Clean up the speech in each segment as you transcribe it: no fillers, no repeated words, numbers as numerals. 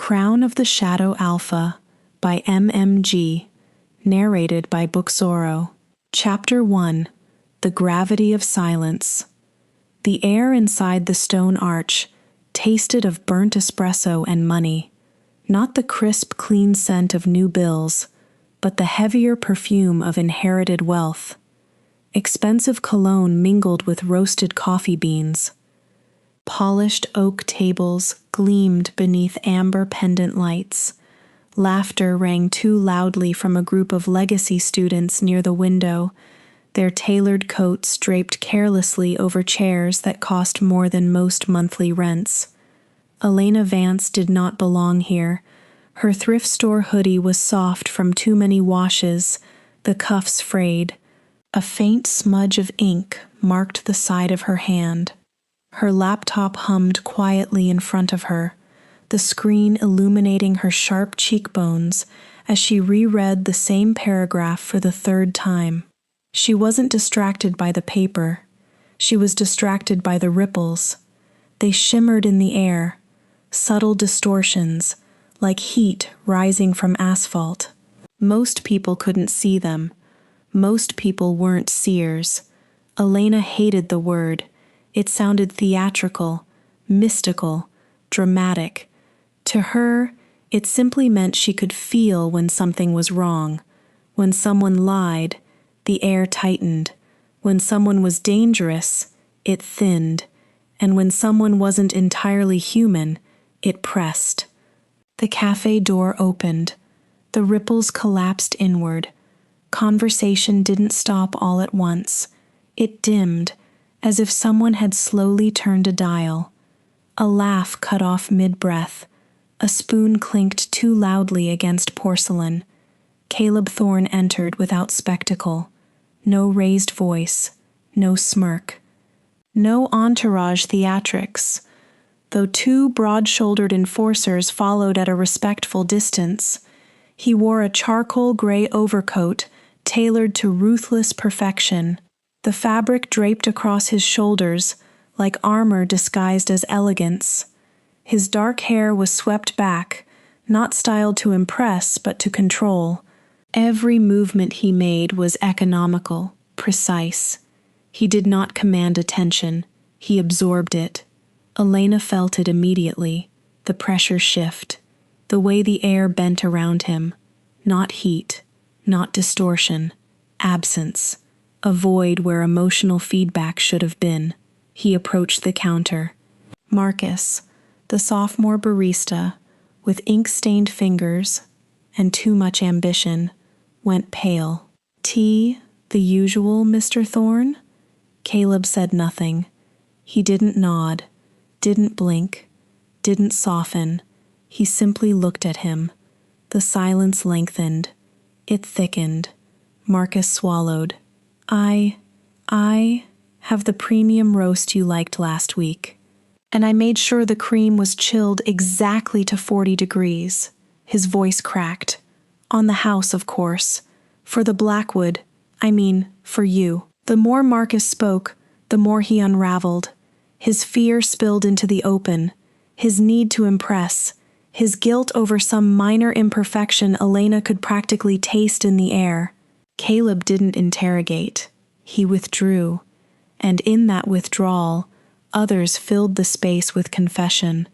Crown of the Shadow Alpha by MMG, narrated by BookZoro. Chapter 1. The Gravity of Silence. The air inside the stone arch tasted of burnt espresso and money, not the crisp, clean scent of new bills, but the heavier perfume of inherited wealth. Expensive cologne mingled with roasted coffee beans. Polished oak tables gleamed beneath amber pendant lights. Laughter rang too loudly from a group of legacy students near the window, their tailored coats draped carelessly over chairs that cost more than most monthly rents. Elena Vance did not belong here. Her thrift store hoodie was soft from too many washes, the cuffs frayed. A faint smudge of ink marked the side of her hand. Her laptop hummed quietly in front of her, the screen illuminating her sharp cheekbones as she reread the same paragraph for the third time. She wasn't distracted by the paper. She was distracted by the ripples. They shimmered in the air, subtle distortions, like heat rising from asphalt. Most people couldn't see them. Most people weren't seers. Elena hated the word. It sounded theatrical, mystical, dramatic. To her, it simply meant she could feel when something was wrong. When someone lied, the air tightened. When someone was dangerous, it thinned. And when someone wasn't entirely human, it pressed. The cafe door opened. The ripples collapsed inward. Conversation didn't stop all at once. It dimmed, as if someone had slowly turned a dial. A laugh cut off mid-breath. A spoon clinked too loudly against porcelain. Caleb Thorne entered without spectacle. No raised voice. No smirk. No entourage theatrics, though two broad-shouldered enforcers followed at a respectful distance. He wore a charcoal gray overcoat tailored to ruthless perfection. The fabric draped across his shoulders like armor disguised as elegance. His dark hair was swept back, not styled to impress but to control. Every movement he made was economical, precise. He did not command attention. He absorbed it. Elena felt it immediately, the pressure shift, the way the air bent around him. Not heat, not distortion, absence. A void where emotional feedback should have been. He approached the counter. Marcus, the sophomore barista, with ink-stained fingers and too much ambition, went pale. "Tea, the usual, Mr. Thorne?" Caleb said nothing. He didn't nod, didn't blink, didn't soften. He simply looked at him. The silence lengthened. It thickened. Marcus swallowed. I have the premium roast you liked last week. And I made sure the cream was chilled exactly to 40 degrees. His voice cracked. On the house, of course. For the Blackwood. For you. The more Marcus spoke, the more he unraveled. His fear spilled into the open. His need to impress. His guilt over some minor imperfection Elena could practically taste in the air. Caleb didn't interrogate. He withdrew, and in that withdrawal, others filled the space with confession.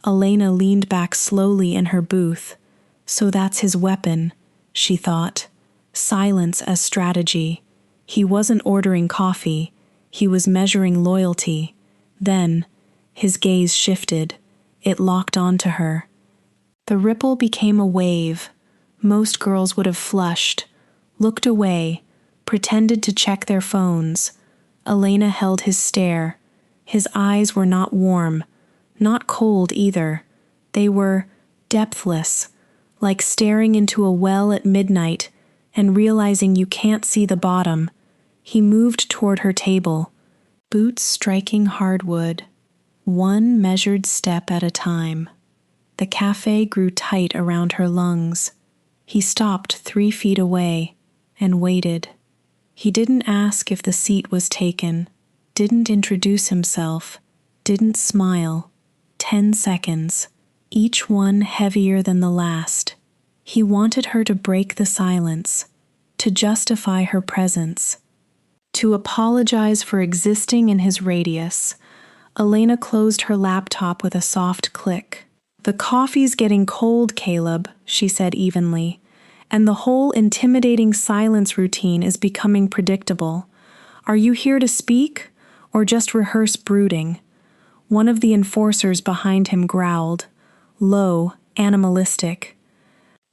Elena leaned back slowly in her booth. So that's his weapon, she thought. Silence as strategy. He wasn't ordering coffee. He was measuring loyalty. Then, his gaze shifted. It locked onto her. The ripple became a wave. Most girls would have flushed, looked away, pretended to check their phones. Elena held his stare. His eyes were not warm, not cold either. They were depthless, like staring into a well at midnight and realizing you can't see the bottom. He moved toward her table, boots striking hardwood, one measured step at a time. The cafe grew tight around her lungs. He stopped 3 feet away and waited. He didn't ask if the seat was taken, didn't introduce himself, didn't smile. 10 seconds. each one heavier than the last. He wanted her to break the silence, to justify her presence, to apologize for existing in his radius. Elena closed her laptop with a soft click. "The coffee's getting cold, Caleb," she said evenly, "and the whole intimidating silence routine is becoming predictable. Are you here to speak, or just rehearse brooding?" One of the enforcers behind him growled, low, animalistic.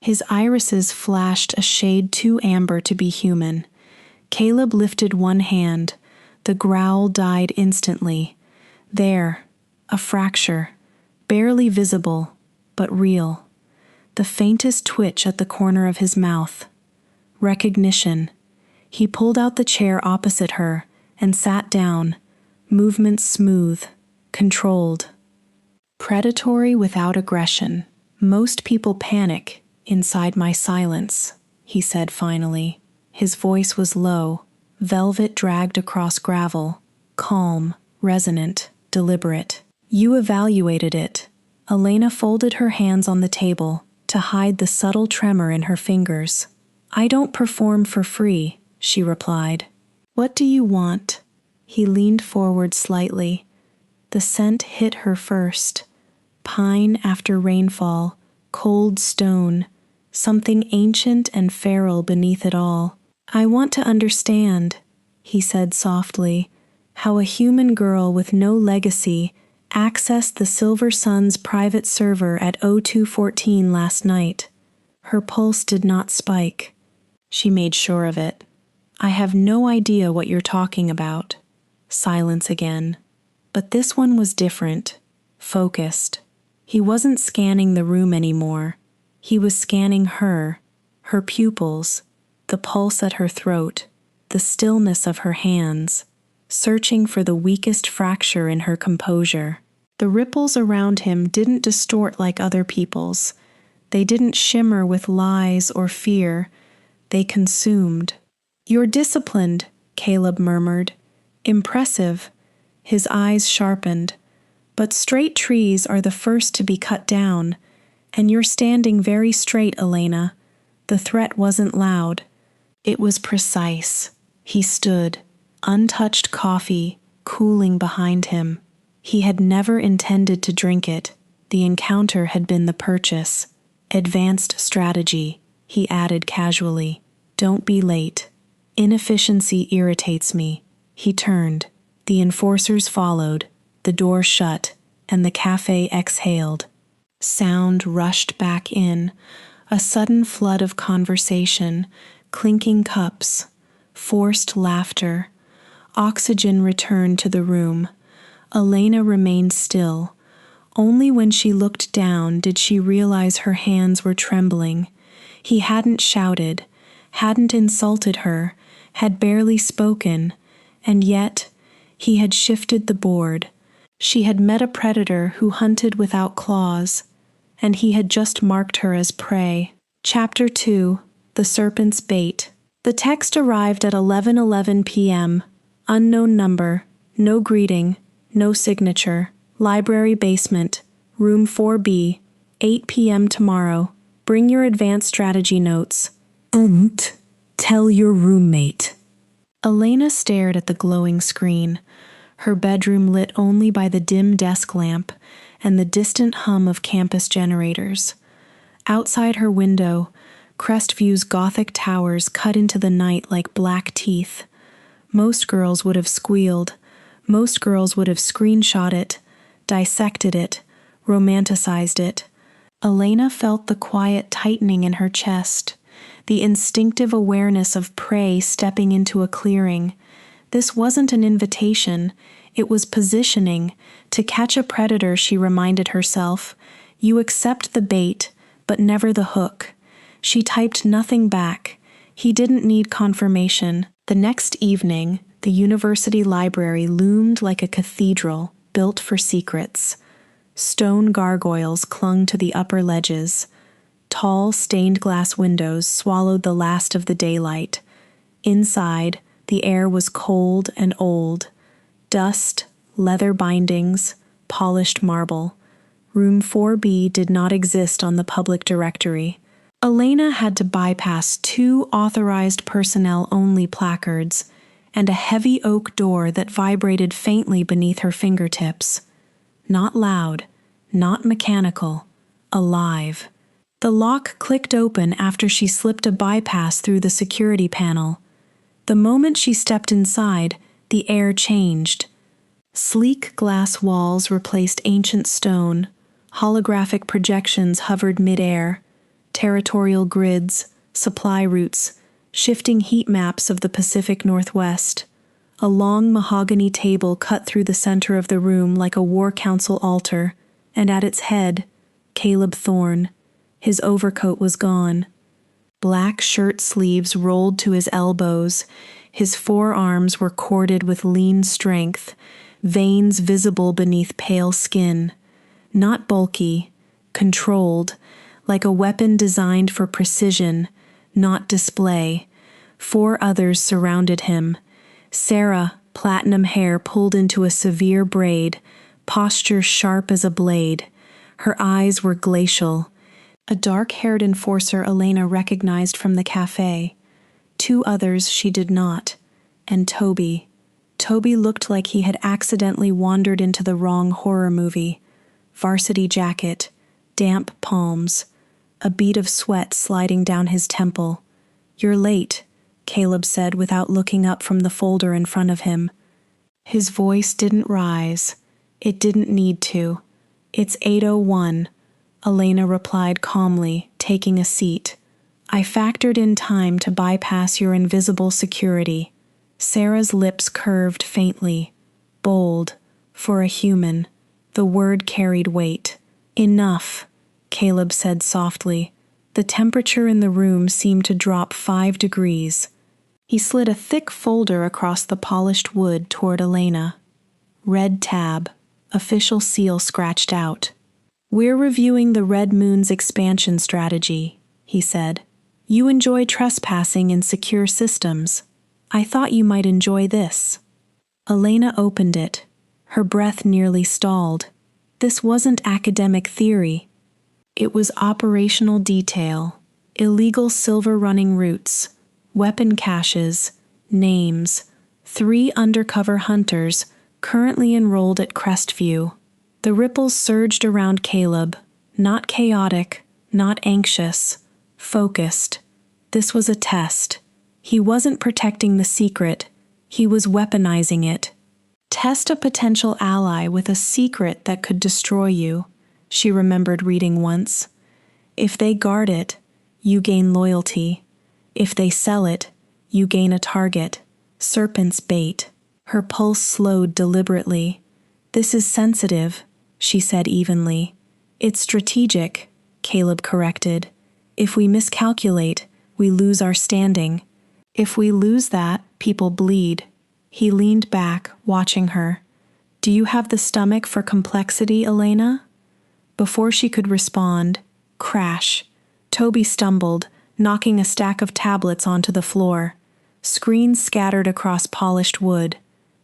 His irises flashed a shade too amber to be human. Caleb lifted one hand. The growl died instantly. There, a fracture, barely visible, but real. The faintest twitch at the corner of his mouth. Recognition. He pulled out the chair opposite her and sat down, movements smooth, controlled. Predatory without aggression. "Most people panic inside my silence," he said finally. His voice was low, velvet dragged across gravel, calm, resonant, deliberate. "You evaluated it." Elena folded her hands on the table to hide the subtle tremor in her fingers. "I don't perform for free," she replied. "What do you want?" He leaned forward slightly. The scent hit her first. Pine after rainfall, cold stone, something ancient and feral beneath it all. "I want to understand," he said softly, "how a human girl with no legacy accessed the Silver Sun's private server at 02:14 last night." Her pulse did not spike. She made sure of it. "I have no idea what you're talking about." Silence again. But this one was different, focused. He wasn't scanning the room anymore. He was scanning her, her pupils, the pulse at her throat, the stillness of her hands, searching for the weakest fracture in her composure. The ripples around him didn't distort like other people's. They didn't shimmer with lies or fear. They consumed. "You're disciplined," Caleb murmured. "Impressive." His eyes sharpened. "But straight trees are the first to be cut down, and you're standing very straight, Elena." The threat wasn't loud. It was precise. He stood, untouched coffee, cooling behind him. He had never intended to drink it. The encounter had been the purchase. "Advanced strategy," he added casually. "Don't be late. Inefficiency irritates me." He turned. The enforcers followed, the door shut, and the cafe exhaled. Sound rushed back in, a sudden flood of conversation, clinking cups, forced laughter. Oxygen returned to the room. Elena remained still. Only when she looked down did she realize her hands were trembling. He hadn't shouted, hadn't insulted her, had barely spoken, and yet he had shifted the board. She had met a predator who hunted without claws, and he had just marked her as prey. Chapter 2, The Serpent's Bait. The text arrived at 11:11 p.m. Unknown number, no greeting, no signature. Library basement, room 4B, 8 p.m. tomorrow. Bring your advanced strategy notes. And tell your roommate. Elena stared at the glowing screen, her bedroom lit only by the dim desk lamp and the distant hum of campus generators. Outside her window, Crestview's Gothic towers cut into the night like black teeth. Most girls would have squealed. Most girls would have screenshot it, dissected it, romanticized it. Elena felt the quiet tightening in her chest, the instinctive awareness of prey stepping into a clearing. This wasn't an invitation, it was positioning. To catch a predator, she reminded herself, you accept the bait, but never the hook. She typed nothing back. He didn't need confirmation. The next evening, the university library loomed like a cathedral built for secrets. Stone gargoyles clung to the upper ledges. Tall, stained glass windows swallowed the last of the daylight. Inside, the air was cold and old. Dust, leather bindings, polished marble. Room 4B did not exist on the public directory. Elena had to bypass 2 authorized personnel-only placards and a heavy oak door that vibrated faintly beneath her fingertips. Not loud, not mechanical, alive. The lock clicked open after she slipped a bypass through the security panel. The moment she stepped inside, the air changed. Sleek glass walls replaced ancient stone, holographic projections hovered mid-air, territorial grids, supply routes, shifting heat maps of the Pacific Northwest. A long mahogany table cut through the center of the room like a war council altar, and at its head, Caleb Thorne. His overcoat was gone. Black shirt sleeves rolled to his elbows. His forearms were corded with lean strength, veins visible beneath pale skin. Not bulky, controlled, like a weapon designed for precision, not display. 4 others surrounded him. Sarah, platinum hair pulled into a severe braid, posture sharp as a blade. Her eyes were glacial. A dark-haired enforcer Elena recognized from the cafe. 2 others she did not. And Toby. Toby looked like he had accidentally wandered into the wrong horror movie. Varsity jacket, damp palms, a bead of sweat sliding down his temple. "You're late," Caleb said without looking up from the folder in front of him. His voice didn't rise. It didn't need to. "It's 8:01. Elena replied calmly, taking a seat. "I factored in time to bypass your invisible security." Sarah's lips curved faintly. Bold. For a human. The word carried weight. "Enough," Caleb said softly. The temperature in the room seemed to drop 5 degrees. He slid a thick folder across the polished wood toward Elena. Red tab. Official seal scratched out. "We're reviewing the Red Moon's expansion strategy," he said. "You enjoy trespassing in secure systems. I thought you might enjoy this." Elena opened it. Her breath nearly stalled. This wasn't academic theory. It was operational detail. Illegal silver running routes, weapon caches, names, 3 undercover hunters currently enrolled at Crestview. The ripples surged around Caleb, not chaotic, not anxious, focused. This was a test. He wasn't protecting the secret, he was weaponizing it. "Test a potential ally with a secret that could destroy you," she remembered reading once. "If they guard it, you gain loyalty. If they sell it, you gain a target. Serpent's bait." Her pulse slowed deliberately. "This is sensitive," she said evenly. "It's strategic," Caleb corrected. "If we miscalculate, we lose our standing. If we lose that, people bleed." He leaned back, watching her. "Do you have the stomach for complexity, Elena?" Before she could respond, crash. Toby stumbled, knocking a stack of tablets onto the floor. Screens scattered across polished wood.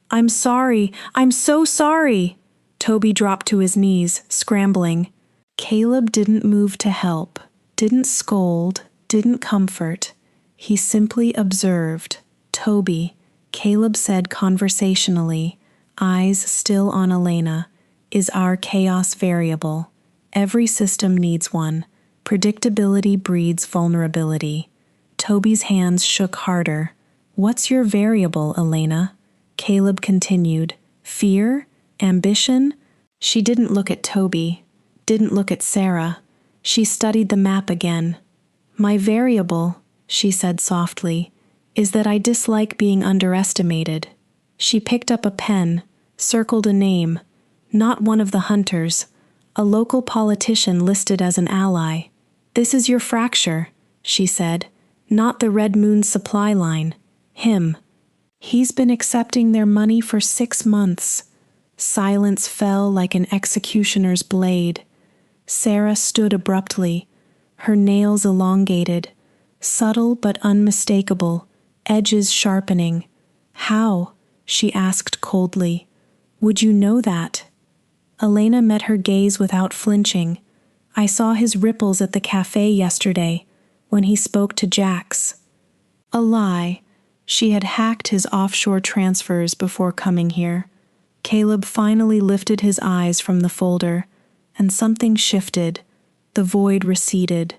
"I'm sorry! I'm so sorry!" Toby dropped to his knees, scrambling. Caleb didn't move to help, didn't scold, didn't comfort. He simply observed. "Toby," Caleb said conversationally, eyes still on Elena, "is our chaos variable. Every system needs one. Predictability breeds vulnerability." Toby's hands shook harder. "What's your variable, Elena?" Caleb continued. "Fear? Ambition?" She didn't look at Toby, didn't look at Sarah. She studied the map again. "My variable," she said softly, "is that I dislike being underestimated." She picked up a pen, circled a name. Not one of the hunters. A local politician listed as an ally. "This is your fracture," she said. "Not the Red Moon's supply line. Him. He's been accepting their money for 6 months." Silence fell like an executioner's blade. Sarah stood abruptly, her nails elongated, subtle but unmistakable, edges sharpening. "How?" she asked coldly. "Would you know that?" Elena met her gaze without flinching. "I saw his ripples at the cafe yesterday, when he spoke to Jax." A lie. She had hacked his offshore transfers before coming here. Caleb finally lifted his eyes from the folder, and something shifted. The void receded.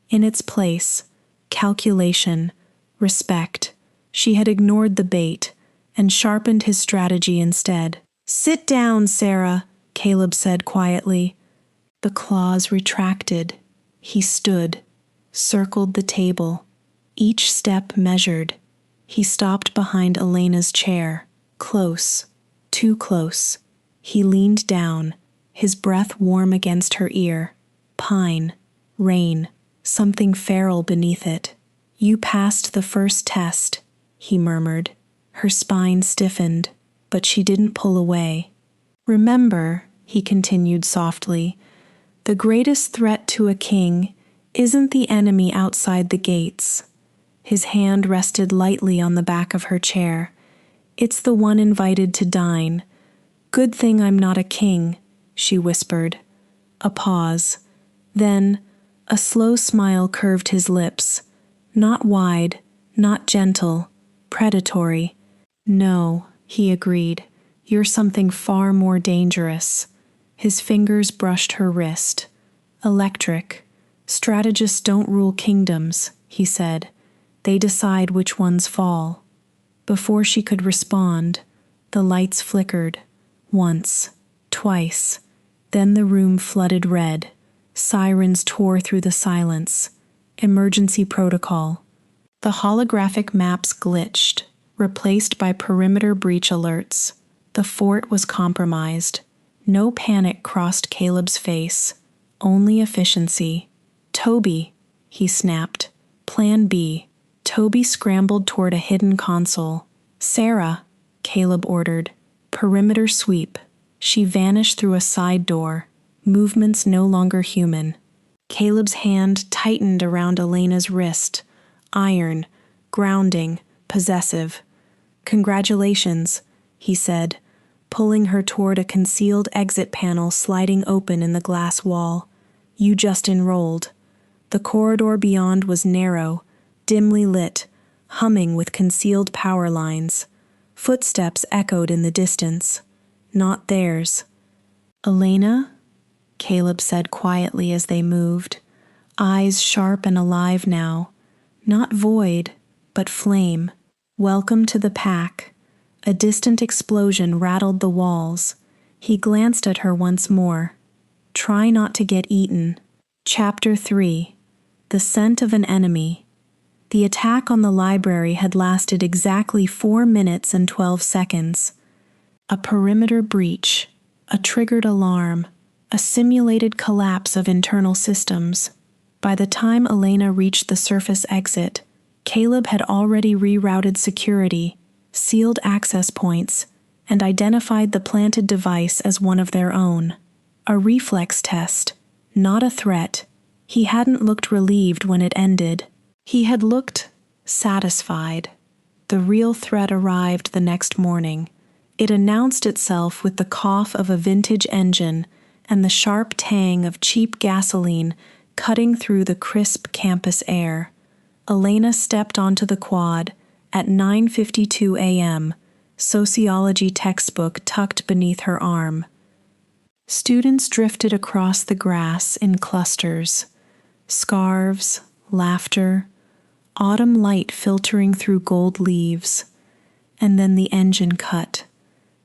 In its place, calculation, respect. She had ignored the bait, and sharpened his strategy instead. "Sit down, Sarah," Caleb said quietly. The claws retracted. He stood, circled the table. Each step measured. He stopped behind Elena's chair. Close. Too close. He leaned down, his breath warm against her ear. Pine. Rain. Something feral beneath it. "You passed the first test," he murmured. Her spine stiffened, but she didn't pull away. "Remember," he continued softly, "the greatest threat to a king isn't the enemy outside the gates." His hand rested lightly on the back of her chair. "It's the one invited to dine." "Good thing I'm not a king," she whispered. A pause. Then, a slow smile curved his lips. Not wide, not gentle, predatory. "No," he agreed. "You're something far more dangerous." His fingers brushed her wrist. "Electric. Strategists don't rule kingdoms," he said. "They decide which ones fall." Before she could respond, the lights flickered. Once, twice. Then the room flooded red. Sirens tore through the silence. Emergency protocol. The holographic maps glitched, replaced by perimeter breach alerts. The fort was compromised. No panic crossed Caleb's face. Only efficiency. "Toby," he snapped. "Plan B." Toby scrambled toward a hidden console. "Sarah," Caleb ordered. "Perimeter sweep." She vanished through a side door. Movements no longer human. Caleb's hand tightened around Elena's wrist. Iron, grounding, possessive. "Congratulations," he said, pulling her toward a concealed exit panel sliding open in the glass wall. "You just enrolled." The corridor beyond was narrow, dimly lit, humming with concealed power lines. Footsteps echoed in the distance. Not theirs. "Elena?" Caleb said quietly as they moved, eyes sharp and alive now. Not void, but flame. "Welcome to the pack." A distant explosion rattled the walls. He glanced at her once more. "Try not to get eaten." Chapter 3. The Scent of an Enemy. The attack on the library had lasted exactly 4 minutes and 12 seconds. A perimeter breach, a triggered alarm, a simulated collapse of internal systems. By the time Elena reached the surface exit, Caleb had already rerouted security, sealed access points, and identified the planted device as one of their own. A reflex test, not a threat. He hadn't looked relieved when it ended. He had looked satisfied. The real threat arrived the next morning. It announced itself with the cough of a vintage engine and the sharp tang of cheap gasoline cutting through the crisp campus air. Elena stepped onto the quad at 9:52 a.m., sociology textbook tucked beneath her arm. Students drifted across the grass in clusters. Scarves, laughter, autumn light filtering through gold leaves. And then the engine cut.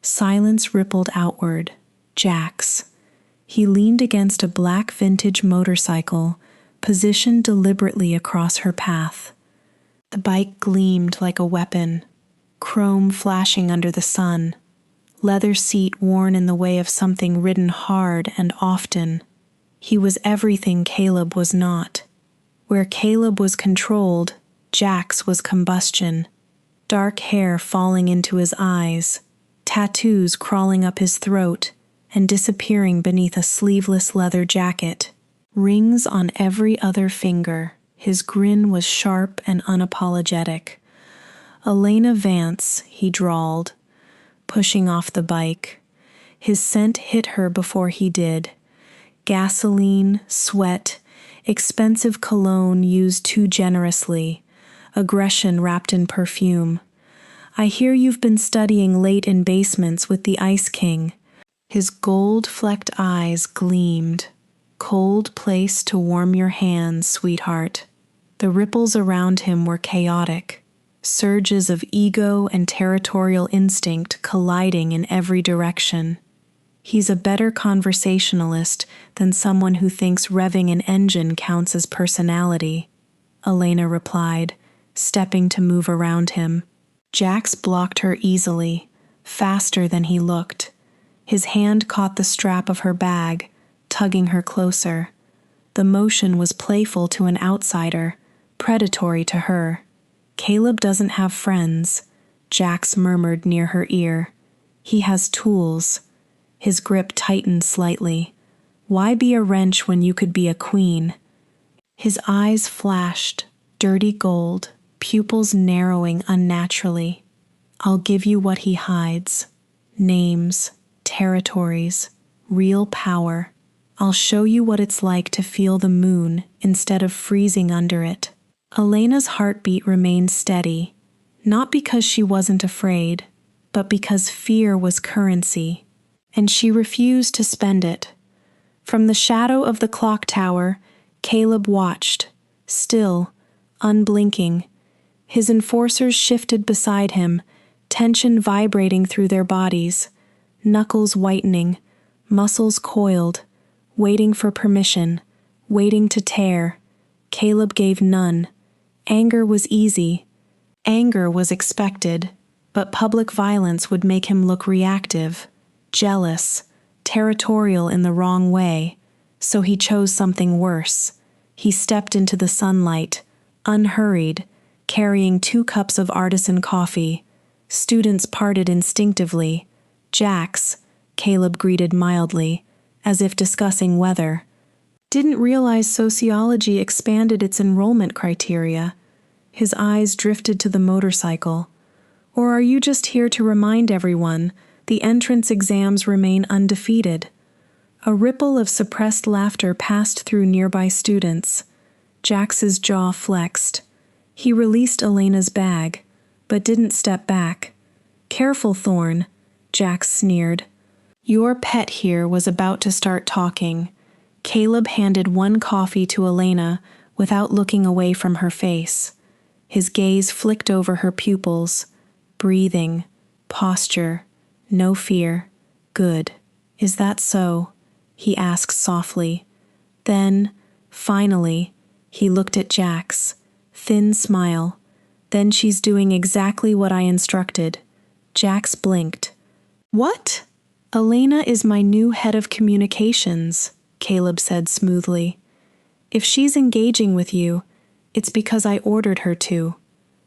Silence rippled outward. Jax. He leaned against a black vintage motorcycle, positioned deliberately across her path. The bike gleamed like a weapon, chrome flashing under the sun, leather seat worn in the way of something ridden hard and often. He was everything Caleb was not. Where Caleb was controlled, Jax was combustion. Dark hair falling into his eyes, tattoos crawling up his throat and disappearing beneath a sleeveless leather jacket, rings on every other finger. His grin was sharp and unapologetic. "Elena Vance," he drawled, pushing off the bike. His scent hit her before he did. Gasoline, sweat, expensive cologne used too generously, aggression wrapped in perfume. I hear you've been studying late in basements with the Ice King. His gold-flecked eyes gleamed. Cold place to warm your hands, sweetheart. The ripples around him were chaotic, surges of ego and territorial instinct colliding in every direction. He's a better conversationalist than someone who thinks revving an engine counts as personality, Elena replied, stepping to move around him. Jax blocked her easily, faster than he looked. His hand caught the strap of her bag, tugging her closer. The motion was playful to an outsider, predatory to her. Caleb doesn't have friends, Jax murmured near her ear. He has tools. His grip tightened slightly. Why be a wrench when you could be a queen? His eyes flashed, dirty gold, pupils narrowing unnaturally. I'll give you what he hides. Names, territories, real power. I'll show you what it's like to feel the moon instead of freezing under it. Elena's heartbeat remained steady, not because she wasn't afraid, but because fear was currency, and she refused to spend it. From the shadow of the clock tower, Caleb watched, still, unblinking. His enforcers shifted beside him, tension vibrating through their bodies, knuckles whitening, muscles coiled, waiting for permission, waiting to tear. Caleb gave none. Anger was easy. Anger was expected, but public violence would make him look reactive, jealous, territorial in the wrong way, so he chose something worse. He stepped into the sunlight, unhurried, carrying 2 cups of artisan coffee. Students parted instinctively. Jax, Caleb greeted mildly, as if discussing weather. Didn't realize sociology expanded its enrollment criteria. His eyes drifted to the motorcycle. Or are you just here to remind everyone the entrance exams remain undefeated? A ripple of suppressed laughter passed through nearby students. Jax's jaw flexed. He released Elena's bag, but didn't step back. Careful, Thorne, Jax sneered. Your pet here was about to start talking. Caleb handed 1 coffee to Elena without looking away from her face. His gaze flicked over her pupils. Breathing, posture, no fear. Good. Is that so? He asked softly. Then, finally, he looked at Jax. Thin smile. Then she's doing exactly what I instructed. Jax blinked. What? Elena is my new head of communications, Caleb said smoothly. If she's engaging with you, it's because I ordered her to.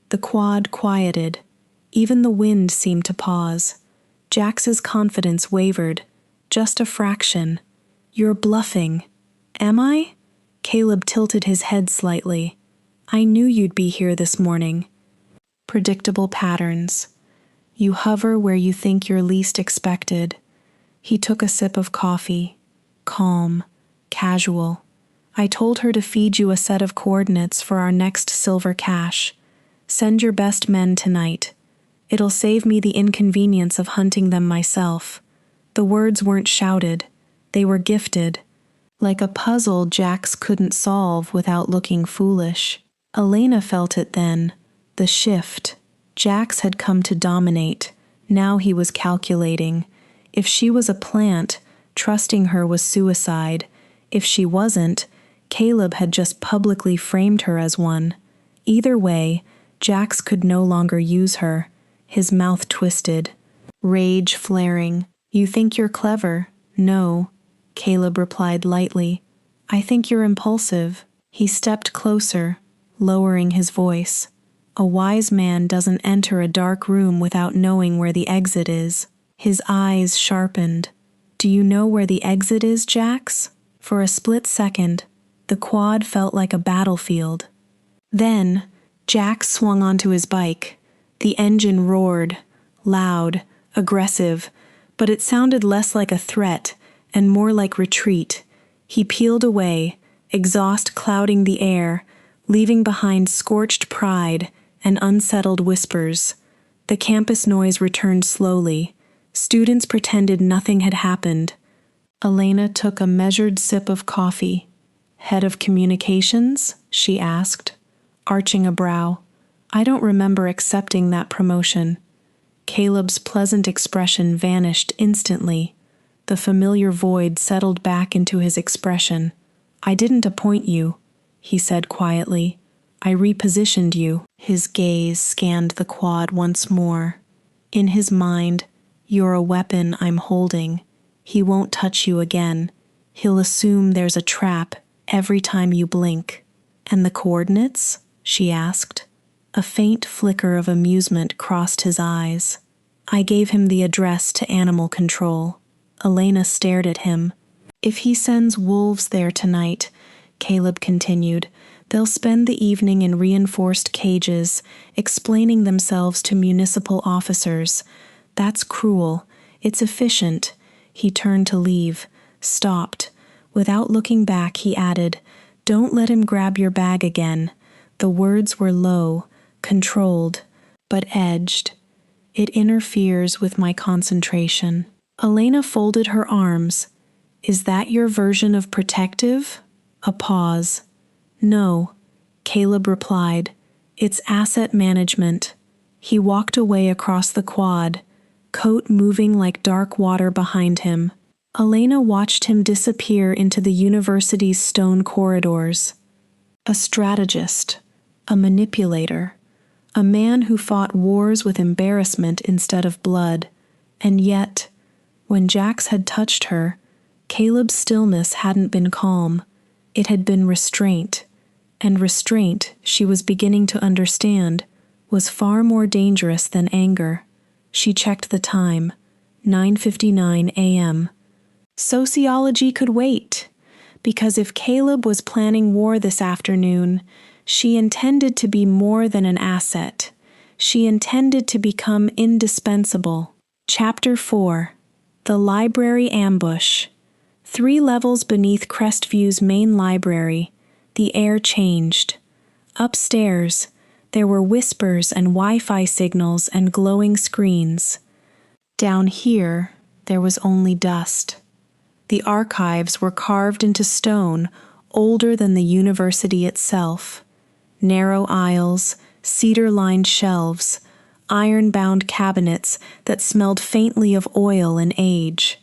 The quad quieted. Even the wind seemed to pause. Jax's confidence wavered. Just a fraction. You're bluffing. Am I? Caleb tilted his head slightly. I knew you'd be here this morning. Predictable patterns. You hover where you think you're least expected. He took a sip of coffee. Calm. Casual. I told her to feed you a set of coordinates for our next silver cache. Send your best men tonight. It'll save me the inconvenience of hunting them myself. The words weren't shouted. They were gifted. Like a puzzle Jax couldn't solve without looking foolish. Elena felt it then. The shift. Jax had come to dominate. Now he was calculating. If she was a plant, trusting her was suicide. If she wasn't, Caleb had just publicly framed her as one. Either way, Jax could no longer use her. His mouth twisted. Rage flaring. You think you're clever? No, Caleb replied lightly. I think you're impulsive. He stepped closer, lowering his voice. A wise man doesn't enter a dark room without knowing where the exit is. His eyes sharpened. Do you know where the exit is, Jax? For a split second, the quad felt like a battlefield. Then, Jax swung onto his bike. The engine roared, loud, aggressive, but it sounded less like a threat and more like retreat. He peeled away, exhaust clouding the air, leaving behind scorched pride and unsettled whispers. The campus noise returned slowly. Students pretended nothing had happened. Elena took a measured sip of coffee. "Head of communications?" she asked, arching a brow. "I don't remember accepting that promotion." Caleb's pleasant expression vanished instantly. The familiar void settled back into his expression. "I didn't appoint you," he said quietly. "I repositioned you." His gaze scanned the quad once more. In his mind, "You're a weapon I'm holding. He won't touch you again. He'll assume there's a trap every time you blink." "And the coordinates?" she asked. A faint flicker of amusement crossed his eyes. "I gave him the address to animal control." Elena stared at him. "If he sends wolves there tonight," Caleb continued, "they'll spend the evening in reinforced cages, explaining themselves to municipal officers. That's cruel. It's efficient." He turned to leave, stopped. Without looking back, he added, "Don't let him grab your bag again." The words were low, controlled, but edged. "It interferes with my concentration." Elena folded her arms. "Is that your version of protective?" A pause. "No," Caleb replied. "It's asset management." He walked away across the quad, coat moving like dark water behind him. Elena watched him disappear into the university's stone corridors. A strategist, a manipulator, a man who fought wars with embarrassment instead of blood. And yet, when Jax had touched her, Caleb's stillness hadn't been calm. It had been restraint. And restraint, she was beginning to understand, was far more dangerous than anger. She checked the time. 9:59 a.m. Sociology could wait, because if Caleb was planning war this afternoon, she intended to be more than an asset. She intended to become indispensable. Chapter 4. The Library Ambush. 3 levels beneath Crestview's main library, the air changed. Upstairs, there were whispers and Wi-Fi signals and glowing screens. Down here, there was only dust. The archives were carved into stone, older than the university itself. Narrow aisles, cedar-lined shelves, iron-bound cabinets that smelled faintly of oil and age.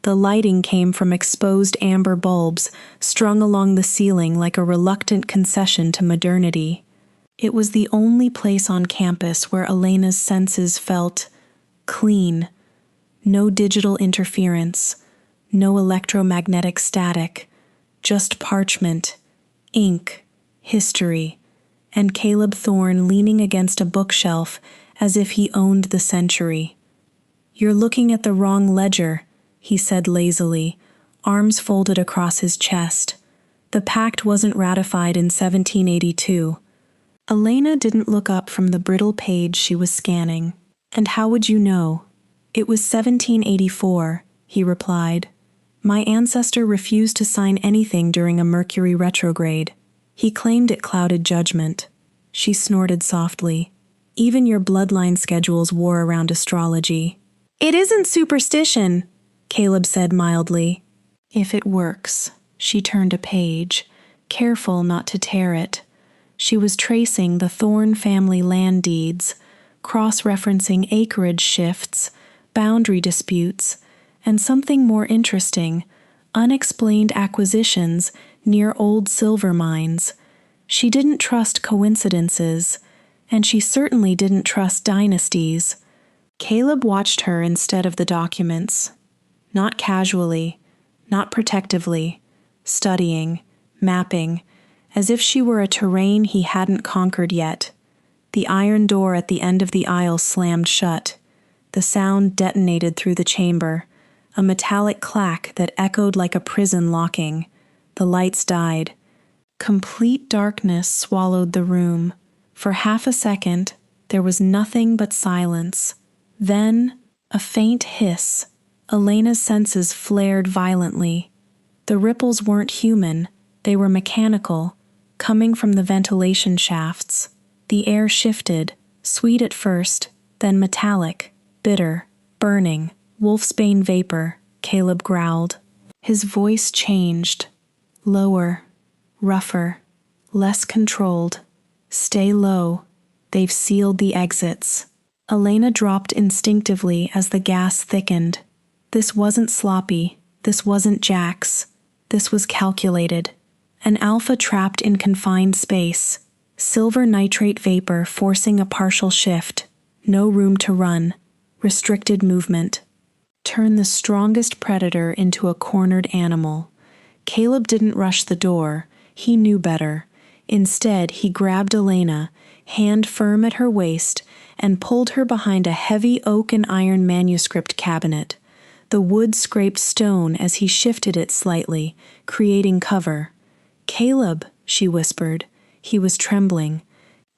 The lighting came from exposed amber bulbs strung along the ceiling like a reluctant concession to modernity. It was the only place on campus where Elena's senses felt clean. No digital interference, no electromagnetic static, just parchment, ink, history, and Caleb Thorne leaning against a bookshelf as if he owned the century. "You're looking at the wrong ledger," he said lazily, arms folded across his chest. "The pact wasn't ratified in 1782. Elena didn't look up from the brittle page she was scanning. "And how would you know?" "It was 1784, he replied. "My ancestor refused to sign anything during a Mercury retrograde. He claimed it clouded judgment." She snorted softly. "Even your bloodline schedules wore around astrology." "It isn't superstition," Caleb said mildly. "If it works." She turned a page, careful not to tear it. She was tracing the Thorne family land deeds, cross-referencing acreage shifts, boundary disputes, and something more interesting, unexplained acquisitions near old silver mines. She didn't trust coincidences, and she certainly didn't trust dynasties. Caleb watched her instead of the documents. Not casually, not protectively, studying, mapping, as if she were a terrain he hadn't conquered yet. The iron door at the end of the aisle slammed shut. The sound detonated through the chamber, a metallic clack that echoed like a prison locking. The lights died. Complete darkness swallowed the room. For half a second, there was nothing but silence. Then, a faint hiss, Elena's senses flared violently. The ripples weren't human, they were mechanical, coming from the ventilation shafts. The air shifted, sweet at first, then metallic, bitter, burning. "Wolfsbane vapor," Caleb growled. His voice changed. Lower, rougher, less controlled. "Stay low. They've sealed the exits." Elena dropped instinctively as the gas thickened. This wasn't sloppy. This wasn't Jax. This was calculated. An alpha trapped in confined space. Silver nitrate vapor forcing a partial shift. No room to run. Restricted movement. Turn the strongest predator into a cornered animal. Caleb didn't rush the door. He knew better. Instead, he grabbed Elena, hand firm at her waist, and pulled her behind a heavy oak and iron manuscript cabinet. The wood scraped stone as he shifted it slightly, creating cover. "Caleb," she whispered. He was trembling.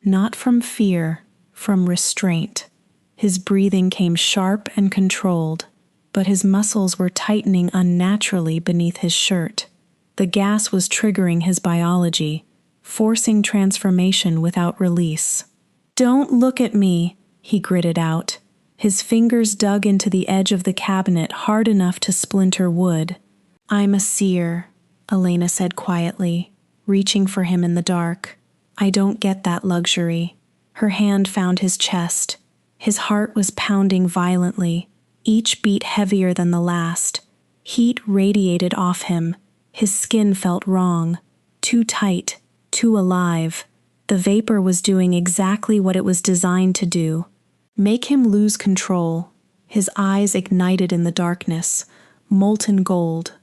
Not from fear, from restraint. His breathing came sharp and controlled, but his muscles were tightening unnaturally beneath his shirt. The gas was triggering his biology, forcing transformation without release. "Don't look at me," he gritted out. His fingers dug into the edge of the cabinet hard enough to splinter wood. "I'm a seer," Elena said quietly, reaching for him in the dark. "I don't get that luxury." Her hand found his chest. His heart was pounding violently, each beat heavier than the last. Heat radiated off him. His skin felt wrong, too tight, too alive. The vapor was doing exactly what it was designed to do. Make him lose control. His eyes ignited in the darkness, molten gold,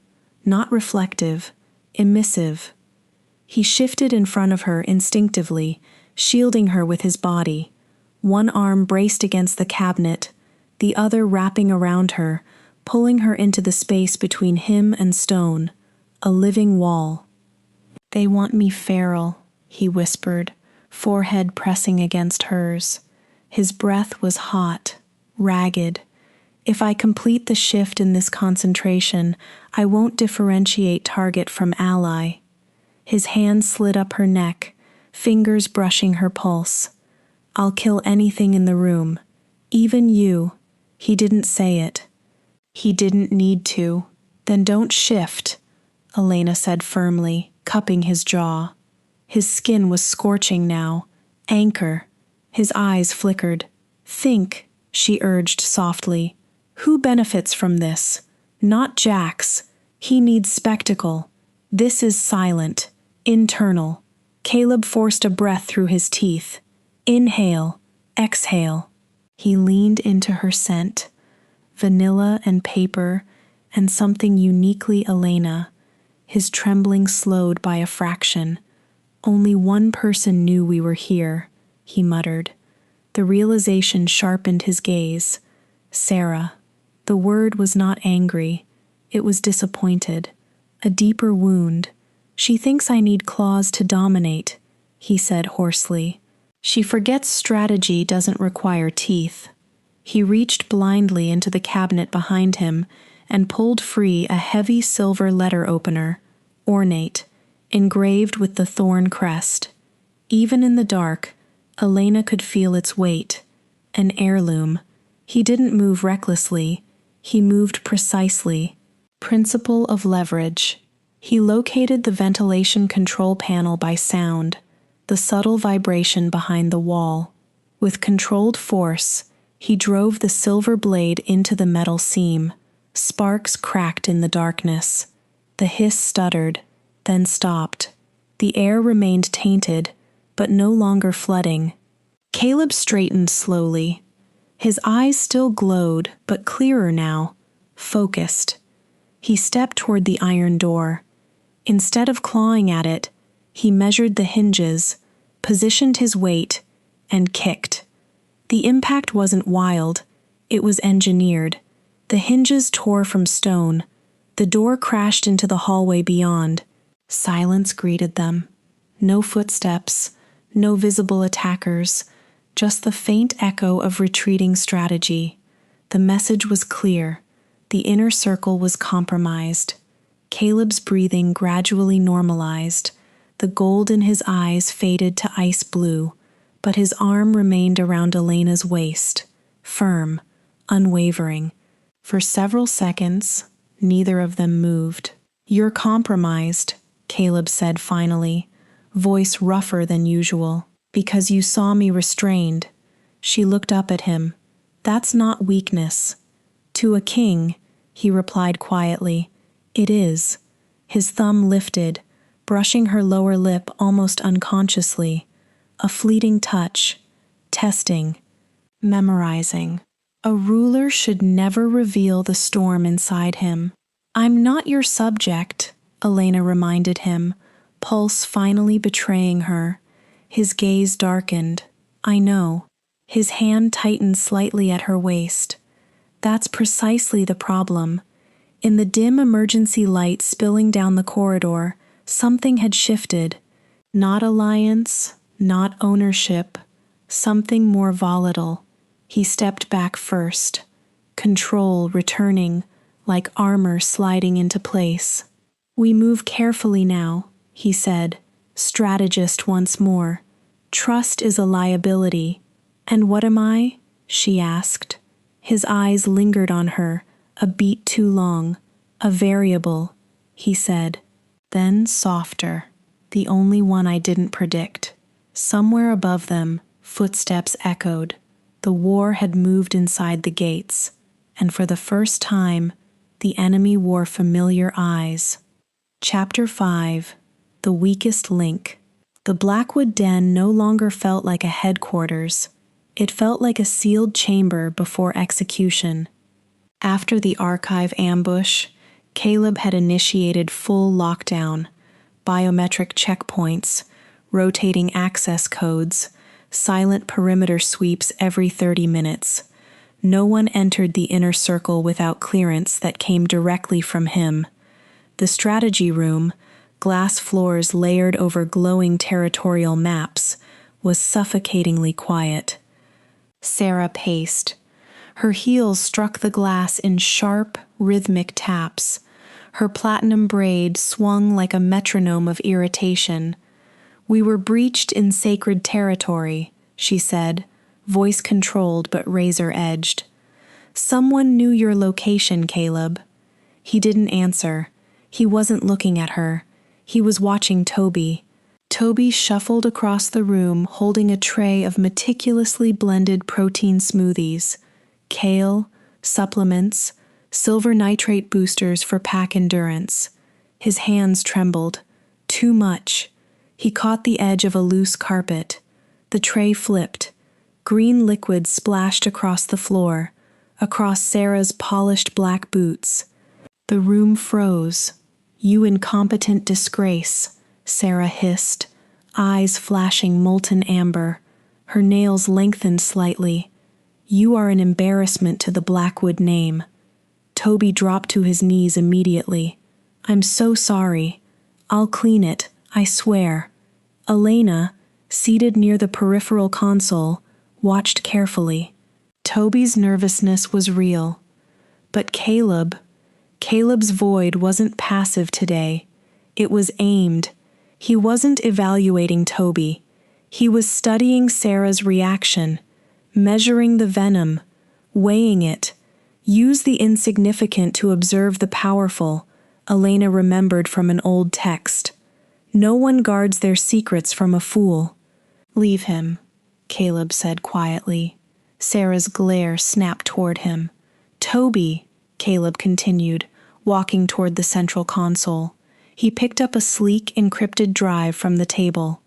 not reflective, emissive. He shifted in front of her instinctively, shielding her with his body. One arm braced against the cabinet, the other wrapping around her, pulling her into the space between him and stone, a living wall. "They want me feral," he whispered, forehead pressing against hers. His breath was hot, ragged. "If I complete the shift in this concentration, I won't differentiate target from ally." His hand slid up her neck, fingers brushing her pulse. "I'll kill anything in the room, even you." He didn't say it. He didn't need to. "Then don't shift," Elena said firmly, cupping his jaw. His skin was scorching now. "Anchor." His eyes flickered. "Think," she urged softly. "Who benefits from this? Not Jax. He needs spectacle. This is silent, internal." Caleb forced a breath through his teeth. Inhale, exhale. He leaned into her scent. Vanilla and paper, and something uniquely Elena. His trembling slowed by a fraction. "Only one person knew we were here," he muttered. The realization sharpened his gaze. Sarah. The word was not angry. It was disappointed. A deeper wound. "She thinks I need claws to dominate," he said hoarsely. "She forgets strategy doesn't require teeth." He reached blindly into the cabinet behind him and pulled free a heavy silver letter opener, ornate, engraved with the thorn crest. Even in the dark, Elena could feel its weight. An heirloom. He didn't move recklessly. He moved precisely. Principle of leverage. He located the ventilation control panel by sound, the subtle vibration behind the wall. With controlled force, he drove the silver blade into the metal seam. Sparks cracked in the darkness. The hiss stuttered, then stopped. The air remained tainted, but no longer flooding. Caleb straightened slowly. His eyes still glowed, but clearer now, focused. He stepped toward the iron door. Instead of clawing at it, he measured the hinges, positioned his weight, and kicked. The impact wasn't wild, it was engineered. The hinges tore from stone. The door crashed into the hallway beyond. Silence greeted them. No footsteps, no visible attackers, just the faint echo of retreating strategy. The message was clear. The inner circle was compromised. Caleb's breathing gradually normalized. The gold in his eyes faded to ice blue, but his arm remained around Elena's waist, firm, unwavering. For several seconds, neither of them moved. "You're compromised," Caleb said finally, voice rougher than usual, "because you saw me restrained." She looked up at him. "That's not weakness." "To a king," he replied quietly, "it is." His thumb lifted, brushing her lower lip almost unconsciously. A fleeting touch. Testing. Memorizing. A ruler should never reveal the storm inside him. "I'm not your subject," Elena reminded him, pulse finally betraying her. His gaze darkened. "I know." His hand tightened slightly at her waist. "That's precisely the problem." In the dim emergency light spilling down the corridor, something had shifted. Not alliance, not ownership, something more volatile. He stepped back first, control returning, like armor sliding into place. "We move carefully now," he said, strategist once more. "Trust is a liability." "And what am I?" she asked. His eyes lingered on her, a beat too long. "A variable," he said. Then softer, the only one I didn't predict. Somewhere above them, footsteps echoed. The war had moved inside the gates, and for the first time, the enemy wore familiar eyes. Chapter 5. The Weakest Link. The Blackwood Den no longer felt like a headquarters. It felt like a sealed chamber before execution. After the archive ambush, Caleb had initiated full lockdown, biometric checkpoints, rotating access codes, silent perimeter sweeps every 30 minutes. No one entered the inner circle without clearance that came directly from him. The strategy room, glass floors layered over glowing territorial maps, was suffocatingly quiet. Sarah paced. Her heels struck the glass in sharp, rhythmic taps. Her platinum braid swung like a metronome of irritation. "We were breached in sacred territory," she said, voice controlled but razor-edged. "Someone knew your location, Caleb." He didn't answer. He wasn't looking at her. He was watching Toby. Toby shuffled across the room holding a tray of meticulously blended protein smoothies, kale, supplements, silver nitrate boosters for pack endurance. His hands trembled. Too much. He caught the edge of a loose carpet. The tray flipped. Green liquid splashed across the floor, across Sarah's polished black boots. The room froze. "You incompetent disgrace," Sarah hissed, eyes flashing molten amber. Her nails lengthened slightly. "You are an embarrassment to the Blackwood name." Toby dropped to his knees immediately. "I'm so sorry. I'll clean it, I swear." Elena, seated near the peripheral console, watched carefully. Toby's nervousness was real. But Caleb's void wasn't passive today. It was aimed. He wasn't evaluating Toby. He was studying Sarah's reaction, measuring the venom, weighing it. Use the insignificant to observe the powerful, Elena remembered from an old text. No one guards their secrets from a fool. "Leave him," Caleb said quietly. Sarah's glare snapped toward him. "Toby," Caleb continued, walking toward the central console. He picked up a sleek, encrypted drive from the table.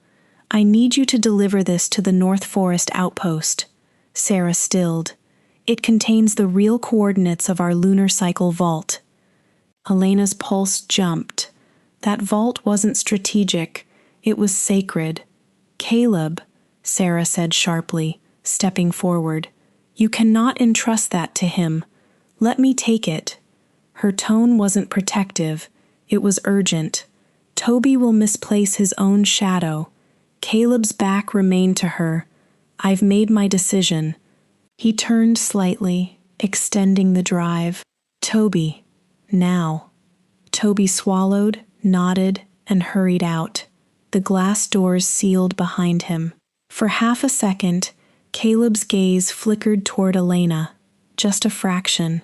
"I need you to deliver this to the North Forest outpost." Sarah stilled. "It contains the real coordinates of our lunar cycle vault." Elena's pulse jumped. That vault wasn't strategic. It was sacred. "Caleb," Sarah said sharply, stepping forward, "you cannot entrust that to him. Let me take it." Her tone wasn't protective. It was urgent. Toby will misplace his own shadow. Caleb's back remained to her. "I've made my decision." He turned slightly, extending the drive. Toby. Now. Toby swallowed, nodded, and hurried out. The glass doors sealed behind him. For half a second, Caleb's gaze flickered toward Elena. Just a fraction,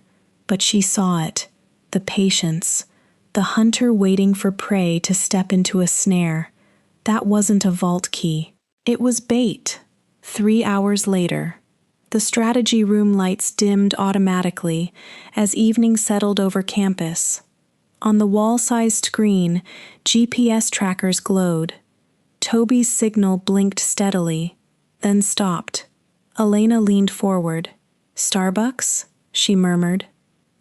but she saw it. The patience. The hunter waiting for prey to step into a snare. That wasn't a vault key. It was bait. 3 hours later. The strategy room lights dimmed automatically as evening settled over campus. On the wall-sized screen, GPS trackers glowed. Toby's signal blinked steadily, then stopped. Elena leaned forward. "Starbucks?" she murmured.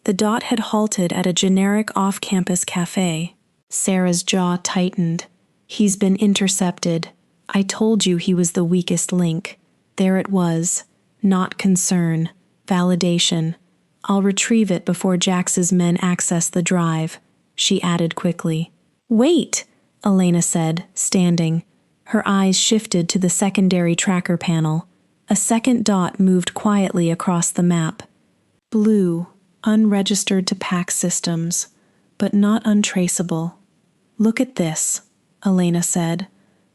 The dot had halted at a generic off-campus cafe. Sarah's jaw tightened. "He's been intercepted. I told you he was the weakest link." There it was. Not concern. Validation. "I'll retrieve it before Jax's men access the drive," she added quickly. "Wait!" Elena said, standing. Her eyes shifted to the secondary tracker panel. A second dot moved quietly across the map. Blue, unregistered to PAC systems, but not untraceable. "Look at this," Elena said.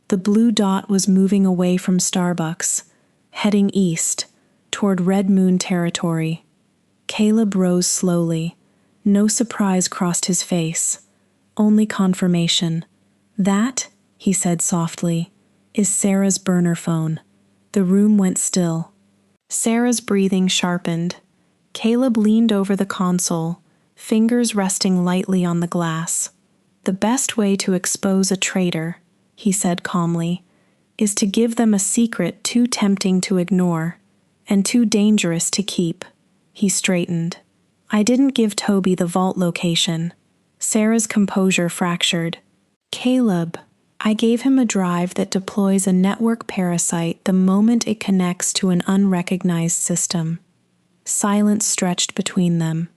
The blue dot was moving away from Starbucks, heading east, toward Red Moon territory. Caleb rose slowly. No surprise crossed his face. Only confirmation. "That," he said softly, "is Sarah's burner phone." The room went still. Sarah's breathing sharpened. Caleb leaned over the console, fingers resting lightly on the glass. "The best way to expose a traitor," he said calmly, "is to give them a secret too tempting to ignore, and too dangerous to keep." He straightened. "I didn't give Toby the vault location." Sarah's composure fractured. "Caleb, I gave him a drive that deploys a network parasite the moment it connects to an unrecognized system." Silence stretched between them.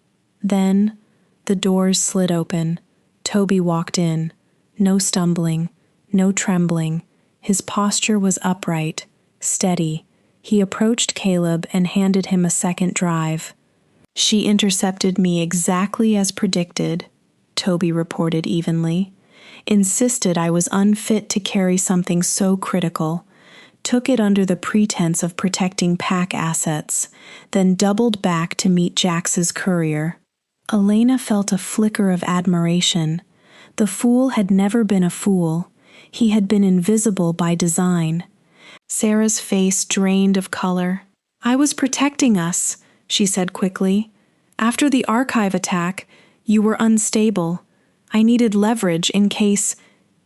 Then, the doors slid open. Toby walked in. No stumbling, no trembling. His posture was upright, steady. He approached Caleb and handed him a second drive. "She intercepted me exactly as predicted," Toby reported evenly. "Insisted I was unfit to carry something so critical. Took it under the pretense of protecting PAC assets, then doubled back to meet Jax's courier." Elena felt a flicker of admiration. The fool had never been a fool. He had been invisible by design. Sarah's face drained of color. "I was protecting us," she said quickly. "After the archive attack, you were unstable. I needed leverage in case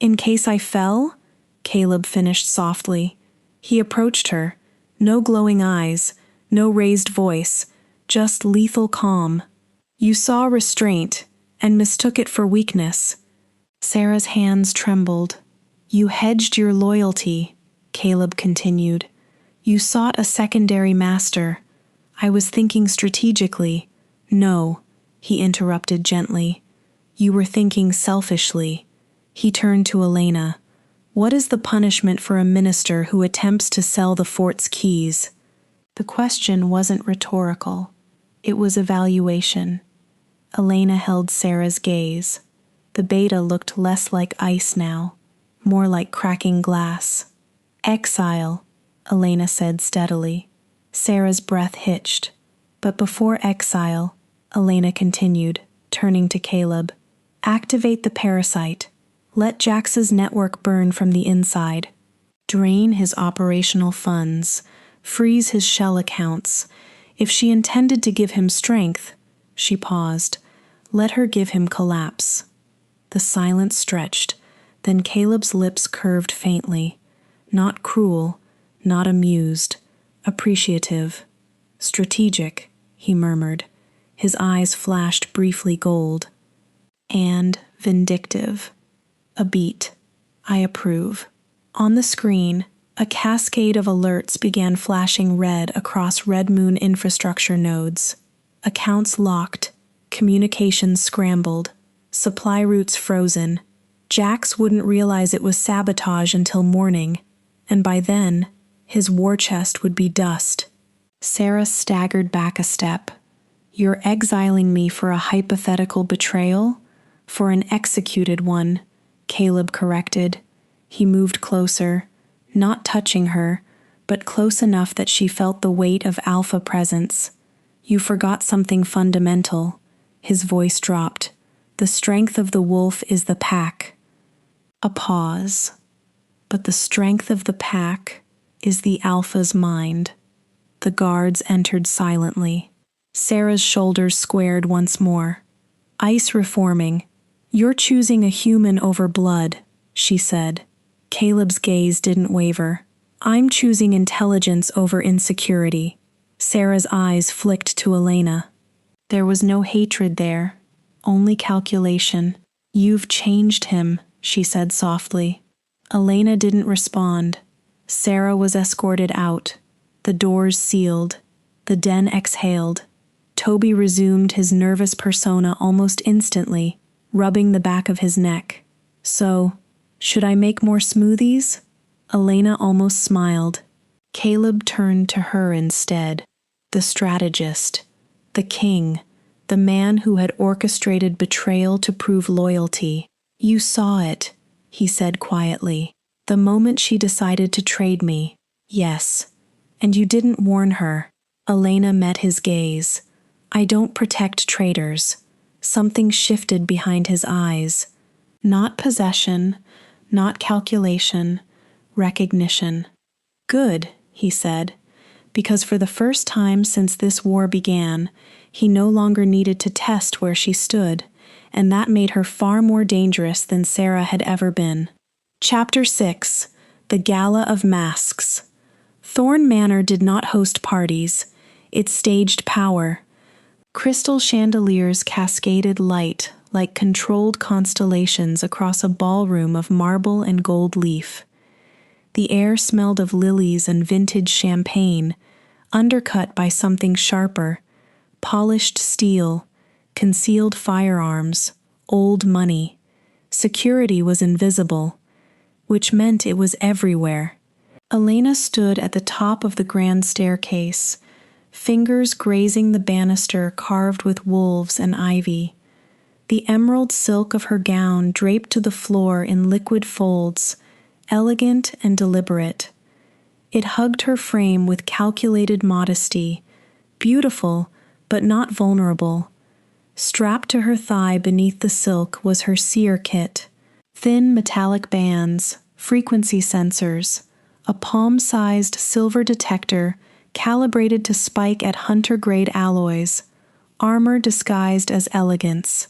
I fell," Caleb finished softly. He approached her. No glowing eyes, no raised voice, just lethal calm. "You saw restraint and mistook it for weakness." Sarah's hands trembled. "You hedged your loyalty," Caleb continued. "You sought a secondary master. I was thinking strategically." "No," he interrupted gently. "You were thinking selfishly." He turned to Elena. "What is the punishment for a minister who attempts to sell the fort's keys?" The question wasn't rhetorical. It was evaluation. Elena held Sarah's gaze. The beta looked less like ice now, more like cracking glass. "Exile," Elena said steadily. Sarah's breath hitched. "But before exile," Elena continued, turning to Caleb, "activate the parasite. Let Jax's network burn from the inside. Drain his operational funds. Freeze his shell accounts. If she intended to give him strength," she paused, "let her give him collapse." The silence stretched. Then Caleb's lips curved faintly. Not cruel, not amused, appreciative. "Strategic," he murmured. His eyes flashed briefly gold. "And vindictive. A beat. I approve." On the screen, a cascade of alerts began flashing red across Red Moon infrastructure nodes. Accounts locked, communications scrambled, supply routes frozen. Jax wouldn't realize it was sabotage until morning, and by then, his war chest would be dust. Sarah staggered back a step. You're exiling me for a hypothetical betrayal? For an executed one, Caleb corrected. He moved closer, not touching her, but close enough that she felt the weight of alpha presence. You forgot something fundamental. His voice dropped. The strength of the wolf is the pack. A pause. But the strength of the pack is the alpha's mind. The guards entered silently. Sarah's shoulders squared once more. Ice reforming. You're choosing a human over blood, she said. Caleb's gaze didn't waver. I'm choosing intelligence over insecurity. Sarah's eyes flicked to Elena. There was no hatred there, only calculation. You've changed him, she said softly. Elena didn't respond. Sarah was escorted out. The doors sealed. The den exhaled. Toby resumed his nervous persona almost instantly, rubbing the back of his neck. So, should I make more smoothies? Elena almost smiled. Caleb turned to her instead. The strategist, the king, the man who had orchestrated betrayal to prove loyalty. You saw it, he said quietly. The moment she decided to trade me. Yes. And you didn't warn her. Elena met his gaze. I don't protect traitors. Something shifted behind his eyes. Not possession, not calculation, recognition. Good, he said, because for the first time since this war began, he no longer needed to test where she stood, and that made her far more dangerous than Sarah had ever been. Chapter 6. The Gala of Masks. Thorne Manor did not host parties. It staged power. Crystal chandeliers cascaded light like controlled constellations across a ballroom of marble and gold leaf. The air smelled of lilies and vintage champagne, undercut by something sharper, polished steel, concealed firearms, old money. Security was invisible, which meant it was everywhere. Elena stood at the top of the grand staircase, fingers grazing the banister carved with wolves and ivy. The emerald silk of her gown draped to the floor in liquid folds, elegant and deliberate. It hugged her frame with calculated modesty, beautiful but not vulnerable. Strapped to her thigh beneath the silk was her seer kit, thin metallic bands, frequency sensors, a palm-sized silver detector calibrated to spike at hunter-grade alloys, armor disguised as elegance.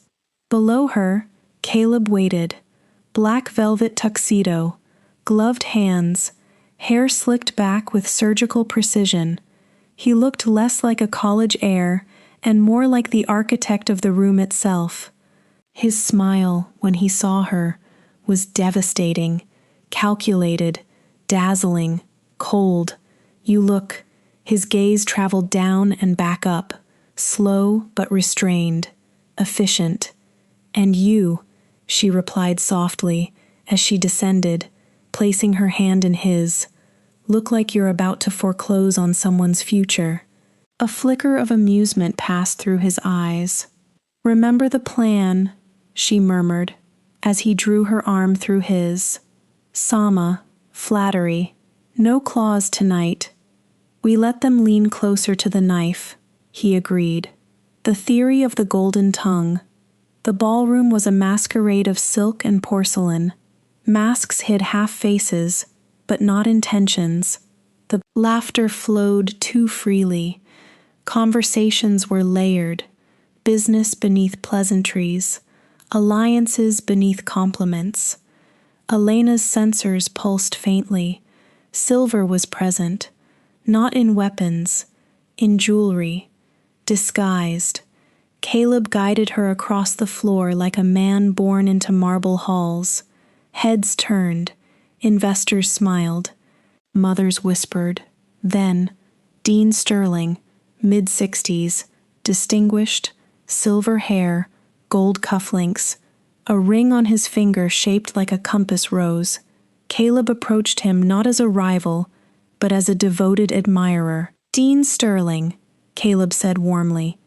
Below her, Caleb waited, black velvet tuxedo, gloved hands, hair slicked back with surgical precision. He looked less like a college heir and more like the architect of the room itself. His smile, when he saw her, was devastating, calculated, dazzling, cold. You look. His gaze traveled down and back up, slow but restrained, efficient. And you, she replied softly as she descended, placing her hand in his, look like you're about to foreclose on someone's future. A flicker of amusement passed through his eyes. Remember the plan, she murmured, as he drew her arm through his. Sama, flattery, no claws tonight. We let them lean closer to the knife, he agreed. The theory of the golden tongue. The ballroom was a masquerade of silk and porcelain. Masks hid half faces, but not intentions. The laughter flowed too freely. Conversations were layered, business beneath pleasantries, alliances beneath compliments. Elena's sensors pulsed faintly. Silver was present, not in weapons, in jewelry, disguised. Caleb guided her across the floor like a man born into marble halls. Heads turned, investors smiled, mothers whispered. Then, Dean Sterling, mid-60s, distinguished, silver hair, gold cufflinks, a ring on his finger shaped like a compass rose. Caleb approached him not as a rival, but as a devoted admirer. Dean Sterling, Caleb said warmly,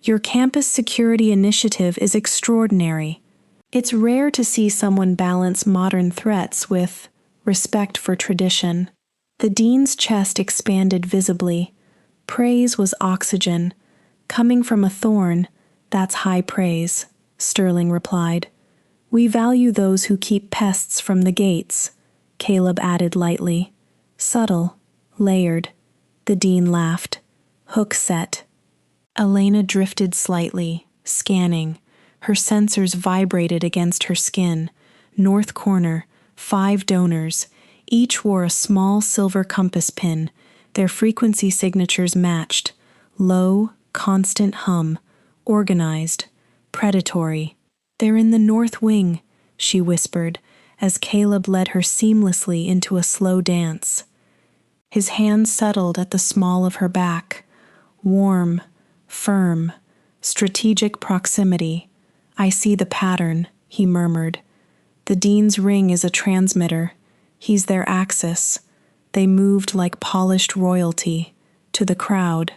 Your campus security initiative is extraordinary. It's rare to see someone balance modern threats with respect for tradition. The dean's chest expanded visibly. Praise was oxygen. Coming from a thorn, that's high praise, Sterling replied. We value those who keep pests from the gates, Caleb added lightly. Subtle, layered. The dean laughed. Hook set. Elena drifted slightly, scanning. Her sensors vibrated against her skin. North corner, 5 donors. Each wore a small silver compass pin. Their frequency signatures matched. Low, constant hum. Organized. Predatory. They're in the north wing, she whispered, as Caleb led her seamlessly into a slow dance. His hand settled at the small of her back. Warm, firm, strategic proximity. I see the pattern, he murmured. The dean's ring is a transmitter. He's their axis. They moved like polished royalty. To the crowd,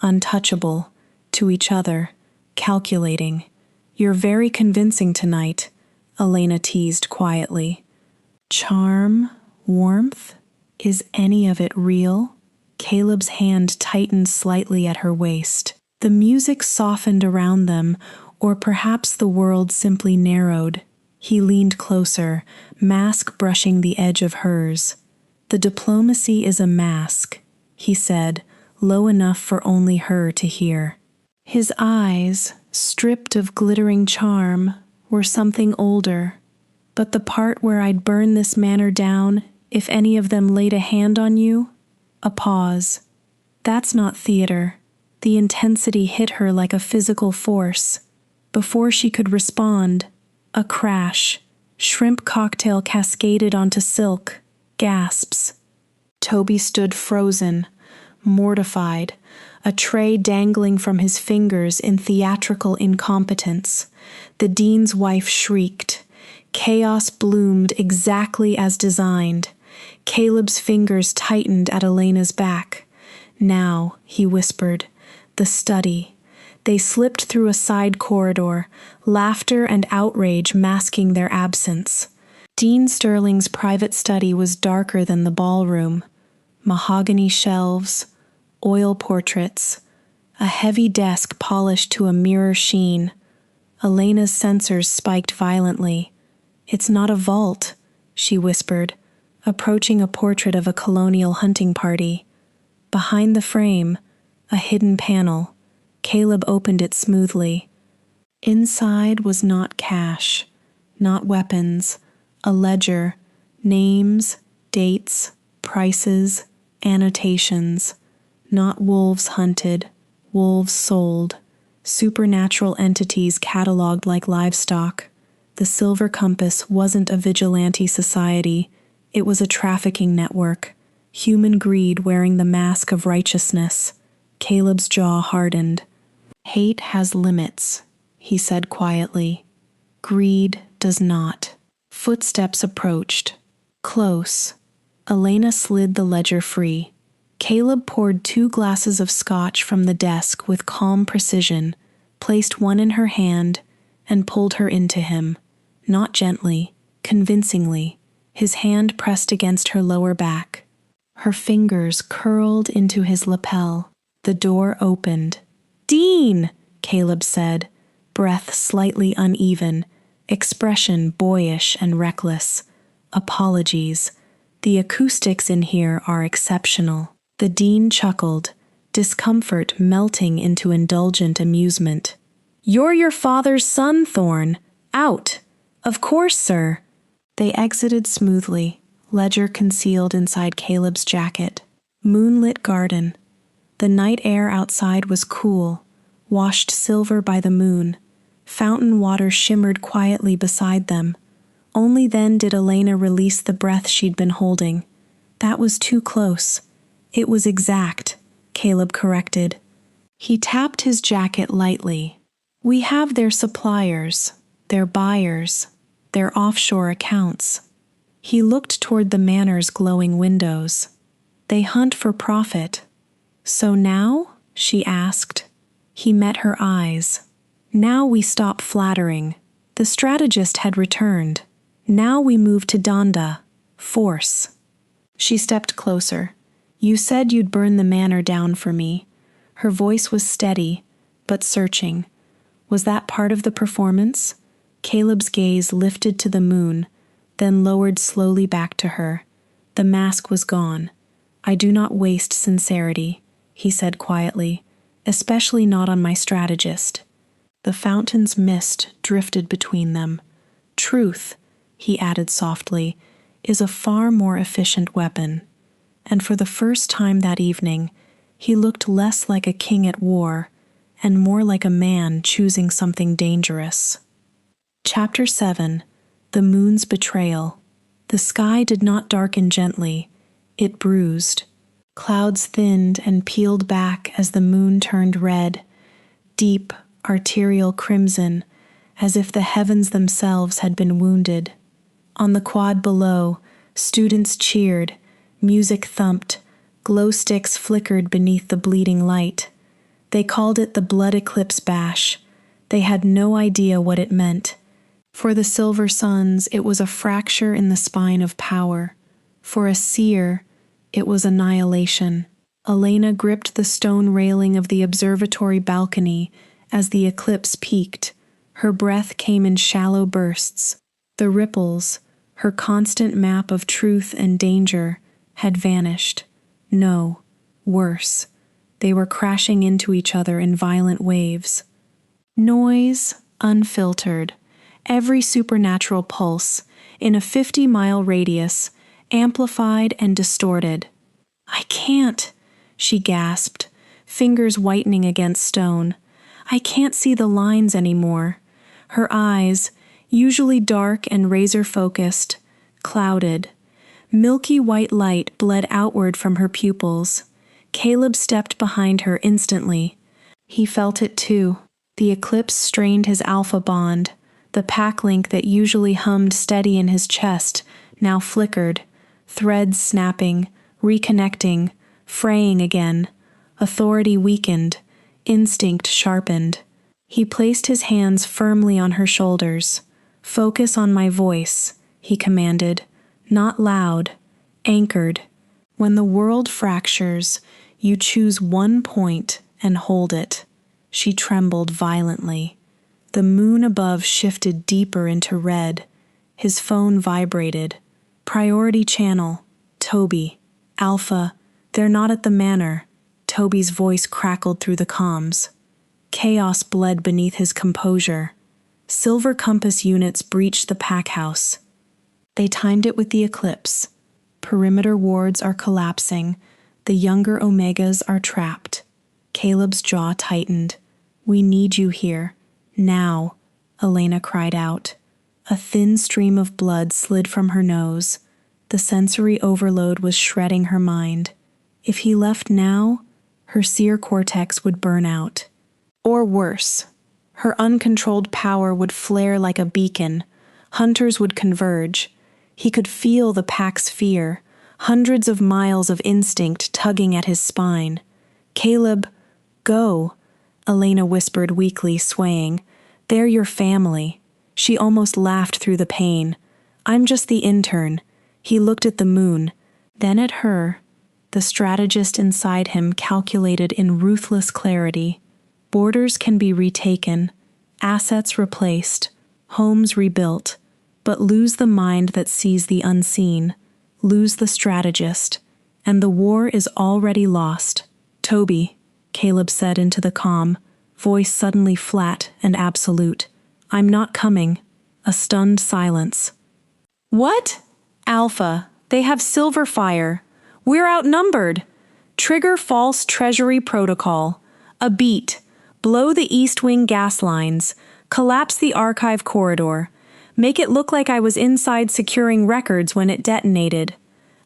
untouchable. To each other, calculating. You're very convincing tonight, Elena teased quietly. Charm, warmth, is any of it real? Caleb's hand tightened slightly at her waist. The music softened around them, or perhaps the world simply narrowed. He leaned closer, mask brushing the edge of hers. The diplomacy is a mask, he said, low enough for only her to hear. His eyes, stripped of glittering charm, were something older. But the part where I'd burn this manor down if any of them laid a hand on you? A pause. That's not theater. The intensity hit her like a physical force. Before she could respond, a crash. Shrimp cocktail cascaded onto silk. Gasps. Toby stood frozen, mortified, a tray dangling from his fingers in theatrical incompetence. The dean's wife shrieked. Chaos bloomed exactly as designed. Caleb's fingers tightened at Elena's back. Now, he whispered, the study. They slipped through a side corridor, laughter and outrage masking their absence. Dean Sterling's private study was darker than the ballroom. Mahogany shelves, oil portraits, a heavy desk polished to a mirror sheen. Elena's sensors spiked violently. It's not a vault, she whispered, approaching a portrait of a colonial hunting party. Behind the frame, a hidden panel. Caleb opened it smoothly. Inside was not cash, not weapons, a ledger, names, dates, prices, annotations. Not wolves hunted, wolves sold, supernatural entities cataloged like livestock. The Silver Compass wasn't a vigilante society, it was a trafficking network, human greed wearing the mask of righteousness. Caleb's jaw hardened. Hate has limits, he said quietly. Greed does not. Footsteps approached. Close. Elena slid the ledger free. Caleb poured 2 glasses of scotch from the desk with calm precision, placed one in her hand, and pulled her into him. Not gently, convincingly, his hand pressed against her lower back. Her fingers curled into his lapel. The door opened. Dean, Caleb said, breath slightly uneven, expression boyish and reckless. Apologies. The acoustics in here are exceptional. The dean chuckled, discomfort melting into indulgent amusement. You're your father's son, Thorne. Out. Of course, sir. They exited smoothly, ledger concealed inside Caleb's jacket. Moonlit garden. The night air outside was cool, washed silver by the moon. Fountain water shimmered quietly beside them. Only then did Elena release the breath she'd been holding. That was too close. It was exact, Caleb corrected. He tapped his jacket lightly. We have their suppliers, their buyers, their offshore accounts. He looked toward the manor's glowing windows. They hunt for profit. So now? She asked. He met her eyes. Now we stop flattering. The strategist had returned. Now we move to Danda. Force. She stepped closer. You said you'd burn the manor down for me. Her voice was steady, but searching. Was that part of the performance? Caleb's gaze lifted to the moon, then lowered slowly back to her. The mask was gone. I do not waste sincerity, he said quietly, especially not on my strategist. The fountain's mist drifted between them. Truth, he added softly, is a far more efficient weapon. And for the first time that evening, he looked less like a king at war and more like a man choosing something dangerous. Chapter 7. The Moon's Betrayal. The sky did not darken gently. It bruised. Clouds thinned and peeled back as the moon turned red, deep, arterial crimson, as if the heavens themselves had been wounded. On the quad below, students cheered, music thumped, glow sticks flickered beneath the bleeding light. They called it the blood eclipse bash. They had no idea what it meant. For the Silver Suns, it was a fracture in the spine of power. For a seer, it was annihilation. Elena gripped the stone railing of the observatory balcony as the eclipse peaked. Her breath came in shallow bursts. The ripples, her constant map of truth and danger, had vanished. No, worse. They were crashing into each other in violent waves. Noise, unfiltered. Every supernatural pulse, in a 50-mile radius, amplified and distorted. I can't, she gasped, fingers whitening against stone. I can't see the lines anymore. Her eyes, usually dark and razor-focused, clouded. Milky white light bled outward from her pupils. Caleb stepped behind her instantly. He felt it too. The eclipse strained his alpha bond. The pack link that usually hummed steady in his chest now flickered, threads snapping, reconnecting, fraying again. Authority weakened, instinct sharpened. He placed his hands firmly on her shoulders. Focus on my voice, he commanded, not loud, anchored. When the world fractures, you choose one point and hold it. She trembled violently. The moon above shifted deeper into red. His phone vibrated. Priority channel. Toby. Alpha. They're not at the manor. Toby's voice crackled through the comms. Chaos bled beneath his composure. Silver compass units breached the pack house. They timed it with the eclipse. Perimeter wards are collapsing. The younger Omegas are trapped. Caleb's jaw tightened. We need you here. Now, Elena cried out. A thin stream of blood slid from her nose. The sensory overload was shredding her mind. If he left now, her seer cortex would burn out. Or worse, her uncontrolled power would flare like a beacon. Hunters would converge. He could feel the pack's fear, hundreds of miles of instinct tugging at his spine. Caleb, go, Elena whispered weakly, swaying. They're your family. She almost laughed through the pain. I'm just the intern. He looked at the moon, then at her. The strategist inside him calculated in ruthless clarity. Borders can be retaken, assets replaced, homes rebuilt, but lose the mind that sees the unseen, lose the strategist, and the war is already lost. Toby, Caleb said into the comm, voice suddenly flat and absolute. I'm not coming. A stunned silence. What? Alpha, they have silver fire. We're outnumbered. Trigger false treasury protocol. A beat. Blow the east wing gas lines. Collapse the archive corridor. Make it look like I was inside securing records when it detonated.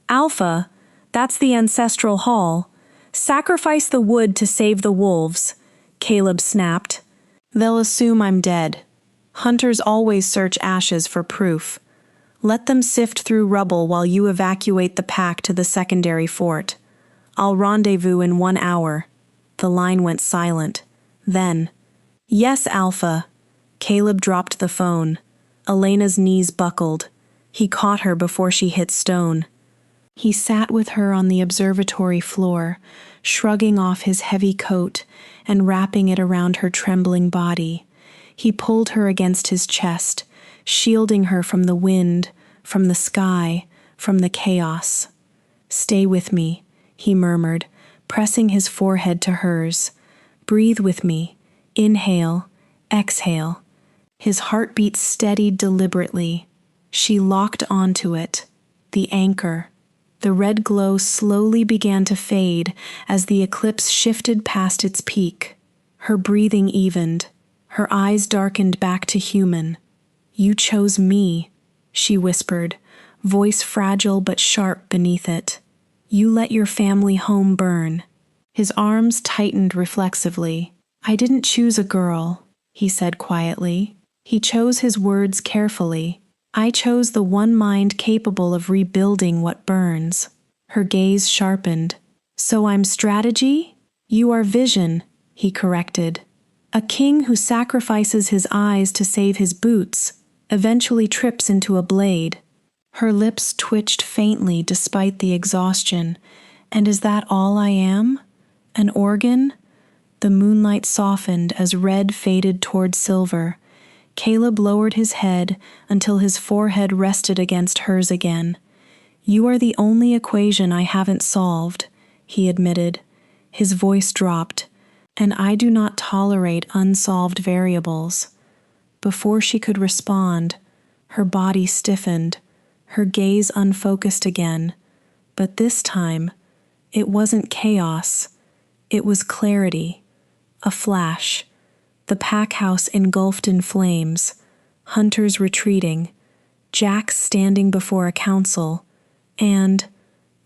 Alpha, that's the ancestral hall. Sacrifice the wood to save the wolves, Caleb snapped. They'll assume I'm dead. Hunters always search ashes for proof. Let them sift through rubble while you evacuate the pack to the secondary fort. I'll rendezvous in 1 hour. The line went silent. Then, "Yes, Alpha." Caleb dropped the phone. Elena's knees buckled. He caught her before she hit stone. He sat with her on the observatory floor, shrugging off his heavy coat and wrapping it around her trembling body. He pulled her against his chest, shielding her from the wind, from the sky, from the chaos. "Stay with me," he murmured, pressing his forehead to hers. "Breathe with me. Inhale, exhale." His heartbeat steadied deliberately. She locked onto it, the anchor. The red glow slowly began to fade as the eclipse shifted past its peak. Her breathing evened. Her eyes darkened back to human. "You chose me," she whispered, voice fragile but sharp beneath it. "You let your family home burn." His arms tightened reflexively. "I didn't choose a girl," he said quietly. He chose his words carefully. "I chose the one mind capable of rebuilding what burns." Her gaze sharpened. "So I'm strategy? You are vision," he corrected. "A king who sacrifices his eyes to save his boots eventually trips into a blade." Her lips twitched faintly despite the exhaustion. "And is that all I am? An organ?" The moonlight softened as red faded toward silver. Caleb lowered his head until his forehead rested against hers again. "You are the only equation I haven't solved," he admitted. His voice dropped. "And I do not tolerate unsolved variables." Before she could respond, her body stiffened, her gaze unfocused again. But this time, it wasn't chaos. It was clarity. A flash. The pack house engulfed in flames. Hunters retreating. Jack standing before a council. And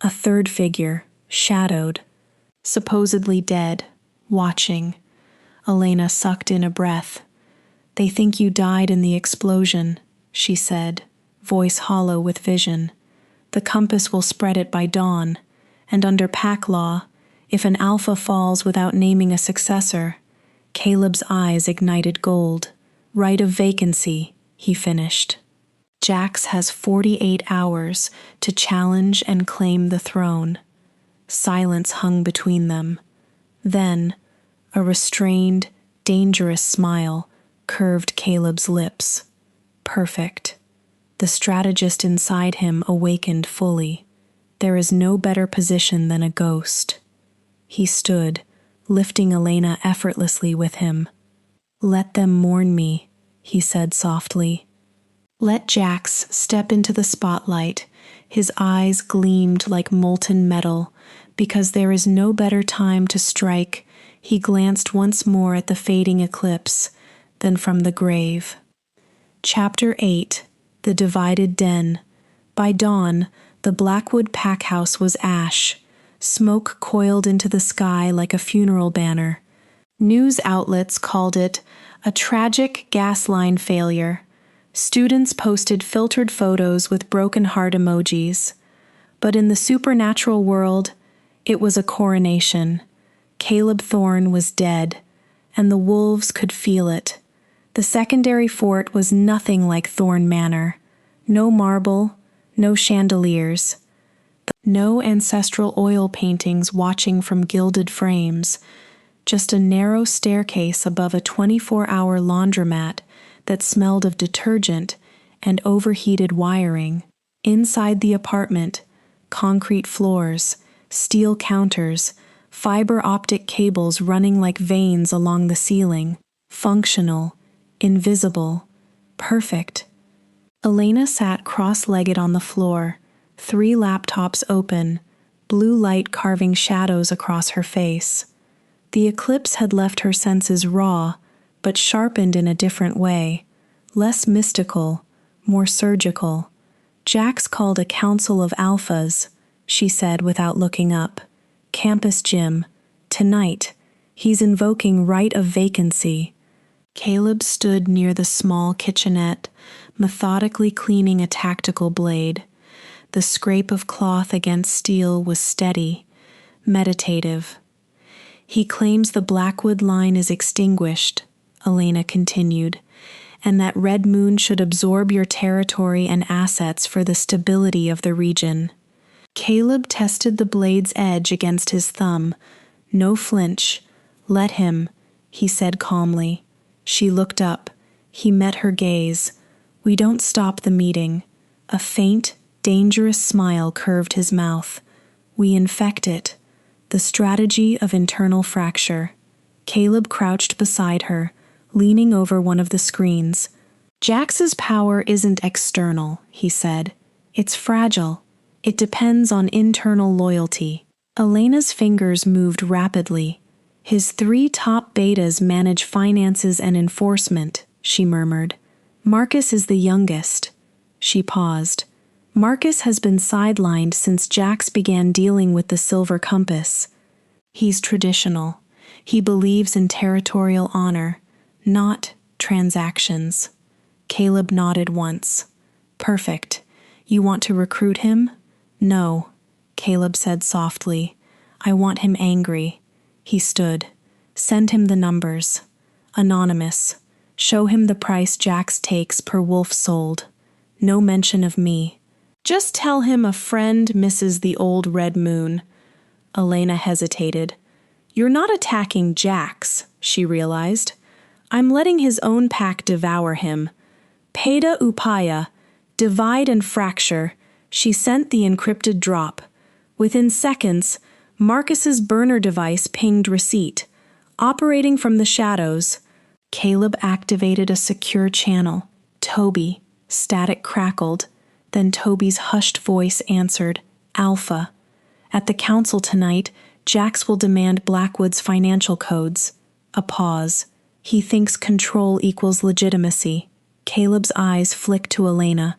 a third figure, shadowed. Supposedly dead. Watching. Elena sucked in a breath. "They think you died in the explosion," she said, voice hollow with vision. "The compass will spread it by dawn, and under pack law, if an alpha falls without naming a successor." Caleb's eyes ignited gold. "Right of vacancy," he finished. "Jax has 48 hours to challenge and claim the throne." Silence hung between them. Then, a restrained, dangerous smile curved Caleb's lips. Perfect. The strategist inside him awakened fully. There is no better position than a ghost. He stood, lifting Elena effortlessly with him. "Let them mourn me," he said softly. Let Jax step into the spotlight. His eyes gleamed like molten metal. Because there is no better time to strike, he glanced once more at the fading eclipse, then from the grave. Chapter 8. The Divided Den. By dawn, the Blackwood pack house was ash. Smoke coiled into the sky like a funeral banner. News outlets called it a tragic gas line failure. Students posted filtered photos with broken heart emojis. But in the supernatural world, it was a coronation. Caleb Thorne was dead, and the wolves could feel it. The secondary fort was nothing like Thorne Manor. No marble, no chandeliers. No ancestral oil paintings watching from gilded frames. Just a narrow staircase above a 24-hour laundromat that smelled of detergent and overheated wiring. Inside the apartment, concrete floors, steel counters, fiber optic cables running like veins along the ceiling. Functional, invisible, perfect. Elena sat cross-legged on the floor, 3 laptops open, blue light carving shadows across her face. The eclipse had left her senses raw, but sharpened in a different way. Less mystical, more surgical. Jax called a council of alphas, she said without looking up. Campus gym. Tonight. He's invoking right of vacancy. Caleb stood near the small kitchenette, methodically cleaning a tactical blade. The scrape of cloth against steel was steady, meditative. He claims the Blackwood line is extinguished, Elena continued, and that Red Moon should absorb your territory and assets for the stability of the region. Caleb tested the blade's edge against his thumb. No flinch. Let him, he said calmly. She looked up. He met her gaze. We don't stop the meeting. A faint, dangerous smile curved his mouth. We infect it. The strategy of internal fracture. Caleb crouched beside her, leaning over one of the screens. Jax's power isn't external, he said. It's fragile. It depends on internal loyalty. Elena's fingers moved rapidly. His 3 top betas manage finances and enforcement, she murmured. Marcus is the youngest. She paused. Marcus has been sidelined since Jax began dealing with the Silver Compass. He's traditional. He believes in territorial honor, not transactions. Caleb nodded once. Perfect. You want to recruit him? No, Caleb said softly. I want him angry. He stood. Send him the numbers. Anonymous. Show him the price Jax takes per wolf sold. No mention of me. Just tell him a friend misses the old Red Moon. Elena hesitated. You're not attacking Jax, she realized. I'm letting his own pack devour him. Peda upaya, divide and fracture. She sent the encrypted drop. Within seconds, Marcus's burner device pinged receipt. Operating from the shadows, Caleb activated a secure channel. Toby. Static crackled. Then Toby's hushed voice answered, Alpha. At the council tonight, Jax will demand Blackwood's financial codes. A pause. He thinks control equals legitimacy. Caleb's eyes flicked to Elena.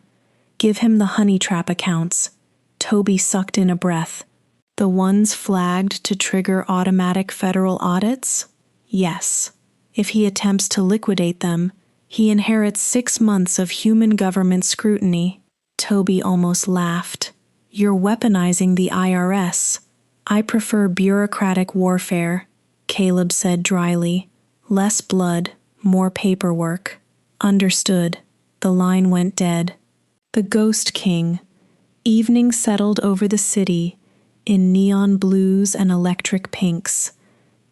Give him the honey trap accounts. Toby sucked in a breath. The ones flagged to trigger automatic federal audits? Yes. If he attempts to liquidate them, he inherits 6 months of human government scrutiny. Toby almost laughed. You're weaponizing the IRS. I prefer bureaucratic warfare, Caleb said dryly. Less blood, more paperwork. Understood. The line went dead. The Ghost King. Evening settled over the city, in neon blues and electric pinks.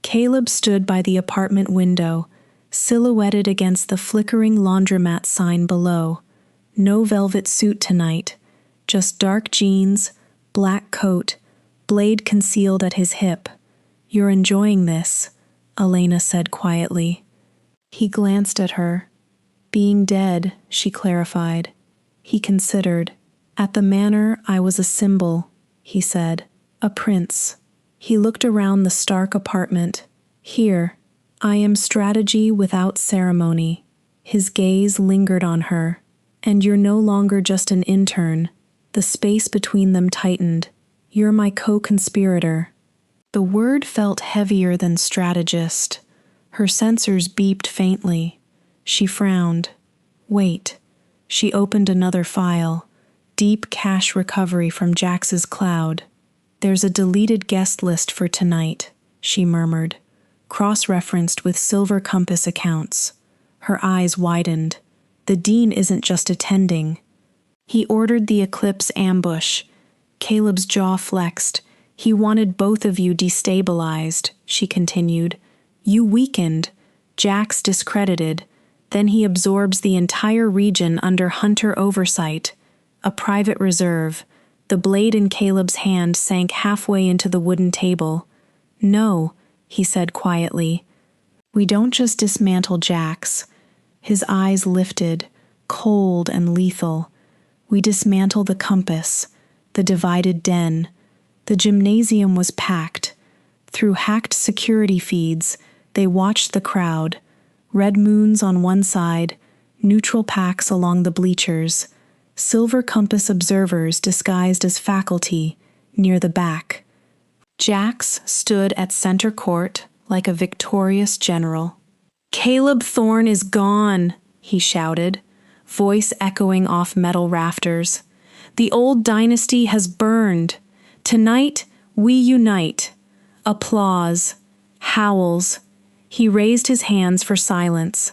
Caleb stood by the apartment window, silhouetted against the flickering laundromat sign below. No velvet suit tonight, just dark jeans, black coat, blade concealed at his hip. You're enjoying this, Elena said quietly. He glanced at her. Being dead, she clarified. He considered. At the manor, I was a symbol, he said. A prince. He looked around the stark apartment. Here, I am strategy without ceremony. His gaze lingered on her. And you're no longer just an intern. The space between them tightened. You're my co-conspirator. The word felt heavier than strategist. Her sensors beeped faintly. She frowned. Wait. She opened another file. Deep cache recovery from Jax's cloud. There's a deleted guest list for tonight, she murmured, cross-referenced with Silver Compass accounts. Her eyes widened. The dean isn't just attending. He ordered the Eclipse ambush. Caleb's jaw flexed. He wanted both of you destabilized, she continued. You weakened. Jax discredited. Then he absorbs the entire region under Hunter oversight. A private reserve. The blade in Caleb's hand sank halfway into the wooden table. No, he said quietly. We don't just dismantle Jax. His eyes lifted, cold and lethal. We dismantle the compass, the divided den. The gymnasium was packed. Through hacked security feeds, they watched the crowd. Red moons on one side, neutral packs along the bleachers. Silver Compass observers disguised as faculty, near the back. Jax stood at center court like a victorious general. Caleb Thorne is gone, he shouted, voice echoing off metal rafters. The old dynasty has burned. Tonight, we unite. Applause. Howls. He raised his hands for silence.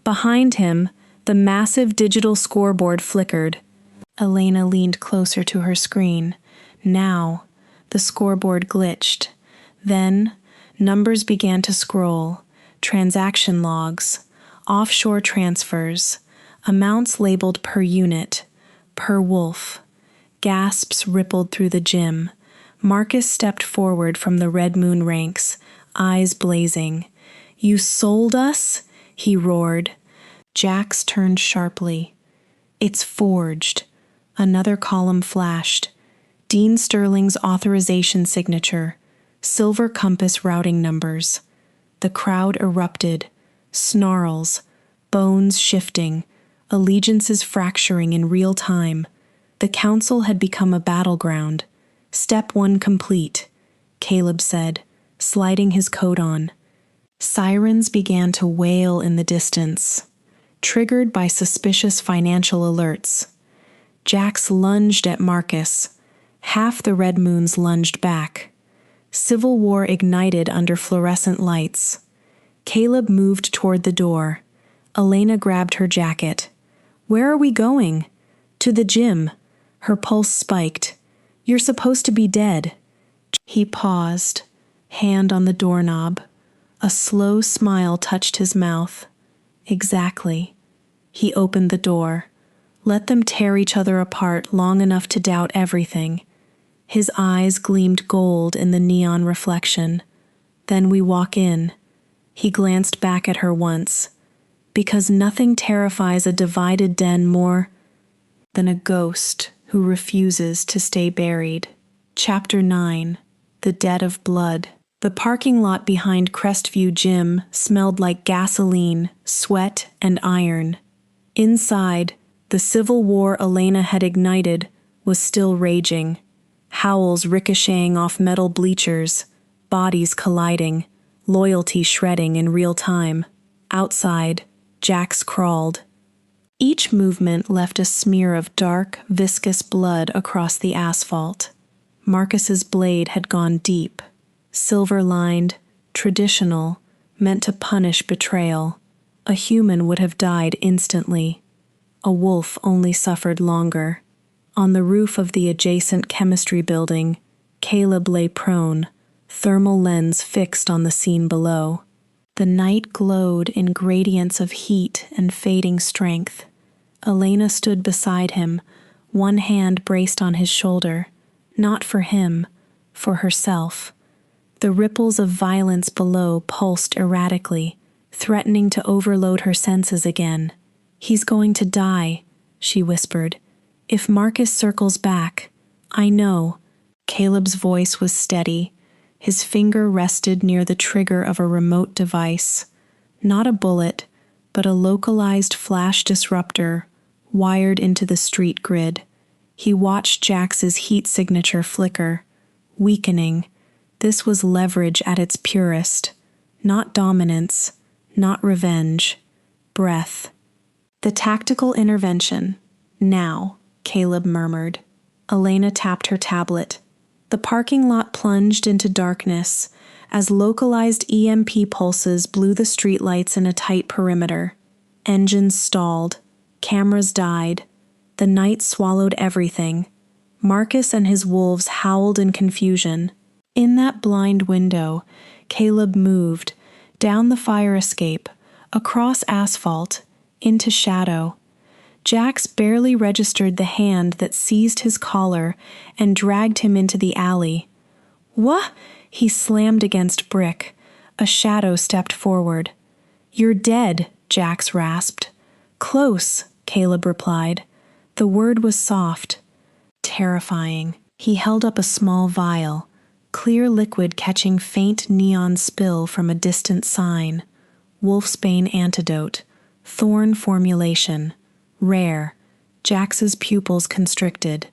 Behind him, the massive digital scoreboard flickered. Elena leaned closer to her screen. Now, the scoreboard glitched. Then, numbers began to scroll. Transaction logs, offshore transfers, amounts labeled per unit, per wolf. Gasps rippled through the gym. Marcus stepped forward from the Red Moon ranks, eyes blazing. "You sold us?" he roared. Jax turned sharply. "It's forged." Another column flashed. Dean Sterling's authorization signature, silver compass routing numbers. The crowd erupted. Snarls, bones shifting, allegiances fracturing in real time. The council had become a battleground. "Step 1 complete," Caleb said, sliding his coat on. Sirens began to wail in the distance, triggered by suspicious financial alerts. Jax lunged at Marcus. Half the Red Moons lunged back. Civil war ignited under fluorescent lights. Caleb moved toward the door. Elena grabbed her jacket. "Where are we going?" "To the gym." Her pulse spiked. "You're supposed to be dead." He paused, hand on the doorknob. A slow smile touched his mouth. "Exactly." He opened the door. Let them tear each other apart long enough to doubt everything. His eyes gleamed gold in the neon reflection. "Then we walk in." He glanced back at her once. Because nothing terrifies a divided den more than a ghost who refuses to stay buried. Chapter 9. The Debt of Blood. The parking lot behind Crestview Gym smelled like gasoline, sweat, and iron. Inside, the civil war Elena had ignited was still raging. Howls ricocheting off metal bleachers, bodies colliding, loyalty shredding in real time. Outside, Jax crawled. Each movement left a smear of dark, viscous blood across the asphalt. Marcus's blade had gone deep, silver-lined, traditional, meant to punish betrayal. A human would have died instantly. A wolf only suffered longer. On the roof of the adjacent chemistry building, Caleb lay prone, thermal lens fixed on the scene below. The night glowed in gradients of heat and fading strength. Elena stood beside him, one hand braced on his shoulder. Not for him, for herself. The ripples of violence below pulsed erratically, threatening to overload her senses again. "He's going to die," she whispered. "If Marcus circles back, I know." Caleb's voice was steady. His finger rested near the trigger of a remote device. Not a bullet, but a localized flash disruptor, wired into the street grid. He watched Jax's heat signature flicker, weakening. This was leverage at its purest. Not dominance, not revenge. Breath. "The tactical intervention. Now," Caleb murmured. Elena tapped her tablet. The parking lot plunged into darkness as localized EMP pulses blew the streetlights in a tight perimeter. Engines stalled. Cameras died. The night swallowed everything. Marcus and his wolves howled in confusion. In that blind window, Caleb moved, down the fire escape, across asphalt, into shadow. Jax barely registered the hand that seized his collar and dragged him into the alley. "What?" He slammed against brick. A shadow stepped forward. "You're dead," Jax rasped. "Close," Caleb replied. The word was soft, terrifying. He held up a small vial, clear liquid catching faint neon spill from a distant sign. Wolfsbane antidote, Thorne formulation. Rare. Jax's pupils constricted.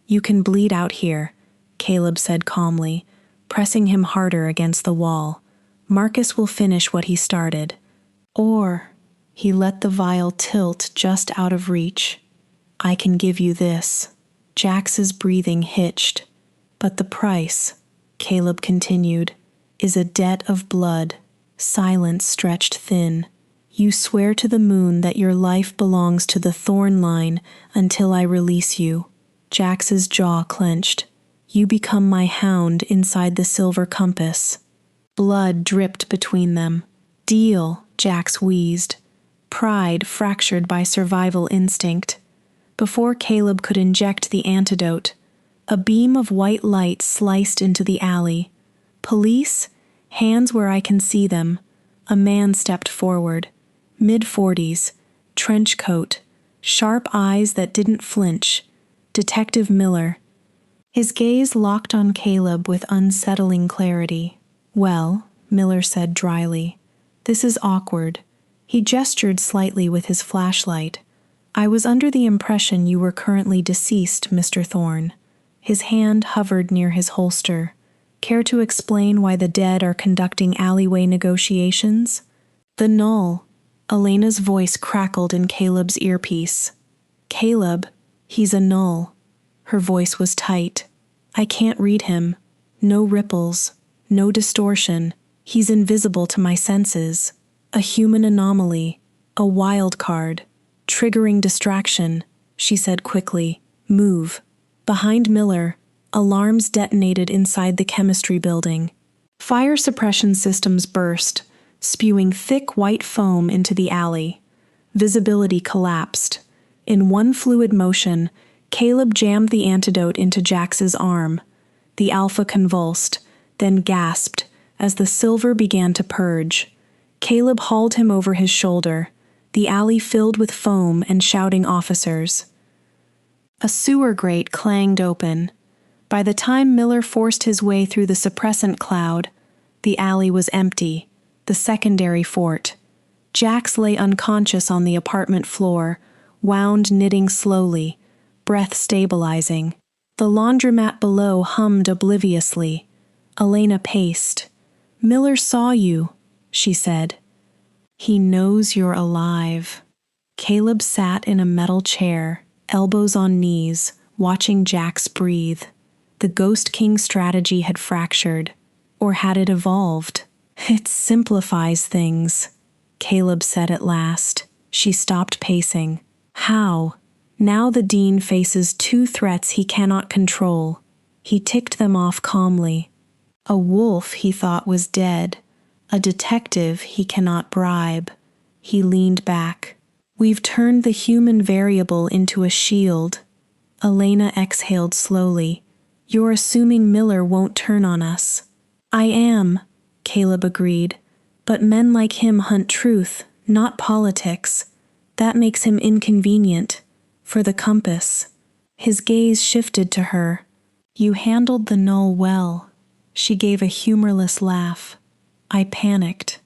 "You can bleed out here," Caleb said calmly, pressing him harder against the wall. "Marcus will finish what he started." Or, he let the vial tilt just out of reach. "I can give you this." Jax's breathing hitched. "But the price," Caleb continued. is a debt of blood, silence stretched thin. You swear to the moon that your life belongs to the thorn line until I release you. Jax's jaw clenched. You become my hound inside the silver compass. Blood dripped between them. Deal, Jax wheezed. Pride fractured by survival instinct. Before Caleb could inject the antidote, a beam of white light sliced into the alley. Police? Hands where I can see them. A man stepped forward. Mid-40s, trench coat, sharp eyes that didn't flinch. Detective Miller. His gaze locked on Caleb with unsettling clarity. Well, Miller said dryly, this is awkward. He gestured slightly with his flashlight. I was under the impression you were currently deceased, Mr. Thorne. His hand hovered near his holster. Care to explain why the dead are conducting alleyway negotiations? The null. Elena's voice crackled in Caleb's earpiece. Caleb, he's a null. Her voice was tight. I can't read him. No ripples. No distortion. He's invisible to my senses. A human anomaly. A wild card. Triggering distraction, she said quickly. Move. Behind Miller, alarms detonated inside the chemistry building. Fire suppression systems burst, spewing thick white foam into the alley. Visibility collapsed. In one fluid motion, Caleb jammed the antidote into Jax's arm. The alpha convulsed, then gasped as the silver began to purge. Caleb hauled him over his shoulder, the alley filled with foam and shouting officers. A sewer grate clanged open. By the time Miller forced his way through the suppressant cloud, the alley was empty. The secondary fort. Jax lay unconscious on the apartment floor, wound knitting slowly, breath stabilizing. The laundromat below hummed obliviously. Elena paced. Miller saw you, she said. He knows you're alive. Caleb sat in a metal chair, elbows on knees, watching Jax breathe. The Ghost King strategy had fractured. Or had it evolved? It simplifies things, Caleb said at last. She stopped pacing. How? Now the dean faces two threats he cannot control. He ticked them off calmly. A wolf he thought was dead. A detective he cannot bribe. He leaned back. We've turned the human variable into a shield. Elena exhaled slowly. You're assuming Miller won't turn on us. I am, Caleb agreed. But men like him hunt truth, not politics. That makes him inconvenient. For the compass. His gaze shifted to her. You handled the null well. She gave a humorless laugh. I panicked.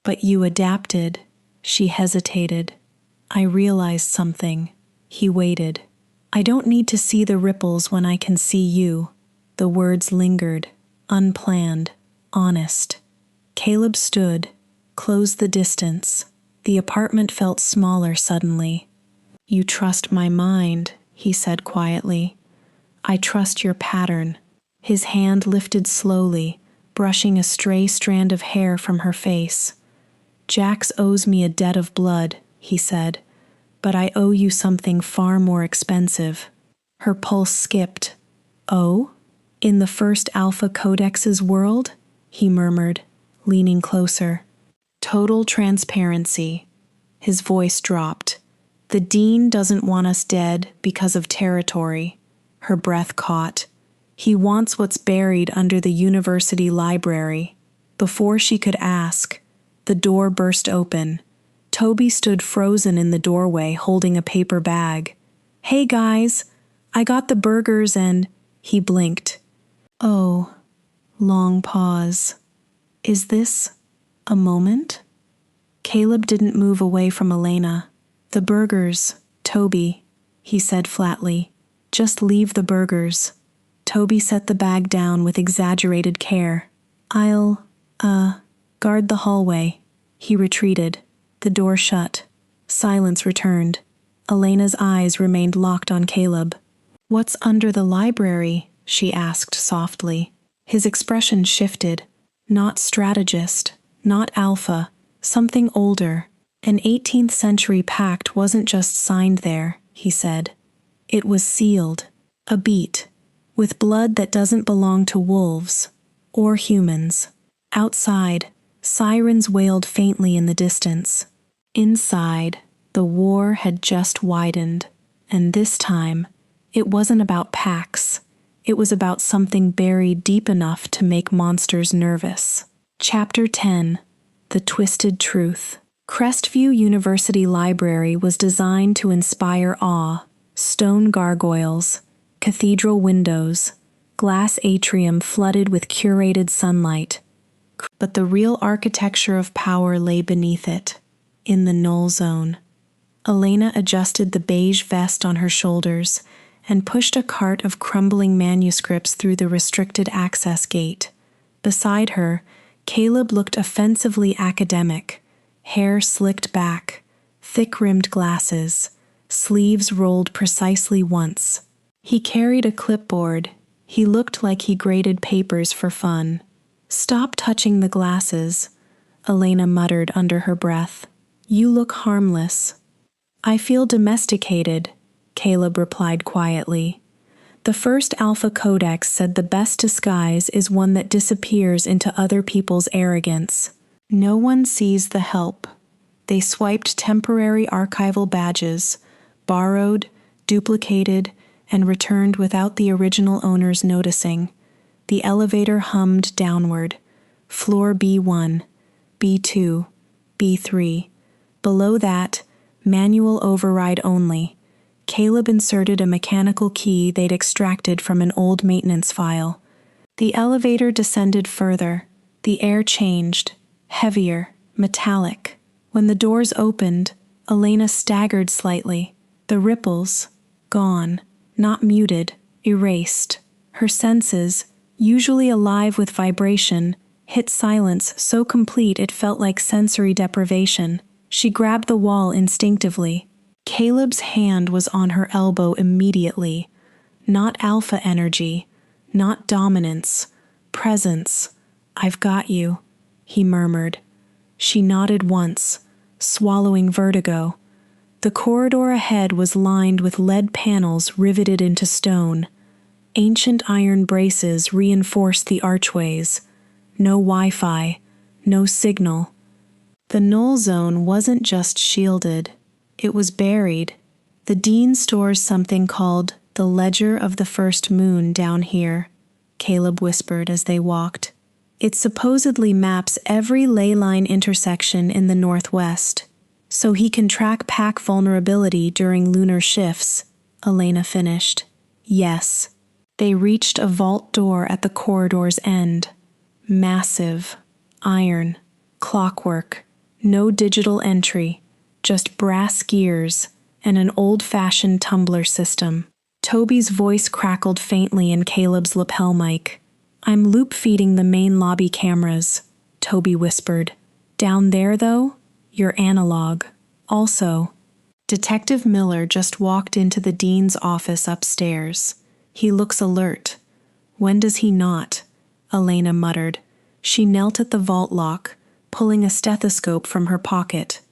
But you adapted. She hesitated. I realized something. He waited. I don't need to see the ripples when I can see you. The words lingered, unplanned, honest. Caleb stood, closed the distance. The apartment felt smaller suddenly. You trust my mind, he said quietly. I trust your pattern. His hand lifted slowly, brushing a stray strand of hair from her face. Jax owes me a debt of blood, he said, but I owe you something far more expensive. Her pulse skipped. Oh? In the first Alpha Codex's world? He murmured, leaning closer. Total transparency. His voice dropped. The dean doesn't want us dead because of territory. Her breath caught. He wants what's buried under the university library. Before she could ask, the door burst open. Toby stood frozen in the doorway holding a paper bag. Hey guys, I got the burgers and... He blinked. Oh, long pause. Is this a moment? Caleb didn't move away from Elena. The burgers, Toby, he said flatly. Just leave the burgers. Toby set the bag down with exaggerated care. I'll, guard the hallway. He retreated. The door shut. Silence returned. Elena's eyes remained locked on Caleb. What's under the library? She asked softly. His expression shifted. Not strategist, not alpha, something older. An 18th century pact wasn't just signed there, he said. It was sealed, a beat, with blood that doesn't belong to wolves or humans. Outside, sirens wailed faintly in the distance. Inside, the war had just widened, and this time, it wasn't about packs. It was about something buried deep enough to make monsters nervous. Chapter 10: The Twisted Truth. Crestview University Library was designed to inspire awe. Stone gargoyles, cathedral windows, glass atrium flooded with curated sunlight. But the real architecture of power lay beneath it, in the null zone. Elena adjusted the beige vest on her shoulders and pushed a cart of crumbling manuscripts through the restricted access gate. Beside her, Caleb looked offensively academic, hair slicked back, thick-rimmed glasses, sleeves rolled precisely once. He carried a clipboard. He looked like he graded papers for fun. "Stop touching the glasses," Elena muttered under her breath. "You look harmless." "I feel domesticated," Caleb replied quietly. The first Alpha Codex said the best disguise is one that disappears into other people's arrogance. No one sees the help. They swiped temporary archival badges, borrowed, duplicated, and returned without the original owners noticing. The elevator hummed downward. Floor B1, B2, B3. Below that, manual override only. Caleb inserted a mechanical key they'd extracted from an old maintenance file. The elevator descended further. The air changed, heavier, metallic. When the doors opened, Elena staggered slightly. The ripples, gone, not muted, erased. Her senses, usually alive with vibration, hit silence so complete it felt like sensory deprivation. She grabbed the wall instinctively. Caleb's hand was on her elbow immediately. Not alpha energy, not dominance, presence. "I've got you," he murmured. She nodded once, swallowing vertigo. The corridor ahead was lined with lead panels riveted into stone. Ancient iron braces reinforced the archways. No Wi-Fi, no signal. The null zone wasn't just shielded. It was buried. The dean stores something called the Ledger of the First Moon down here, Caleb whispered as they walked. It supposedly maps every ley line intersection in the northwest, so he can track pack vulnerability during lunar shifts, Elena finished. Yes. They reached a vault door at the corridor's end. Massive, iron, clockwork, no digital entry, just brass gears and an old-fashioned tumbler system. Toby's voice crackled faintly in Caleb's lapel mic. "I'm loop-feeding the main lobby cameras," Toby whispered. "Down there, though, your analog. Also." Detective Miller just walked into the dean's office upstairs. "He looks alert." "When does he not?" Elena muttered. She knelt at the vault lock, pulling a stethoscope from her pocket.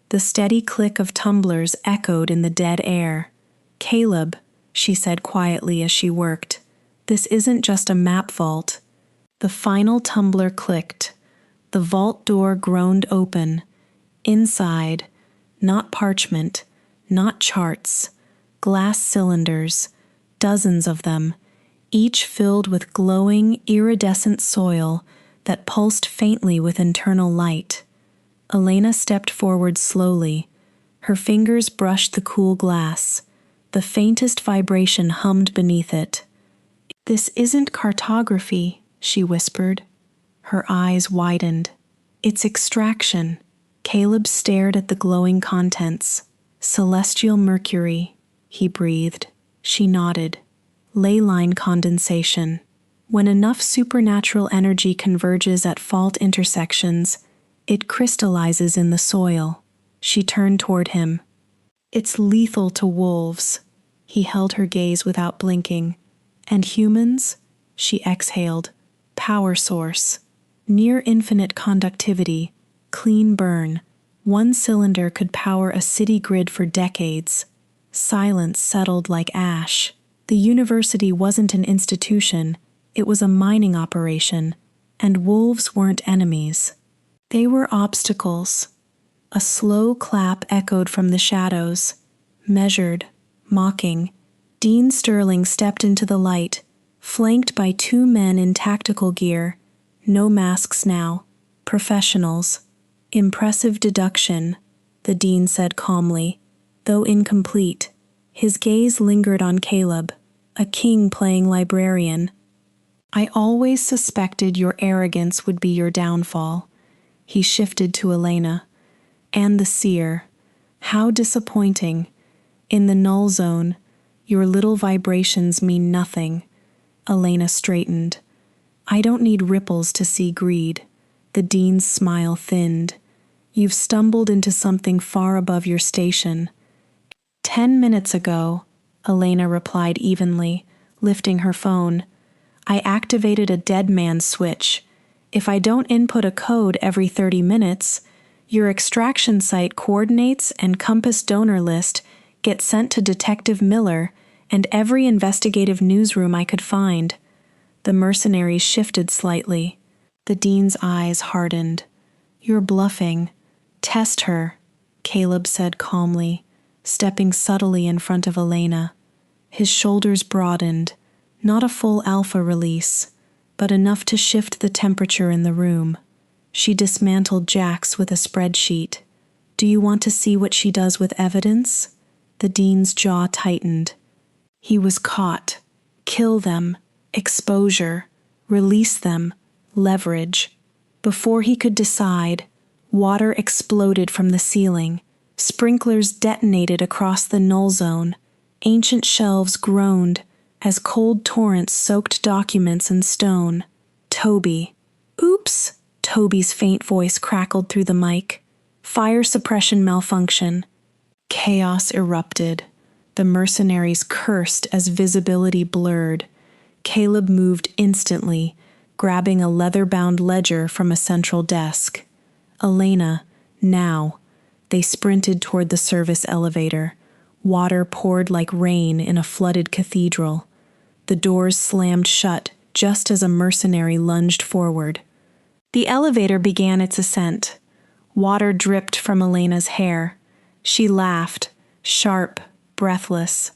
The steady click of tumblers echoed in the dead air. "Caleb," she said quietly as she worked, "this isn't just a map vault." The final tumbler clicked. The vault door groaned open. Inside, not parchment, not charts, glass cylinders, dozens of them, each filled with glowing, iridescent soil that pulsed faintly with internal light. Elena stepped forward slowly. Her fingers brushed the cool glass. The faintest vibration hummed beneath it. "This isn't cartography," she whispered. Her eyes widened. "It's extraction." Caleb stared at the glowing contents. "Celestial mercury," he breathed. She nodded. "Ley line condensation. When enough supernatural energy converges at fault intersections, it crystallizes in the soil." She turned toward him. "It's lethal to wolves." He held her gaze without blinking. "And humans?" She exhaled. "Power source." Near-infinite conductivity, clean burn. One cylinder could power a city grid for decades. Silence settled like ash. The university wasn't an institution, it was a mining operation, and wolves weren't enemies. They were obstacles. A slow clap echoed from the shadows. Measured, mocking, Dean Sterling stepped into the light, flanked by two men in tactical gear. No masks now. Professionals. Impressive deduction, the dean said calmly, though incomplete. His gaze lingered on Caleb, a king playing librarian. I always suspected your arrogance would be your downfall. He shifted to Elena. And the seer. How disappointing. In the null zone, your little vibrations mean nothing. Elena straightened. I don't need ripples to see greed. The dean's smile thinned. You've stumbled into something far above your station. 10 minutes ago, Elena replied evenly, lifting her phone. I activated a dead man's switch. If I don't input a code every 30 minutes, your extraction site coordinates and compass donor list get sent to Detective Miller and every investigative newsroom I could find. The mercenaries shifted slightly. The dean's eyes hardened. You're bluffing. Test her, Caleb said calmly, stepping subtly in front of Elena. His shoulders broadened, not a full alpha release, but enough to shift the temperature in the room. She dismantled Jax with a spreadsheet. Do you want to see what she does with evidence? The dean's jaw tightened. He was caught. Kill them. Exposure. Release them. Leverage. Before he could decide, water exploded from the ceiling. Sprinklers detonated across the null zone. Ancient shelves groaned as cold torrents soaked documents and stone. Toby. Oops! Toby's faint voice crackled through the mic. Fire suppression malfunction. Chaos erupted. The mercenaries cursed as visibility blurred. Caleb moved instantly, grabbing a leather-bound ledger from a central desk. Elena, now. They sprinted toward the service elevator. Water poured like rain in a flooded cathedral. The doors slammed shut just as a mercenary lunged forward. The elevator began its ascent. Water dripped from Elena's hair. She laughed, sharp, breathless.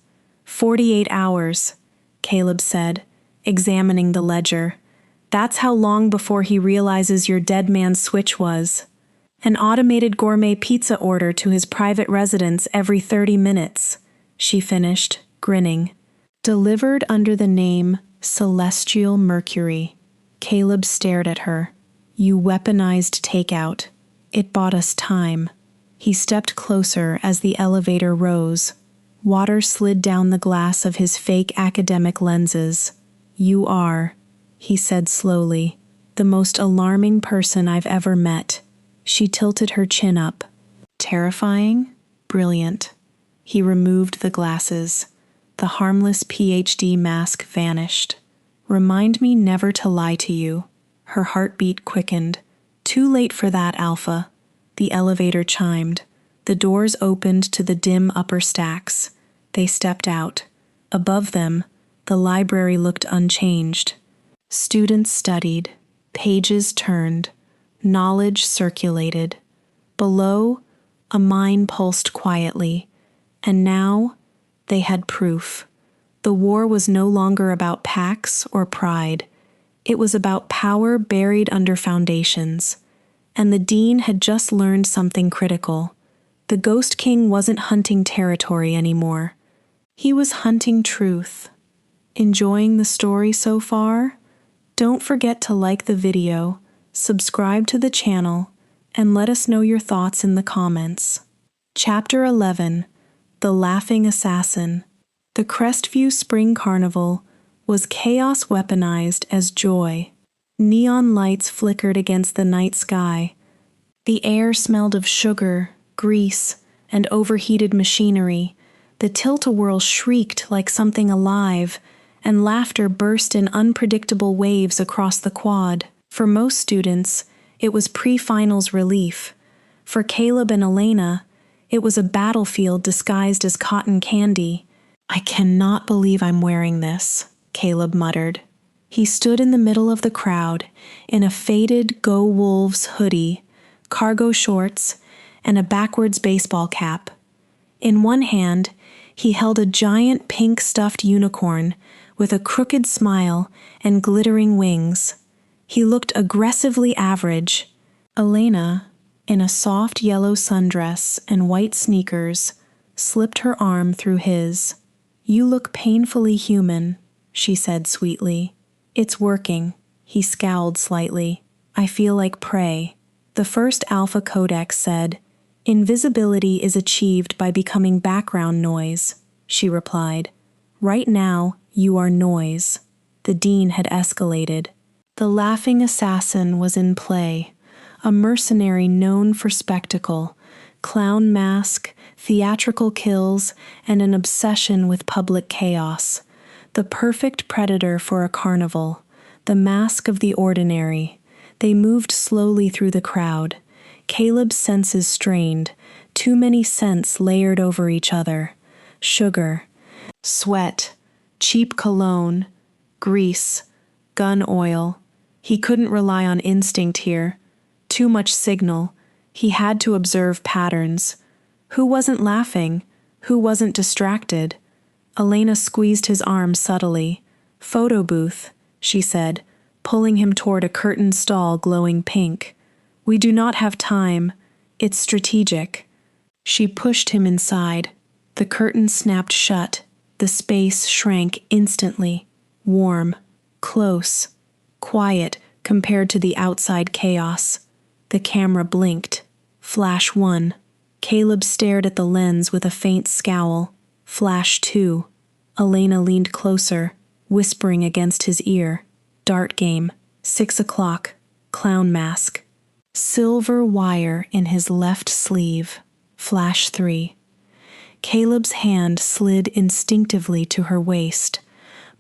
48 hours, Caleb said, examining the ledger. That's how long before he realizes your dead man's switch was. An automated gourmet pizza order to his private residence every 30 minutes, she finished, grinning. Delivered under the name Celestial Mercury. Caleb stared at her. You weaponized takeout. It bought us time. He stepped closer as the elevator rose. Water slid down the glass of his fake academic lenses. You are, he said slowly, the most alarming person I've ever met. She tilted her chin up. Terrifying? Brilliant. He removed the glasses. The harmless PhD mask vanished. Remind me never to lie to you. Her heartbeat quickened. Too late for that, Alpha. The elevator chimed. The doors opened to the dim upper stacks. They stepped out. Above them, the library looked unchanged. Students studied. Pages turned. Knowledge circulated. Below, a mine pulsed quietly. And now, they had proof. The war was no longer about Pax or pride. It was about power buried under foundations. And the dean had just learned something critical. The Ghost King wasn't hunting territory anymore. He was hunting truth. Enjoying the story so far? Don't forget to like the video, subscribe to the channel, and let us know your thoughts in the comments. Chapter 11. The Laughing Assassin. The Crestview Spring Carnival was chaos weaponized as joy. Neon lights flickered against the night sky. The air smelled of sugar, grease, and overheated machinery. The tilt-a-whirl shrieked like something alive, and laughter burst in unpredictable waves across the quad. For most students, it was pre-finals relief. For Caleb and Elena, it was a battlefield disguised as cotton candy. "I cannot believe I'm wearing this," Caleb muttered. He stood in the middle of the crowd in a faded Go Wolves hoodie, cargo shorts, and a backwards baseball cap. In one hand, he held a giant pink stuffed unicorn with a crooked smile and glittering wings. He looked aggressively average. Elena, in a soft yellow sundress and white sneakers, slipped her arm through his. "You look painfully human," she said sweetly. "It's working." He scowled slightly. "I feel like prey." The first Alpha Codex said, "Invisibility is achieved by becoming background noise," she replied. "Right now, you are noise." The dean had escalated. The laughing assassin was in play, a mercenary known for spectacle, clown mask, theatrical kills, and an obsession with public chaos. The perfect predator for a carnival, the mask of the ordinary. They moved slowly through the crowd. Caleb's senses strained, too many scents layered over each other. Sugar, sweat, cheap cologne, grease, gun oil. He couldn't rely on instinct here. Too much signal. He had to observe patterns. Who wasn't laughing? Who wasn't distracted? Elena squeezed his arm subtly. "Photo booth," she said, pulling him toward a curtained stall glowing pink. "We do not have time. It's strategic." She pushed him inside. The curtain snapped shut. The space shrank instantly. Warm, close, quiet compared to the outside chaos. The camera blinked. Flash 1. Caleb stared at the lens with a faint scowl. Flash 2. Elena leaned closer, whispering against his ear. Dart game. 6 o'clock. Clown mask. Silver wire in his left sleeve. Flash 3. Caleb's hand slid instinctively to her waist,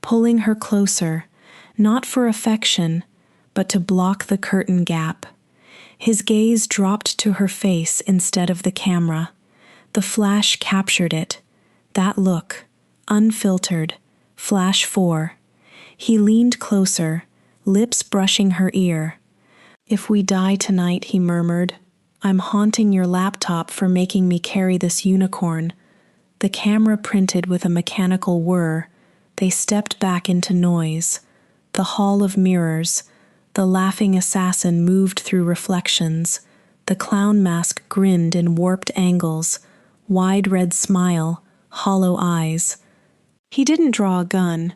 pulling her closer, not for affection, but to block the curtain gap. His gaze dropped to her face instead of the camera. The flash captured it. That look, unfiltered. Flash 4. He leaned closer, lips brushing her ear. "If we die tonight," he murmured, "I'm haunting your laptop for making me carry this unicorn." The camera printed with a mechanical whir. They stepped back into noise. The hall of mirrors. The laughing assassin moved through reflections. The clown mask grinned in warped angles, wide red smile, hollow eyes. He didn't draw a gun.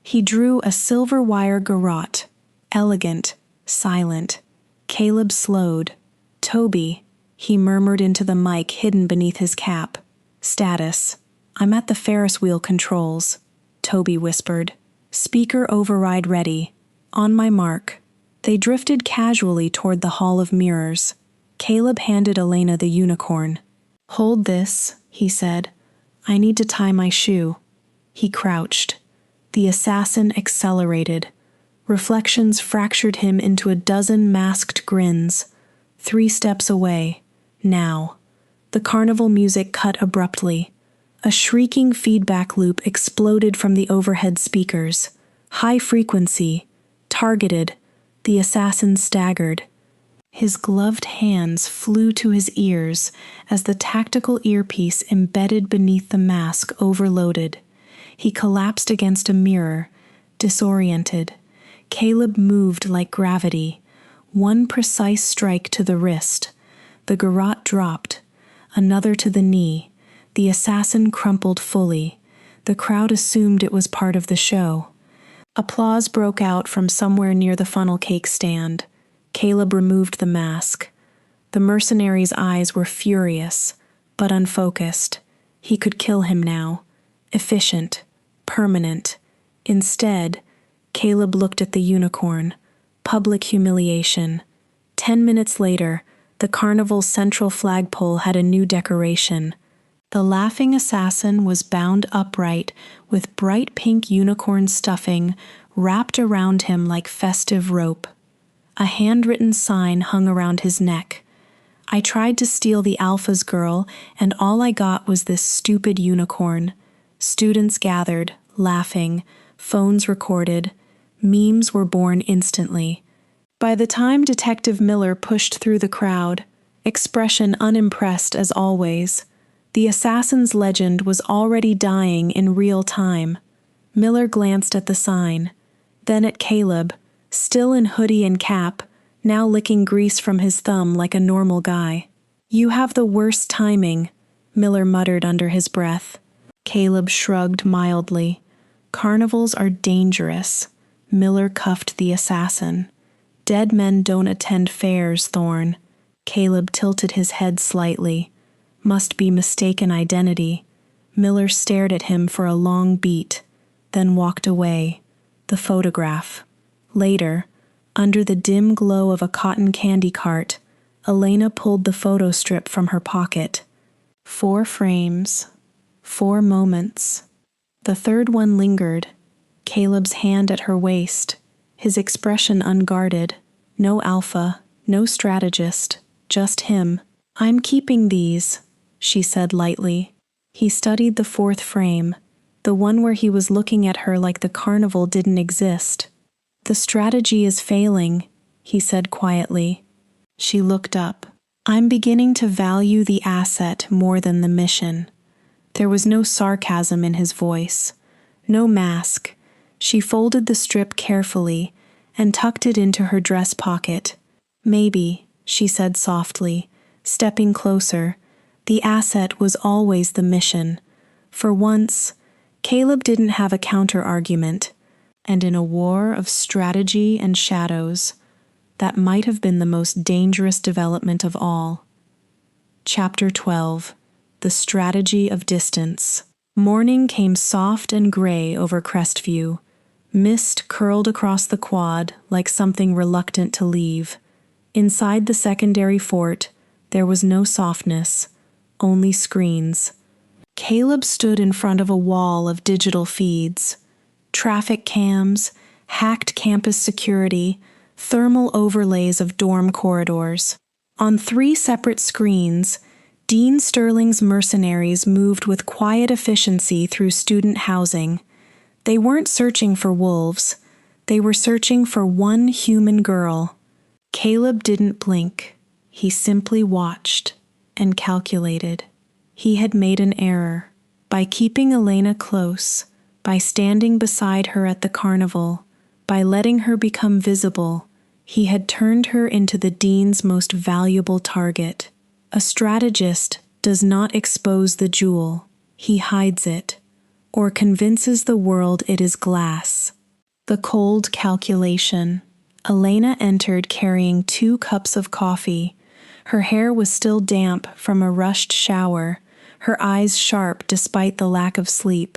He drew a silver wire garrote, elegant, silent. Caleb slowed. "Toby," he murmured into the mic hidden beneath his cap. "Status. I'm at the Ferris wheel controls," Toby whispered. "Speaker override ready. On my mark." They drifted casually toward the hall of mirrors. Caleb handed Elena the unicorn. "Hold this," he said. "I need to tie my shoe." He crouched. The assassin accelerated. Reflections fractured him into a dozen masked grins. 3 steps away. Now. The carnival music cut abruptly. A shrieking feedback loop exploded from the overhead speakers. High frequency. Targeted. The assassin staggered. His gloved hands flew to his ears as the tactical earpiece embedded beneath the mask overloaded. He collapsed against a mirror, disoriented. Caleb moved like gravity. One precise strike to the wrist. The garrote dropped. Another to the knee. The assassin crumpled fully. The crowd assumed it was part of the show. Applause broke out from somewhere near the funnel cake stand. Caleb removed the mask. The mercenary's eyes were furious, but unfocused. He could kill him now. Efficient. Permanent. Instead, Caleb looked at the unicorn. Public humiliation. 10 minutes later, the carnival's central flagpole had a new decoration. The laughing assassin was bound upright with bright pink unicorn stuffing wrapped around him like festive rope. A handwritten sign hung around his neck. I tried to steal the Alpha's girl, and all I got was this stupid unicorn. Students gathered, laughing, phones recorded, memes were born instantly. By the time Detective Miller pushed through the crowd, expression unimpressed as always, the assassin's legend was already dying in real time. Miller glanced at the sign, then at Caleb, still in hoodie and cap, now licking grease from his thumb like a normal guy. "You have the worst timing," Miller muttered under his breath. Caleb shrugged mildly. "Carnivals are dangerous." Miller cuffed the assassin. "Dead men don't attend fairs, Thorne." Caleb tilted his head slightly. "Must be mistaken identity." Miller stared at him for a long beat, then walked away. The photograph. Later, under the dim glow of a cotton candy cart, Elena pulled the photo strip from her pocket. 4 frames, 4 moments. The third one lingered, Caleb's hand at her waist, his expression unguarded. No alpha, no strategist, just him. "I'm keeping these," she said lightly. He studied the 4th frame, the one where he was looking at her like the carnival didn't exist. "The strategy is failing," he said quietly. She looked up. "I'm beginning to value the asset more than the mission." There was no sarcasm in his voice, no mask. She folded the strip carefully and tucked it into her dress pocket. "Maybe," she said softly, stepping closer, "the asset was always the mission." For once, Caleb didn't have a counter-argument. And in a war of strategy and shadows, that might have been the most dangerous development of all. Chapter 12. The Strategy of Distance. Morning came soft and gray over Crestview. Mist curled across the quad like something reluctant to leave. Inside the secondary fort, there was no softness, only screens. Caleb stood in front of a wall of digital feeds. Traffic cams, hacked campus security, thermal overlays of dorm corridors. On 3 separate screens, Dean Sterling's mercenaries moved with quiet efficiency through student housing. They weren't searching for wolves. They were searching for one human girl. Caleb didn't blink. He simply watched and calculated. He had made an error. By keeping Elena close, by standing beside her at the carnival, by letting her become visible, he had turned her into the dean's most valuable target. A strategist does not expose the jewel, he hides it, or convinces the world it is glass. The cold calculation. Elena entered carrying 2 cups of coffee. Her hair was still damp from a rushed shower, her eyes sharp despite the lack of sleep.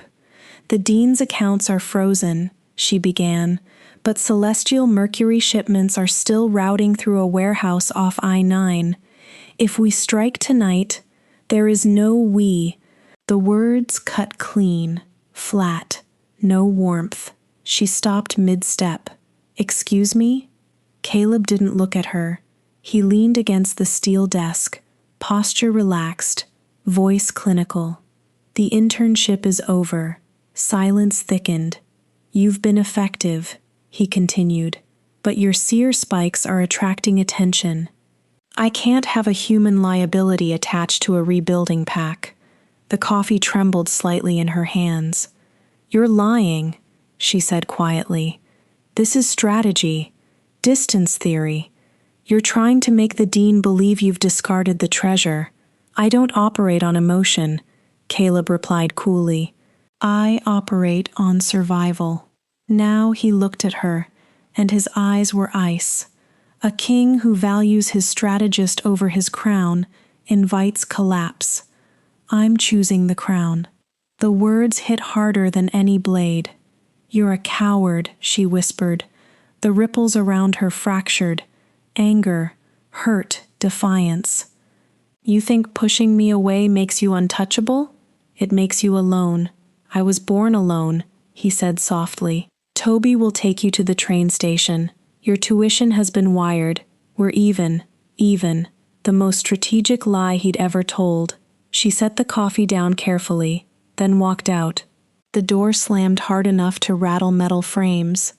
"The dean's accounts are frozen," she began, "but celestial mercury shipments are still routing through a warehouse off I-9. If we strike tonight, there is no we." The words cut clean, flat, no warmth. She stopped mid-step. "Excuse me?" Caleb didn't look at her. He leaned against the steel desk, posture relaxed, voice clinical. "The internship is over." Silence thickened. "You've been effective," he continued, "but your seer spikes are attracting attention. I can't have a human liability attached to a rebuilding pack." The coffee trembled slightly in her hands. "You're lying," she said quietly. "This is strategy, distance theory. You're trying to make the dean believe you've discarded the treasure." "I don't operate on emotion," Caleb replied coolly. "I operate on survival." Now he looked at her, and his eyes were ice. A king who values his strategist over his crown invites collapse. "I'm choosing the crown." The words hit harder than any blade. "You're a coward," she whispered. The ripples around her fractured. Anger, hurt, defiance. "You think pushing me away makes you untouchable? It makes you alone. I was born alone," he said softly. "Toby will take you to the train station. Your tuition has been wired. We're even. The most strategic lie he'd ever told. She set the coffee down carefully, then walked out. The door slammed hard enough to rattle metal frames.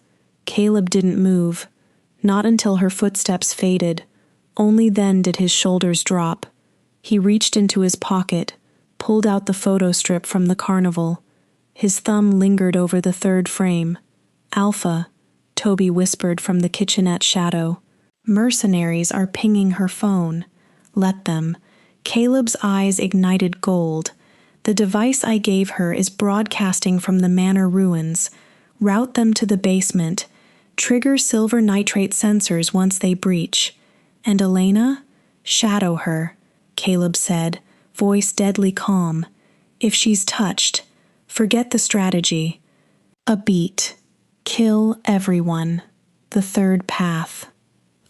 Caleb didn't move. Not until her footsteps faded. Only then did his shoulders drop. He reached into his pocket, pulled out the photo strip from the carnival. His thumb lingered over the third frame. "Alpha," Toby whispered from the kitchenette shadow. "Mercenaries are pinging her phone. Let them." Caleb's eyes ignited gold. "The device I gave her is broadcasting from the manor ruins. Route them to the basement. Trigger silver nitrate sensors once they breach. And Elena? Shadow her," Caleb said, voice deadly calm. "If she's touched, forget the strategy. A beat. Kill everyone. The third path."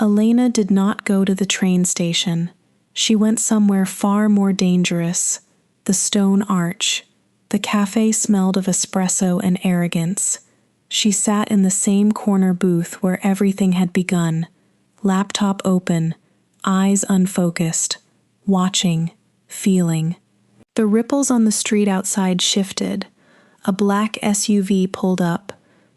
Elena did not go to the train station. She went somewhere far more dangerous. The Stone Arch. The cafe smelled of espresso and arrogance. She sat in the same corner booth where everything had begun. Laptop open, eyes unfocused, watching, feeling. The ripples on the street outside shifted. A black SUV pulled up.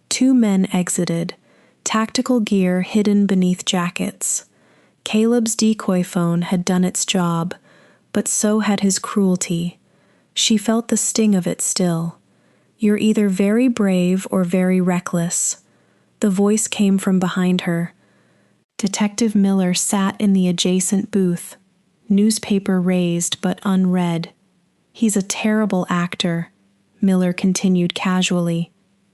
2 men exited, tactical gear hidden beneath jackets. Caleb's decoy phone had done its job, but so had his cruelty. She felt the sting of it still. "You're either very brave or very reckless." The voice came from behind her. Detective Miller sat in the adjacent booth, newspaper raised but unread. "He's a terrible actor," Miller continued casually.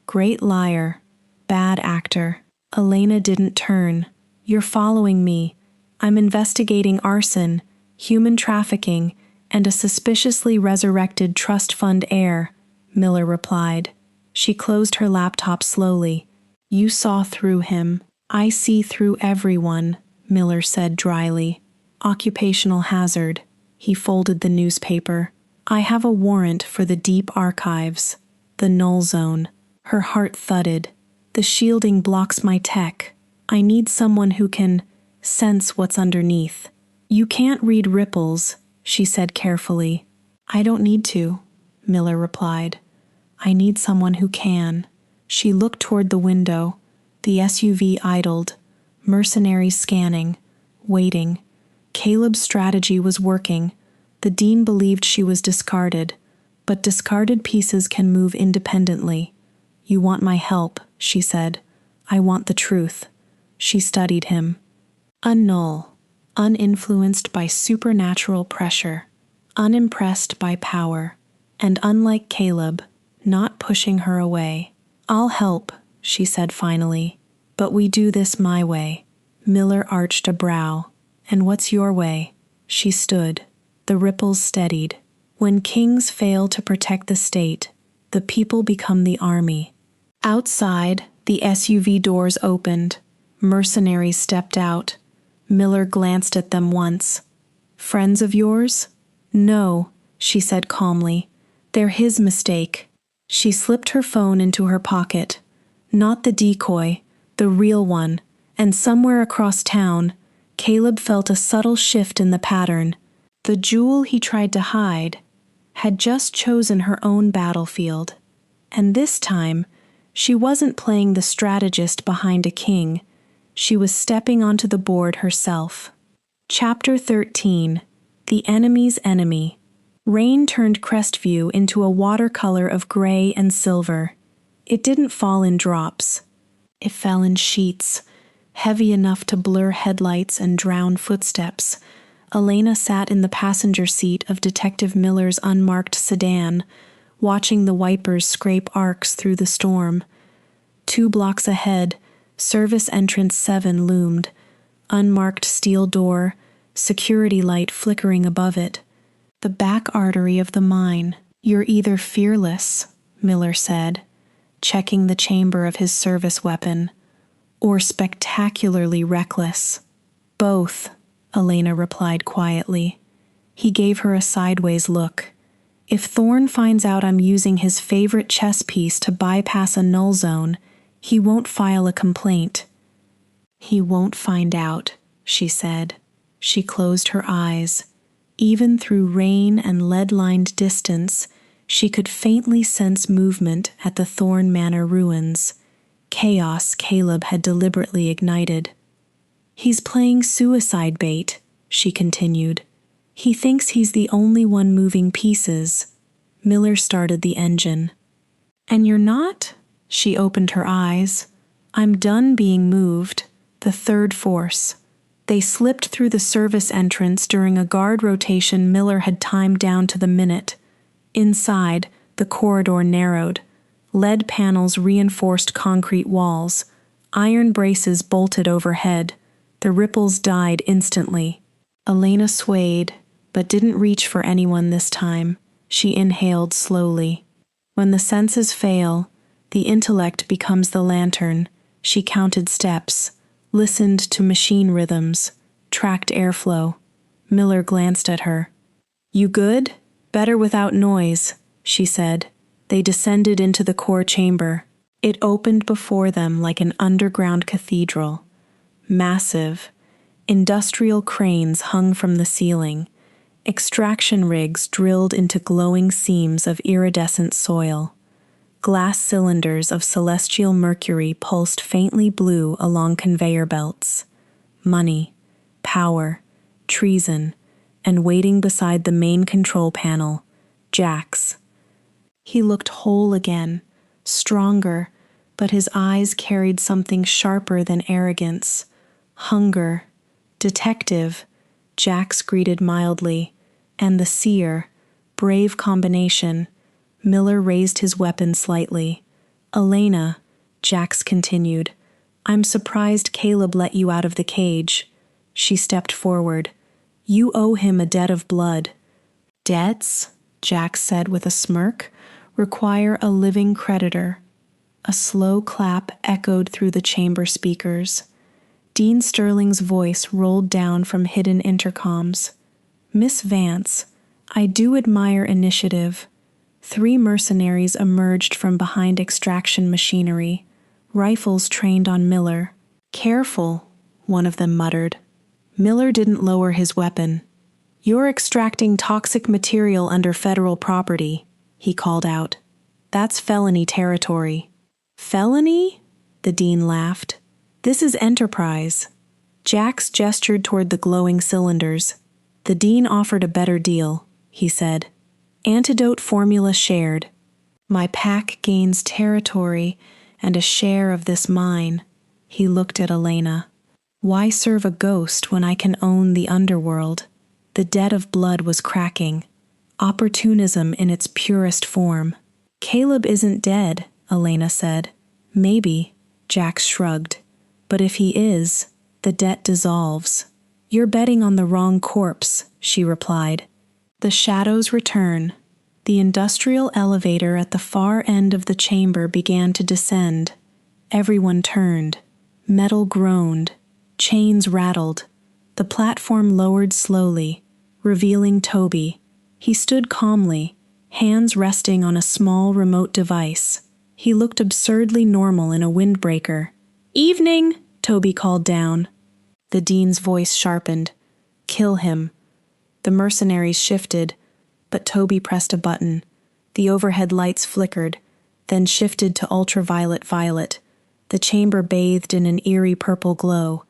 "Great liar. Bad actor." Elena didn't turn. "You're following me. I'm investigating arson, human trafficking, and a suspiciously resurrected trust fund heir," Miller replied. She closed her laptop slowly. "You saw through him. I see through everyone," Miller said dryly. "Occupational hazard." He folded the newspaper. "I have a warrant for the deep archives. The null zone." Her heart thudded. "The shielding blocks my tech. I need someone who can sense what's underneath." "You can't read ripples," she said carefully. "I don't need to," Miller replied. "I need someone who can." She looked toward the window. The SUV idled, mercenaries scanning, waiting. Caleb's strategy was working. The dean believed she was discarded, but discarded pieces can move independently. "You want my help," she said. "I want the truth." She studied him. A null, uninfluenced by supernatural pressure, unimpressed by power, and unlike Caleb, not pushing her away. "I'll help," she said finally, "but we do this my way." Miller arched a brow. "And what's your way?" She stood. The ripples steadied. "When kings fail to protect the state, the people become the army." Outside, the SUV doors opened. Mercenaries stepped out. Miller glanced at them once. "Friends of yours?" "No," she said calmly. "They're his mistake." She slipped her phone into her pocket. Not the decoy, the real one. And somewhere across town, Caleb felt a subtle shift in the pattern. The jewel he tried to hide had just chosen her own battlefield. And this time, she wasn't playing the strategist behind a king. She was stepping onto the board herself. Chapter 13. The Enemy's Enemy. Rain turned Crestview into a watercolor of gray and silver. It didn't fall in drops. It fell in sheets, heavy enough to blur headlights and drown footsteps. Elena sat in the passenger seat of Detective Miller's unmarked sedan, watching the wipers scrape arcs through the storm. 2 blocks ahead, Service Entrance 7 loomed, unmarked steel door, security light flickering above it. "The back artery of the mine. You're either fearless," Miller said, checking the chamber of his service weapon, "or spectacularly reckless." "Both," Elena replied quietly. He gave her a sideways look. "If Thorne finds out I'm using his favorite chess piece to bypass a null zone, he won't file a complaint." "He won't find out," she said. She closed her eyes. Even through rain and lead-lined distance, she could faintly sense movement at the Thorne Manor ruins. Chaos Caleb had deliberately ignited. "He's playing suicide bait," she continued. "He thinks he's the only one moving pieces." Miller started the engine. "And you're not?" She opened her eyes. "I'm done being moved." The third force. They slipped through the service entrance during a guard rotation Miller had timed down to the minute. Inside, the corridor narrowed. Lead panels reinforced concrete walls. Iron braces bolted overhead. The ripples died instantly. Elena swayed, but didn't reach for anyone this time. She inhaled slowly. When the senses fail, the intellect becomes the lantern. She counted steps, listened to machine rhythms, tracked airflow. Miller glanced at her. "You good? Better without noise," she said. They descended into the core chamber. It opened before them like an underground cathedral. Massive, industrial cranes hung from the ceiling. Extraction rigs drilled into glowing seams of iridescent soil. Glass cylinders of celestial mercury pulsed faintly blue along conveyor belts. Money, power, treason, and waiting beside the main control panel, Jax. He looked whole again, stronger, but his eyes carried something sharper than arrogance. Hunger. "Detective," Jax greeted mildly, and the seer, brave combination. Miller raised his weapon slightly. "Elena," Jax continued, "I'm surprised Caleb let you out of the cage." She stepped forward. "You owe him a debt of blood." "Debts," Jax said with a smirk, "require a living creditor." A slow clap echoed through the chamber speakers. Dean Sterling's voice rolled down from hidden intercoms. "Miss Vance, I do admire initiative." 3 mercenaries emerged from behind extraction machinery, rifles trained on Miller. "Careful," one of them muttered. Miller didn't lower his weapon. "You're extracting toxic material under federal property," he called out. "That's felony territory." "Felony?" the dean laughed. "This is enterprise." Jax gestured toward the glowing cylinders. "The dean offered a better deal," he said. "Antidote formula shared. My pack gains territory and a share of this mine." He looked at Elena. "Why serve a ghost when I can own the underworld?" The debt of blood was cracking. Opportunism in its purest form. "Caleb isn't dead," Elena said. "Maybe," Jax shrugged. "But if he is, the debt dissolves." "You're betting on the wrong corpse," she replied. The shadows return. The industrial elevator at the far end of the chamber began to descend. Everyone turned. Metal groaned. Chains rattled. The platform lowered slowly, revealing Toby. He stood calmly, hands resting on a small remote device. He looked absurdly normal in a windbreaker. "Evening!" Toby called down. The dean's voice sharpened. "Kill him." The mercenaries shifted, but Toby pressed a button. The overhead lights flickered, then shifted to ultraviolet violet. The chamber bathed in an eerie purple glow.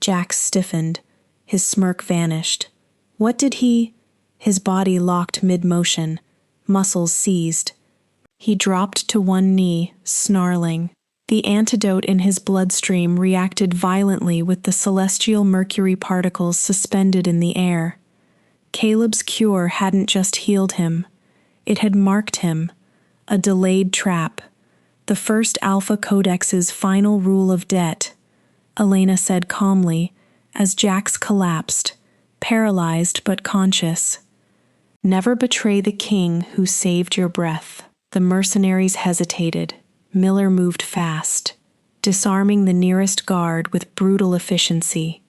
Jax stiffened. His smirk vanished. What did he? His body locked mid-motion. Muscles seized. He dropped to one knee, snarling. The antidote in his bloodstream reacted violently with the celestial mercury particles suspended in the air. Caleb's cure hadn't just healed him. It had marked him. A delayed trap. The first Alpha Codex's final rule of debt. Elena said calmly, as Jax collapsed, paralyzed but conscious. "Never betray the king who saved your breath." The mercenaries hesitated. Miller moved fast, disarming the nearest guard with brutal efficiency.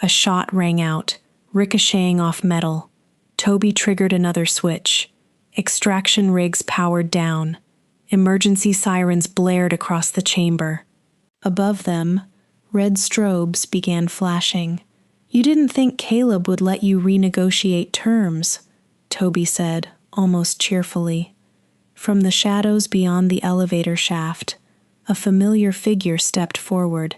A shot rang out, ricocheting off metal. Toby triggered another switch. Extraction rigs powered down. Emergency sirens blared across the chamber. Above them, Red strobes began flashing. "You didn't think Caleb would let you renegotiate terms," Toby said, almost cheerfully. From the shadows beyond the elevator shaft, a familiar figure stepped forward.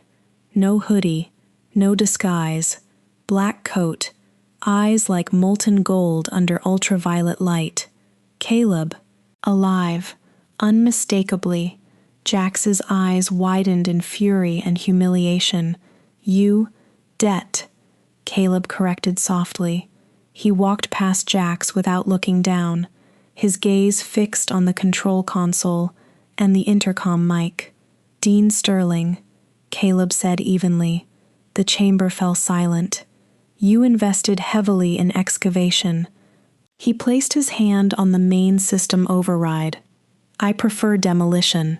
No hoodie, no disguise, black coat, eyes like molten gold under ultraviolet light. Caleb, alive, unmistakably. Jax's eyes widened in fury and humiliation. "You, debt," Caleb corrected softly. He walked past Jax without looking down, his gaze fixed on the control console and the intercom mic. "Dean Sterling," Caleb said evenly. The chamber fell silent. "You invested heavily in excavation." He placed his hand on the main system override. "I prefer demolition."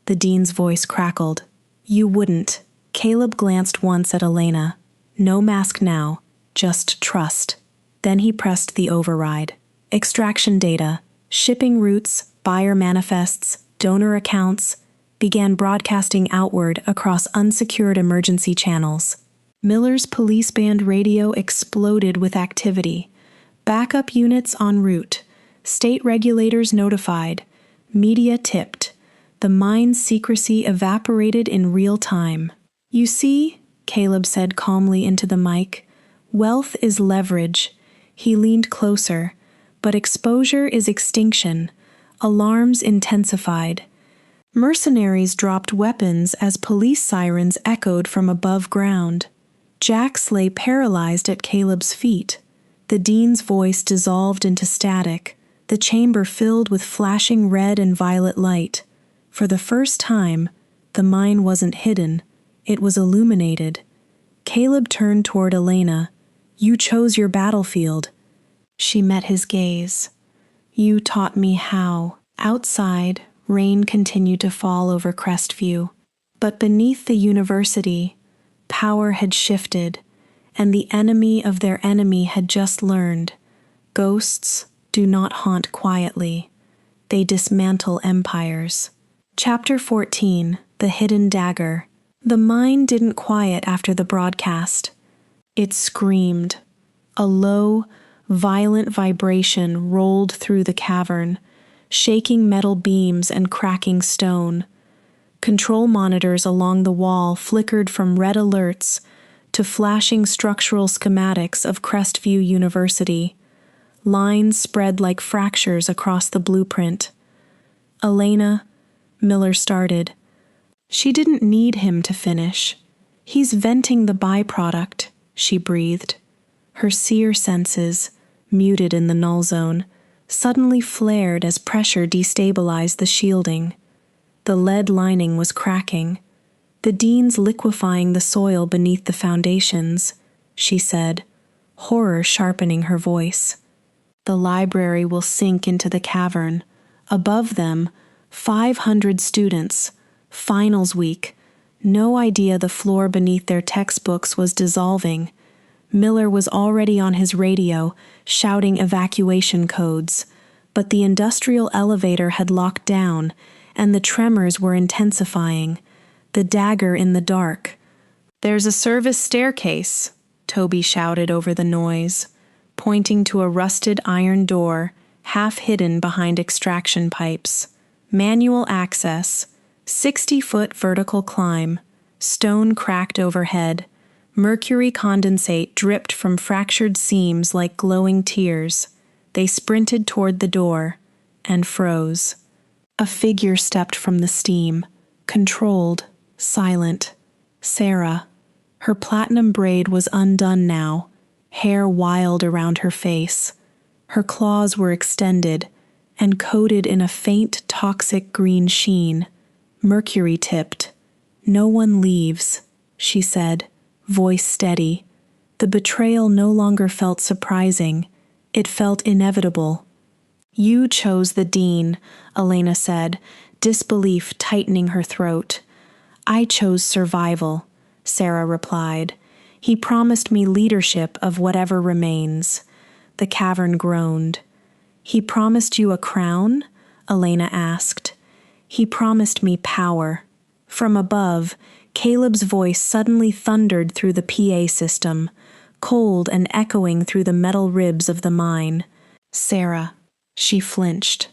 The dean's voice crackled. "You wouldn't." Caleb glanced once at Elena. "No mask now, just trust." Then he pressed the override. Extraction data, shipping routes, buyer manifests, donor accounts, began broadcasting outward across unsecured emergency channels. Miller's police band radio exploded with activity. Backup units en route. State regulators notified. Media tipped. The mine's secrecy evaporated in real time. "You see," Caleb said calmly into the mic, "wealth is leverage." He leaned closer. "But exposure is extinction." Alarms intensified. Mercenaries dropped weapons as police sirens echoed from above ground. Jax lay paralyzed at Caleb's feet. The dean's voice dissolved into static, the chamber filled with flashing red and violet light. For the first time, the mine wasn't hidden, it was illuminated. Caleb turned toward Elena. "You chose your battlefield." She met his gaze. "You taught me how." Outside, rain continued to fall over Crestview. But beneath the university, power had shifted, and the enemy of their enemy had just learned. Ghosts do not haunt quietly. They dismantle empires. Chapter 14, The Hidden Dagger. The mine didn't quiet after the broadcast. It screamed. A low, violent vibration rolled through the cavern, shaking metal beams and cracking stone. Control monitors along the wall flickered from red alerts to flashing structural schematics of Crestview University. Lines spread like fractures across the blueprint. "Elena," Miller started. She didn't need him to finish. "He's venting the byproduct," she breathed. Her seer senses, muted in the null zone, suddenly flared as pressure destabilized the shielding. The lead lining was cracking. "The dean's liquefying the soil beneath the foundations," she said, horror sharpening her voice. "The library will sink into the cavern. Above them, 500 students. Finals week. No idea the floor beneath their textbooks was dissolving." Miller was already on his radio, shouting evacuation codes, but the industrial elevator had locked down, and the tremors were intensifying. The dagger in the dark. "There's a service staircase," Toby shouted over the noise, pointing to a rusted iron door, half hidden behind extraction pipes. "Manual access. 60-foot vertical climb. Stone cracked overhead. Mercury condensate dripped from fractured seams like glowing tears." They sprinted toward the door and froze. A figure stepped from the steam, controlled, silent. Sarah. Her platinum braid was undone now, hair wild around her face. Her claws were extended and coated in a faint toxic green sheen. Mercury tipped. "No one leaves," she said, voice steady. The betrayal no longer felt surprising. It felt inevitable. "You chose the dean," Elena said, disbelief tightening her throat. "I chose survival," Sarah replied. "He promised me leadership of whatever remains." The cavern groaned. "He promised you a crown?" Elena asked. "He promised me power." From above Caleb's voice suddenly thundered through the PA system, cold and echoing through the metal ribs of the mine. Sarah. She flinched.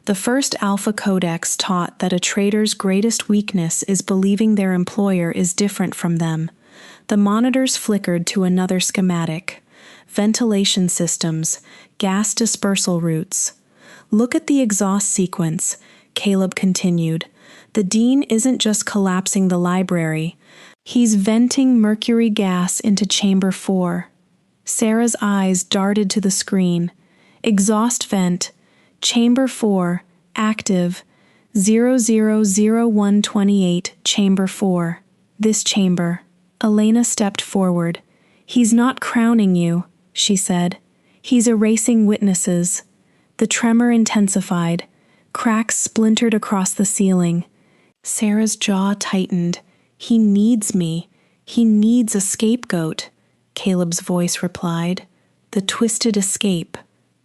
The first Alpha Codex taught that a trader's greatest weakness is believing their employer is different from them. The monitors flickered to another schematic. Ventilation systems, gas dispersal routes. Look at the exhaust sequence, Caleb continued. The dean isn't just collapsing the library. He's venting mercury gas into Chamber 4. Sarah's eyes darted to the screen. Exhaust vent. Chamber 4. Active. 000128, Chamber 4. This chamber. Elena stepped forward. He's not crowning you, she said. He's erasing witnesses. The tremor intensified. Cracks splintered across the ceiling. Sarah's jaw tightened. He needs me. He needs a scapegoat, Caleb's voice replied. The twisted escape.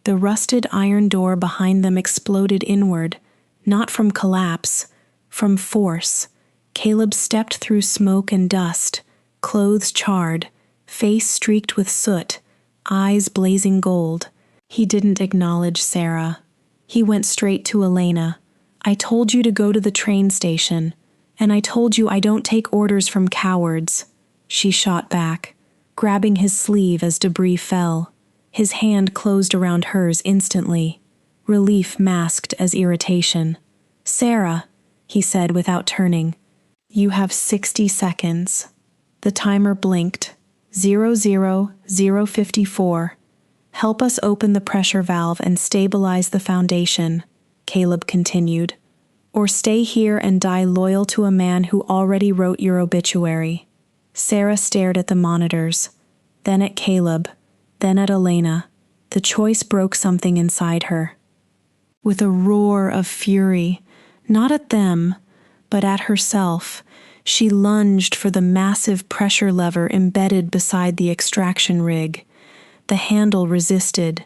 The rusted iron door behind them exploded inward, not from collapse, from force. Caleb stepped through smoke and dust, clothes charred, face streaked with soot, eyes blazing gold. He didn't acknowledge Sarah. He went straight to Elena. I told you to go to the train station, and I told you I don't take orders from cowards. She shot back, grabbing his sleeve as debris fell. His hand closed around hers instantly, relief masked as irritation. Sarah, he said without turning, you have 60 seconds. The timer blinked. 00054. Help us open the pressure valve and stabilize the foundation, Caleb continued. Or stay here and die loyal to a man who already wrote your obituary. Sarah stared at the monitors, then at Caleb, then at Elena. The choice broke something inside her. With a roar of fury, not at them, but at herself, she lunged for the massive pressure lever embedded beside the extraction rig. The handle resisted.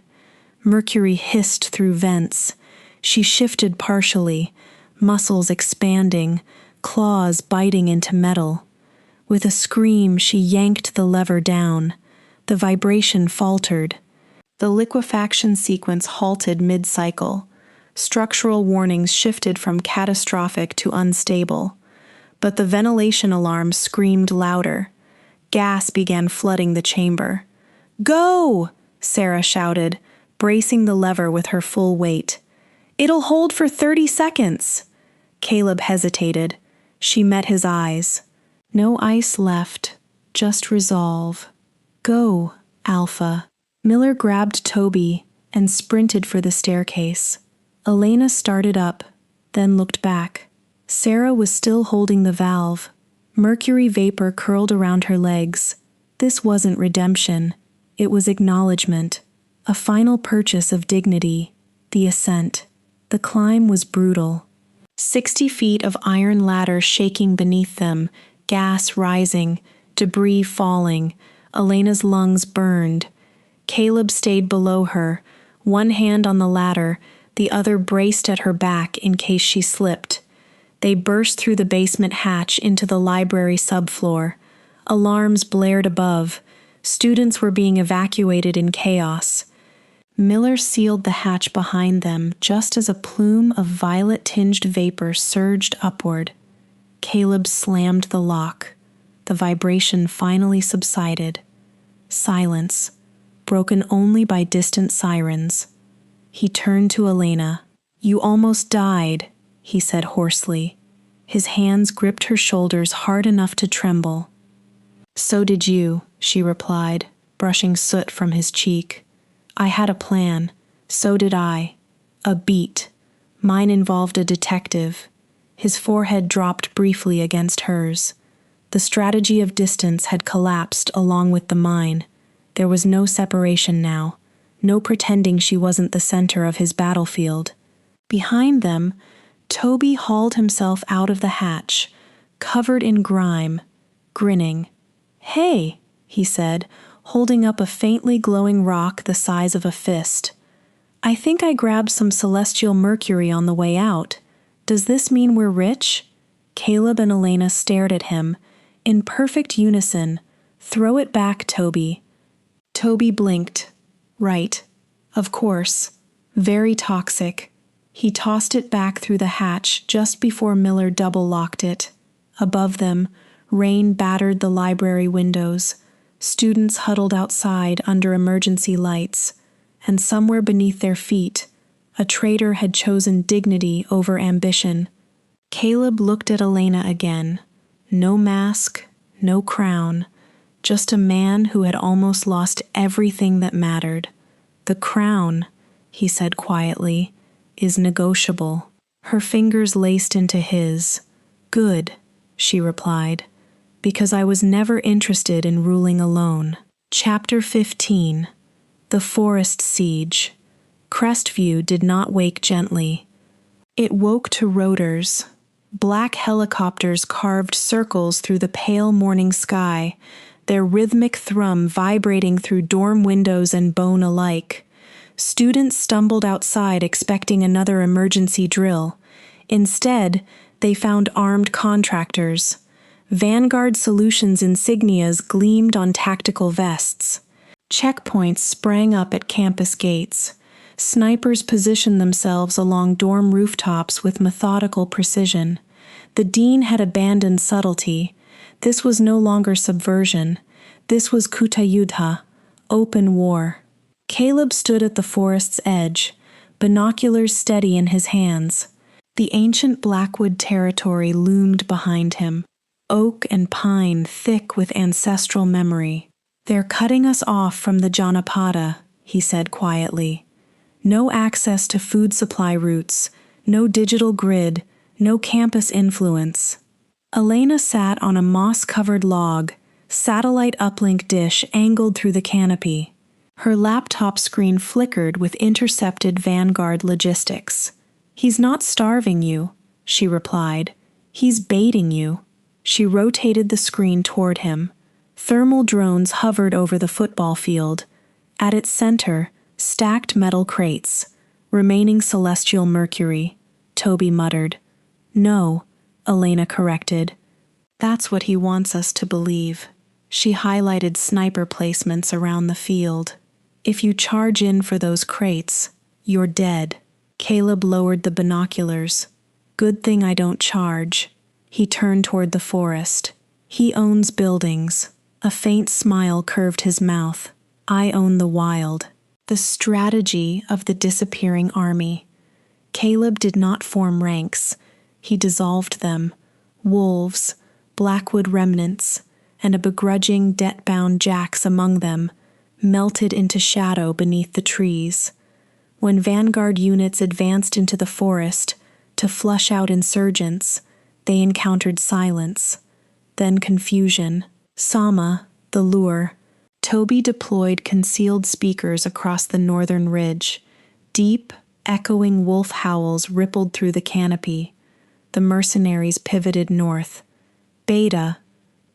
Mercury hissed through vents. She shifted partially, muscles expanding, claws biting into metal. With a scream, she yanked the lever down. The vibration faltered. The liquefaction sequence halted mid-cycle. Structural warnings shifted from catastrophic to unstable. But the ventilation alarm screamed louder. Gas began flooding the chamber. Go! Sarah shouted, bracing the lever with her full weight. It'll hold for 30 seconds. Caleb hesitated. She met his eyes. No ice left, just resolve. Go, Alpha. Miller grabbed Toby and sprinted for the staircase. Elena started up, then looked back. Sarah was still holding the valve. Mercury vapor curled around her legs. This wasn't redemption. It was acknowledgement. A final purchase of dignity. The ascent. The climb was brutal. 60 feet of iron ladder shaking beneath them, gas rising, debris falling. Elena's lungs burned. Caleb stayed below her, one hand on the ladder, the other braced at her back in case she slipped. They burst through the basement hatch into the library subfloor. Alarms blared above. Students were being evacuated in chaos. Miller sealed the hatch behind them just as a plume of violet-tinged vapor surged upward. Caleb slammed the lock. The vibration finally subsided. Silence, broken only by distant sirens. He turned to Elena. You almost died, he said hoarsely. His hands gripped her shoulders hard enough to tremble. So did you, she replied, brushing soot from his cheek. I had a plan. So did I. A beat. Mine involved a detective. His forehead dropped briefly against hers. The strategy of distance had collapsed along with the mine. There was no separation now, no pretending she wasn't the center of his battlefield. Behind them, Toby hauled himself out of the hatch, covered in grime, grinning. Hey, he said, holding up a faintly glowing rock the size of a fist. I think I grabbed some celestial mercury on the way out. Does this mean we're rich? Caleb and Elena stared at him, in perfect unison, "Throw it back, Toby." Toby blinked. Right. Of course. Very toxic. He tossed it back through the hatch just before Miller double-locked it. Above them, rain battered the library windows. Students huddled outside under emergency lights, and somewhere beneath their feet, a traitor had chosen dignity over ambition. Caleb looked at Elena again. No mask, no crown, just a man who had almost lost everything that mattered. "The crown," he said quietly, "is negotiable." Her fingers laced into his. "Good," she replied, "because I was never interested in ruling alone." Chapter 15. The Forest Siege. Crestview did not wake gently. It woke to rotors. Black helicopters carved circles through the pale morning sky, their rhythmic thrum vibrating through dorm windows and bone alike. Students stumbled outside expecting another emergency drill. Instead, they found armed contractors. Vanguard Solutions insignias gleamed on tactical vests. Checkpoints sprang up at campus gates. Snipers positioned themselves along dorm rooftops with methodical precision. The dean had abandoned subtlety. This was no longer subversion. This was Kutayudha, open war. Caleb stood at the forest's edge, binoculars steady in his hands. The ancient Blackwood territory loomed behind him, oak and pine thick with ancestral memory. "They're cutting us off from the Janapada," he said quietly. "No access to food supply routes, no digital grid, no campus influence." Elena sat on a moss-covered log, satellite uplink dish angled through the canopy. Her laptop screen flickered with intercepted Vanguard logistics. "He's not starving you," she replied. "He's baiting you." She rotated the screen toward him. Thermal drones hovered over the football field. At its center, stacked metal crates, remaining celestial mercury. Toby muttered. "No," Elena corrected. "That's what he wants us to believe." She highlighted sniper placements around the field. "If you charge in for those crates, you're dead." Caleb lowered the binoculars. "Good thing I don't charge." He turned toward the forest. "He owns buildings." A faint smile curved his mouth. "I own the wild." The strategy of the disappearing army. Caleb did not form ranks. He dissolved them. Wolves, Blackwood remnants, and a begrudging, debt-bound Jacks among them, melted into shadow beneath the trees. When Vanguard units advanced into the forest to flush out insurgents, they encountered silence, then confusion. Sama, the lure. Toby deployed concealed speakers across the northern ridge. Deep, echoing wolf howls rippled through the canopy. The mercenaries pivoted north. Beta,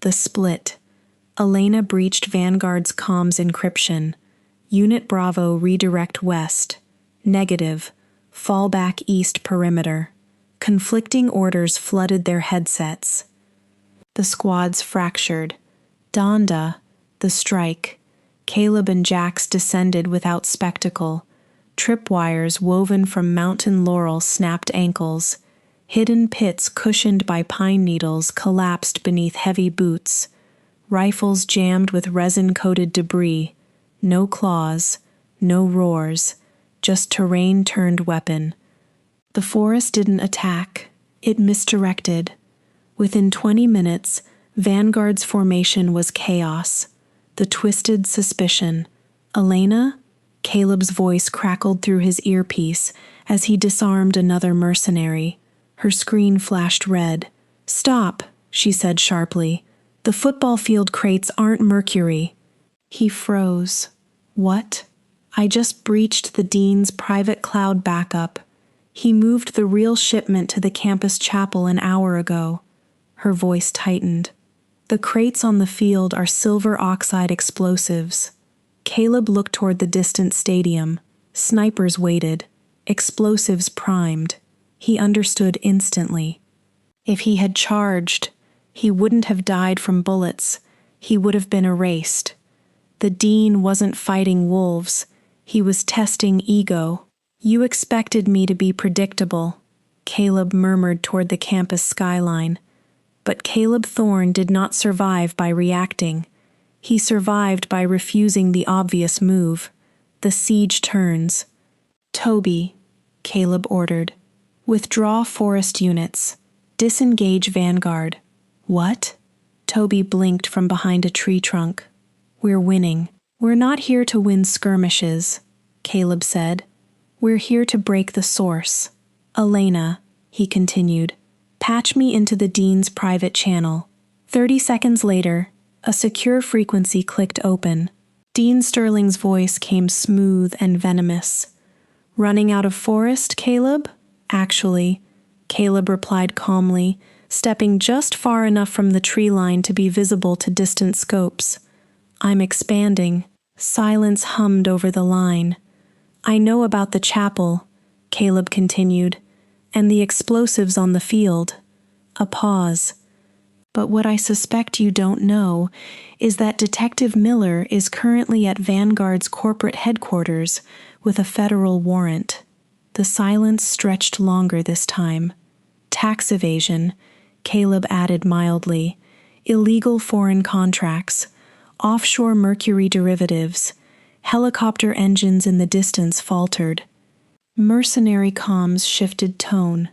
the split. Elena breached Vanguard's comms encryption. Unit Bravo redirect west. Negative. Fall back east perimeter. Conflicting orders flooded their headsets. The squads fractured. Donda, the strike. Caleb and Jax descended without spectacle. Tripwires woven from mountain laurel snapped ankles. Hidden pits cushioned by pine needles collapsed beneath heavy boots. Rifles jammed with resin-coated debris. No claws, no roars, just terrain turned weapon. The forest didn't attack. It misdirected. Within 20 minutes, Vanguard's formation was chaos. The twisted suspicion. "Elena?" Caleb's voice crackled through his earpiece as he disarmed another mercenary. Her screen flashed red. "Stop," she said sharply. "The football field crates aren't mercury." He froze. "What?" "I just breached the dean's private cloud backup. He moved the real shipment to the campus chapel an hour ago." Her voice tightened. "The crates on the field are silver oxide explosives." Caleb looked toward the distant stadium. Snipers waited. Explosives primed. He understood instantly. If he had charged, He wouldn't have died from bullets. He would have been erased. The dean wasn't fighting wolves. He was testing ego. "You expected me to be predictable," Caleb murmured toward the campus skyline. But Caleb Thorne did not survive by reacting. He survived by refusing the obvious move. The siege turns. "Toby," Caleb ordered. "Withdraw forest units. Disengage vanguard." "What?" Toby blinked from behind a tree trunk. "We're winning." "We're not here to win skirmishes," Caleb said. "We're here to break the source. Elena," he continued, "patch me into the dean's private channel." 30 seconds later, a secure frequency clicked open. Dean Sterling's voice came smooth and venomous. "Running out of forest, Caleb?" "Actually," Caleb replied calmly, stepping just far enough from the tree line to be visible to distant scopes. "I'm expanding." Silence hummed over the line. "I know about the chapel," Caleb continued, "and the explosives on the field." A pause. "But what I suspect you don't know is that Detective Miller is currently at Vanguard's corporate headquarters with a federal warrant." The silence stretched longer this time. "Tax evasion," Caleb added mildly, "illegal foreign contracts, offshore mercury derivatives." Helicopter engines in the distance faltered. Mercenary comms shifted tone.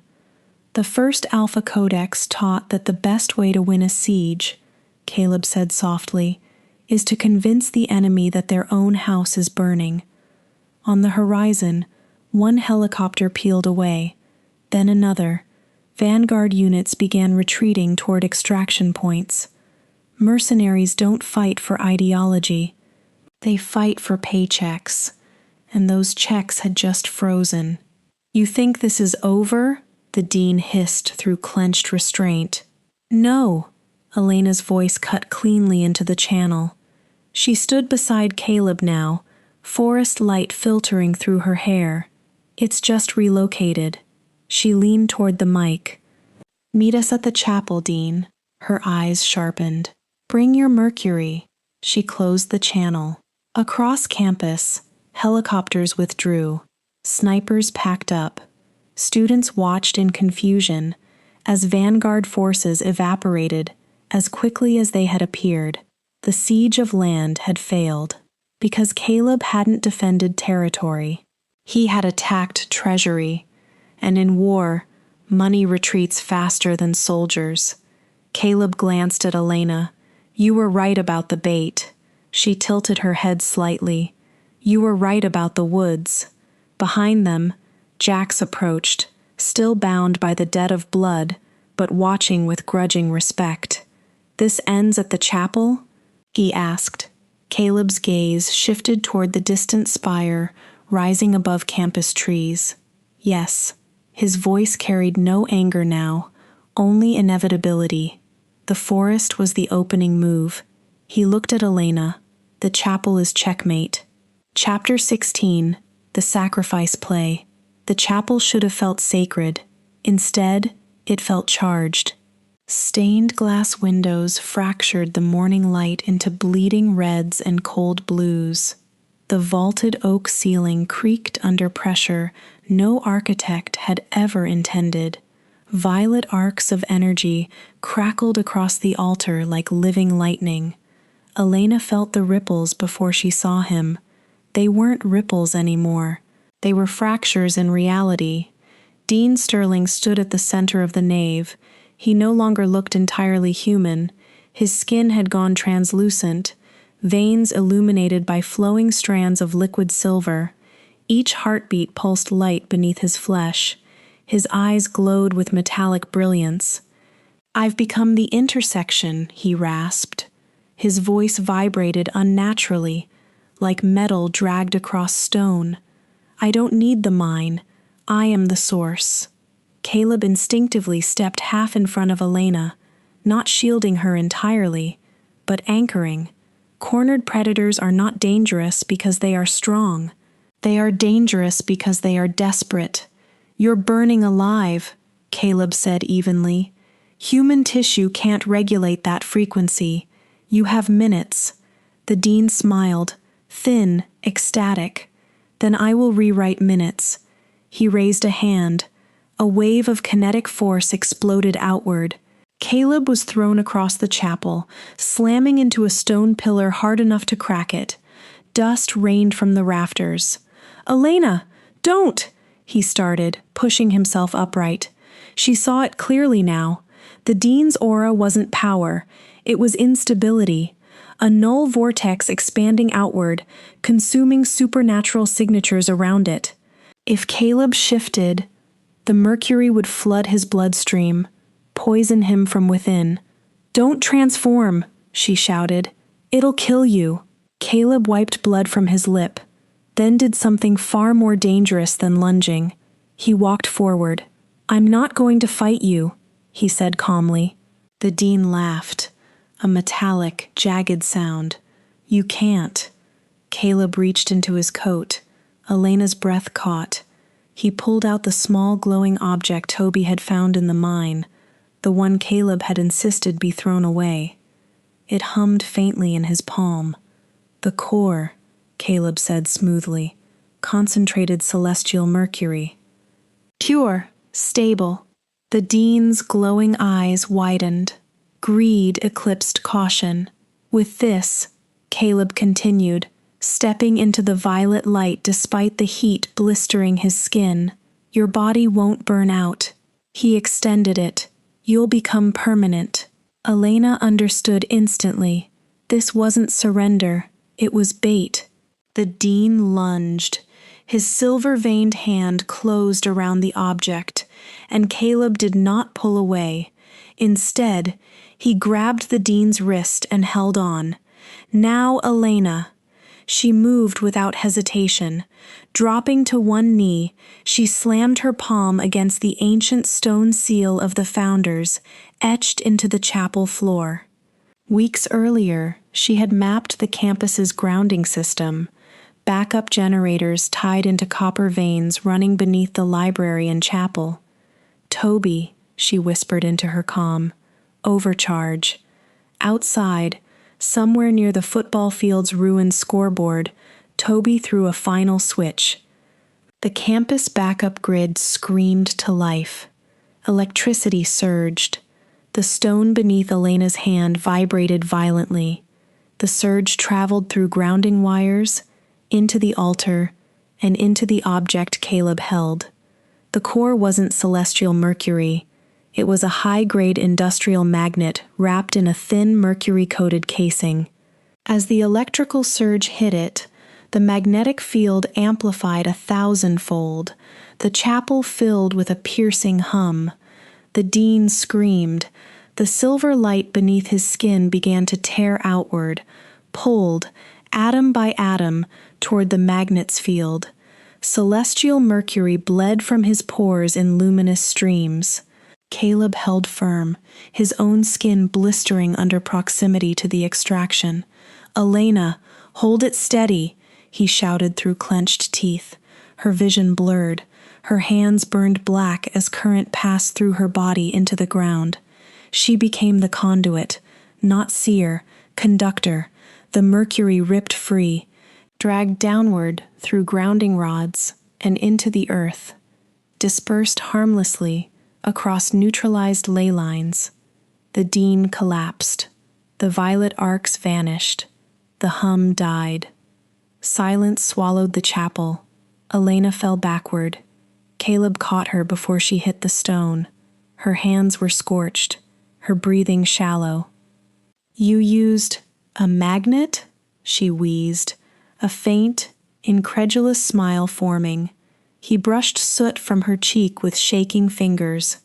"The first Alpha Codex taught that the best way to win a siege," Caleb said softly, "is to convince the enemy that their own house is burning." On the horizon, one helicopter peeled away, then another. Vanguard units began retreating toward extraction points. Mercenaries don't fight for ideology. They fight for paychecks, and those checks had just frozen. "You think this is over?" the dean hissed through clenched restraint. "No," Elena's voice cut cleanly into the channel. She stood beside Caleb now, forest light filtering through her hair. "It's just relocated." She leaned toward the mic. "Meet us at the chapel, Dean." Her eyes sharpened. "Bring your mercury." She closed the channel. Across campus, helicopters withdrew. Snipers packed up. Students watched in confusion as Vanguard forces evaporated as quickly as they had appeared. The siege of land had failed because Caleb hadn't defended territory. He had attacked treasury, and in war, money retreats faster than soldiers. Caleb glanced at Elena. "You were right about the bait." She tilted her head slightly. "You were right about the woods." Behind them, Jax approached, still bound by the debt of blood, but watching with grudging respect. "This ends at the chapel?" he asked. Caleb's gaze shifted toward the distant spire rising above campus trees. "Yes." His voice carried no anger now, only inevitability. The forest was the opening move. He looked at Elena. "The chapel is checkmate." Chapter 16, The Sacrifice Play. The chapel should have felt sacred. Instead, it felt charged. Stained glass windows fractured the morning light into bleeding reds and cold blues. The vaulted oak ceiling creaked under pressure no architect had ever intended. Violet arcs of energy crackled across the altar like living lightning. Elena felt the ripples before she saw him. They weren't ripples anymore. They were fractures in reality. Dean Sterling stood at the center of the nave. He no longer looked entirely human. His skin had gone translucent, veins illuminated by flowing strands of liquid silver. Each heartbeat pulsed light beneath his flesh. His eyes glowed with metallic brilliance. "I've become the intersection," he rasped. His voice vibrated unnaturally, like metal dragged across stone. "I don't need the mine. I am the source." Caleb instinctively stepped half in front of Elena, not shielding her entirely, but anchoring. Cornered predators are not dangerous because they are strong. They are dangerous because they are desperate. "You're burning alive," Caleb said evenly. Human tissue can't regulate that frequency. You have minutes." The dean smiled, thin, ecstatic. "Then I will rewrite minutes." He raised a hand. A wave of kinetic force exploded outward. Caleb was thrown across the chapel, slamming into a stone pillar hard enough to crack it. Dust rained from the rafters. "Elena, don't!" he started, pushing himself upright. She saw it clearly now. The dean's aura wasn't power. It was instability. A null vortex expanding outward, consuming supernatural signatures around it. If Caleb shifted, the mercury would flood his bloodstream, poison him from within. "Don't transform," she shouted. "It'll kill you." Caleb wiped blood from his lip, then did something far more dangerous than lunging. He walked forward. "I'm not going to fight you," he said calmly. The dean laughed, a metallic, jagged sound. "You can't." Caleb reached into his coat. Elena's breath caught. He pulled out the small glowing object Toby had found in the mine, the one Caleb had insisted be thrown away. It hummed faintly in his palm. "The core," Caleb said smoothly. "Concentrated celestial mercury. Pure, stable." The dean's glowing eyes widened. Greed eclipsed caution. "With this," Caleb continued, stepping into the violet light despite the heat blistering his skin, "your body won't burn out." He extended it. "You'll become permanent." Elena understood instantly. This wasn't surrender. It was bait. The dean lunged. His silver-veined hand closed around the object, and Caleb did not pull away. Instead, he grabbed the dean's wrist and held on. "Now, Elena." She moved without hesitation. Dropping to one knee, she slammed her palm against the ancient stone seal of the Founders, etched into the chapel floor. Weeks earlier, she had mapped the campus's grounding system, backup generators tied into copper veins running beneath the library and chapel. "Toby," she whispered into her comm, "overcharge." Outside, somewhere near the football field's ruined scoreboard, Toby threw a final switch. The campus backup grid screamed to life. Electricity surged. The stone beneath Elena's hand vibrated violently. The surge traveled through grounding wires, into the altar, and into the object Caleb held. The core wasn't celestial mercury. It was a high-grade industrial magnet wrapped in a thin mercury-coated casing. As the electrical surge hit it, the magnetic field amplified 1,000-fold. The chapel filled with a piercing hum. The dean screamed. The silver light beneath his skin began to tear outward, pulled, atom by atom, toward the magnet's field. Celestial mercury bled from his pores in luminous streams. Caleb held firm, his own skin blistering under proximity to the extraction. "Elena, hold it steady," he shouted through clenched teeth. Her vision blurred. Her hands burned black as current passed through her body into the ground. She became the conduit, not seer, conductor. The mercury ripped free, dragged downward through grounding rods and into the earth, dispersed harmlessly across neutralized ley lines. The dean collapsed. The violet arcs vanished. The hum died. Silence swallowed the chapel. Elena fell backward. Caleb caught her before she hit the stone. Her hands were scorched, her breathing shallow. "You used a magnet?" she wheezed, a faint, incredulous smile forming. He brushed soot from her cheek with shaking fingers.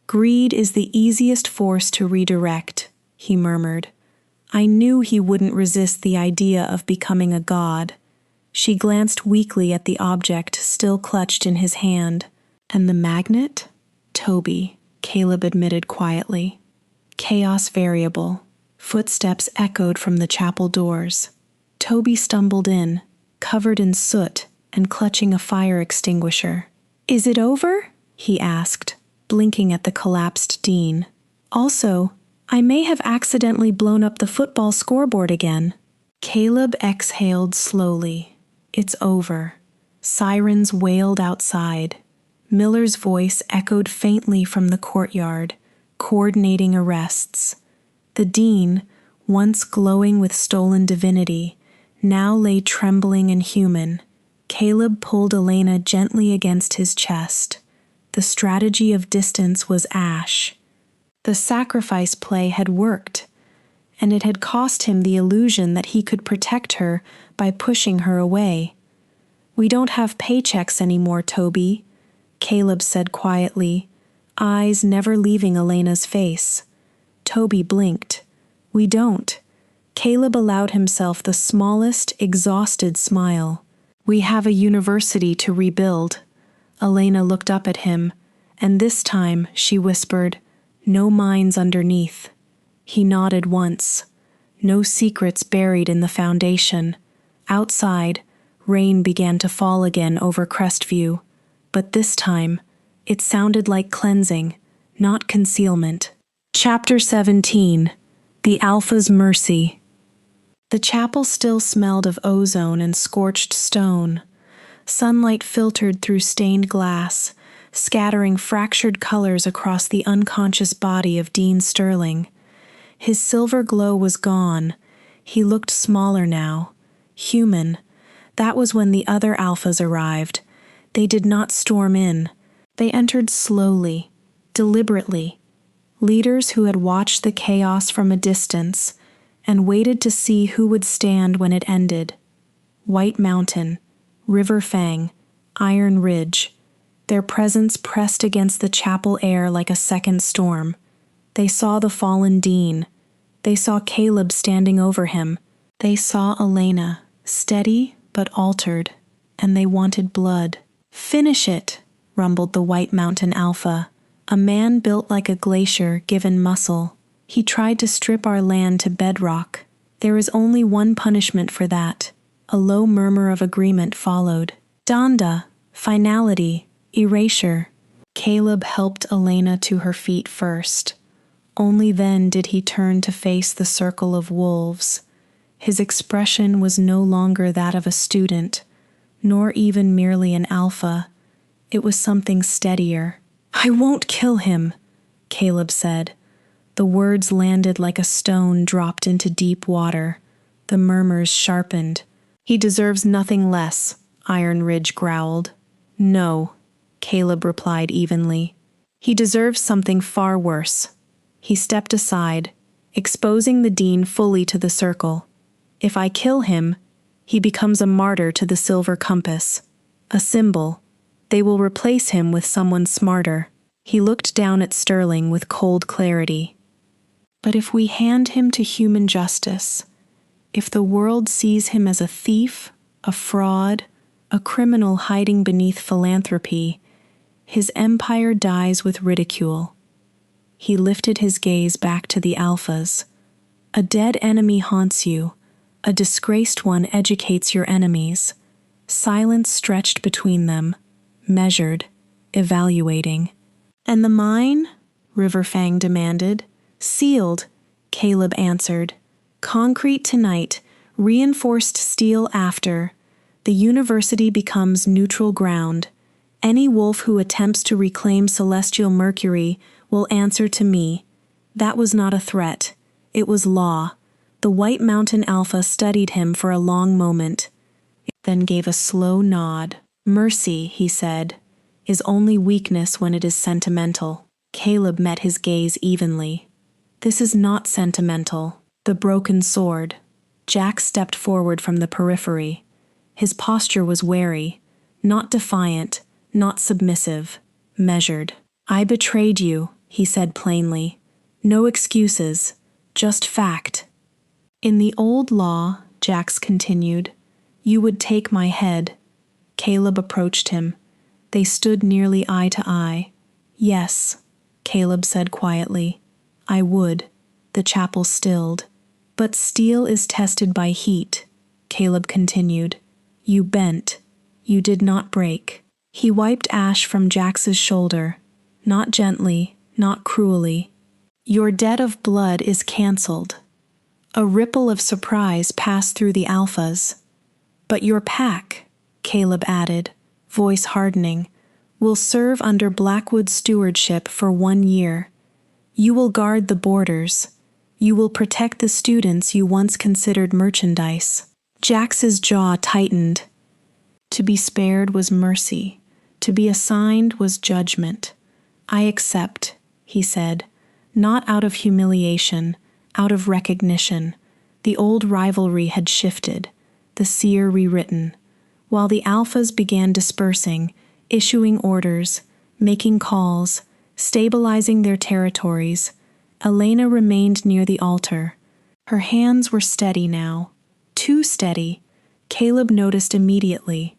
"Greed is the easiest force to redirect," he murmured. "I knew he wouldn't resist the idea of becoming a god." She glanced weakly at the object still clutched in his hand. "And the magnet?" "Toby," Caleb admitted quietly. Chaos variable. Footsteps echoed from the chapel doors. Toby stumbled in, covered in soot and clutching a fire extinguisher. "Is it over?" he asked, blinking at the collapsed dean. Also, I may have accidentally blown up the football scoreboard again. Caleb exhaled slowly. It's over. Sirens wailed outside. Miller's voice echoed faintly from the courtyard, coordinating arrests. The dean, once glowing with stolen divinity, now lay trembling and human. Caleb pulled Elena gently against his chest. The strategy of distance was ash. The sacrifice play had worked, and it had cost him the illusion that he could protect her by pushing her away. "We don't have paychecks anymore, Toby," Caleb said quietly, eyes never leaving Elena's face. Toby blinked. "We don't." Caleb allowed himself the smallest, exhausted smile. "We have a university to rebuild." Elena looked up at him, and this time she whispered, "No minds underneath." He nodded once. No secrets buried in the foundation. Outside, rain began to fall again over Crestview, but this time, it sounded like cleansing, not concealment. Chapter 17. The Alpha's Mercy. The chapel still smelled of ozone and scorched stone. Sunlight filtered through stained glass, scattering fractured colors across the unconscious body of Dean Sterling. His silver glow was gone. He looked smaller now. Human. That was when the other alphas arrived. They did not storm in. They entered slowly, deliberately. Leaders who had watched the chaos from a distance and waited to see who would stand when it ended. White Mountain, River Fang, Iron Ridge. Their presence pressed against the chapel air like a second storm. They saw the fallen dean. They saw Caleb standing over him. They saw Elena, steady but altered, and they wanted blood. "Finish it," rumbled the White Mountain Alpha, a man built like a glacier given muscle. "He tried to strip our land to bedrock. There is only one punishment for that." A low murmur of agreement followed. "Donda, finality, erasure." Caleb helped Elena to her feet first. Only then did he turn to face the circle of wolves. His expression was no longer that of a student, nor even merely an alpha. It was something steadier. "I won't kill him," Caleb said. The words landed like a stone dropped into deep water. The murmurs sharpened. "He deserves nothing less," Iron Ridge growled. "No," Caleb replied evenly. "He deserves something far worse." He stepped aside, exposing the dean fully to the circle. "If I kill him, he becomes a martyr to the Silver Compass. A symbol. They will replace him with someone smarter." He looked down at Sterling with cold clarity. "But if we hand him to human justice, if the world sees him as a thief, a fraud, a criminal hiding beneath philanthropy, his empire dies with ridicule." He lifted his gaze back to the alphas. "A dead enemy haunts you. A disgraced one educates your enemies." Silence stretched between them, measured, evaluating. "And the mine?" Riverfang demanded. "Sealed," Caleb answered. "Concrete tonight, reinforced steel after. The university becomes neutral ground. Any wolf who attempts to reclaim celestial Mercury will answer to me." That was not a threat. It was law. The White Mountain Alpha studied him for a long moment, then gave a slow nod. "Mercy," he said, "is only weakness when it is sentimental." Caleb met his gaze evenly. "This is not sentimental." The broken sword. Jack stepped forward from the periphery. His posture was wary, not defiant, not submissive, measured. "I betrayed you," he said plainly. "No excuses, just fact." "In the old law," Jax continued, "you would take my head." Caleb approached him. They stood nearly eye to eye. "Yes," Caleb said quietly, "I would." The chapel stilled. "But steel is tested by heat," Caleb continued. "You bent. You did not break." He wiped ash from Jax's shoulder, not gently, not cruelly. Your debt of blood is cancelled. A ripple of surprise passed through the alphas. But your pack, Caleb added, voice hardening, will serve under Blackwood's stewardship for 1 year. You will guard the borders. You will protect the students you once considered merchandise. Jax's jaw tightened. To be spared was mercy. To be assigned was judgment. I accept, he said, not out of humiliation, out of recognition. The old rivalry had shifted, the seer rewritten. While the alphas began dispersing, issuing orders, making calls, stabilizing their territories, Elena remained near the altar. Her hands were steady now. Too steady. Caleb noticed immediately.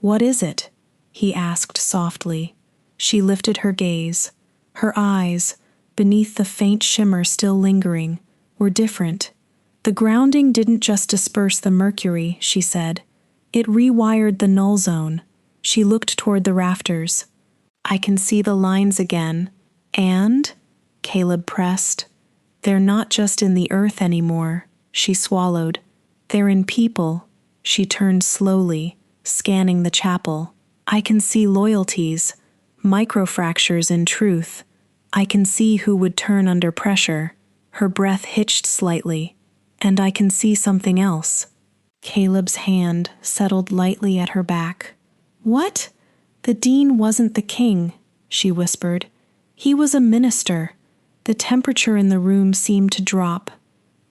"What is it?" he asked softly. She lifted her gaze. Her eyes, beneath the faint shimmer still lingering, were different. The grounding didn't just disperse the mercury, she said. It rewired the null zone. She looked toward the rafters. "I can see the lines again." "And?" Caleb pressed. "They're not just in the earth anymore," she swallowed. "They're in people." She turned slowly, scanning the chapel. "I can see loyalties, microfractures in truth. I can see who would turn under pressure." Her breath hitched slightly. "And I can see something else." Caleb's hand settled lightly at her back. "What?" "The dean wasn't the king," she whispered. "He was a minister." The temperature in the room seemed to drop.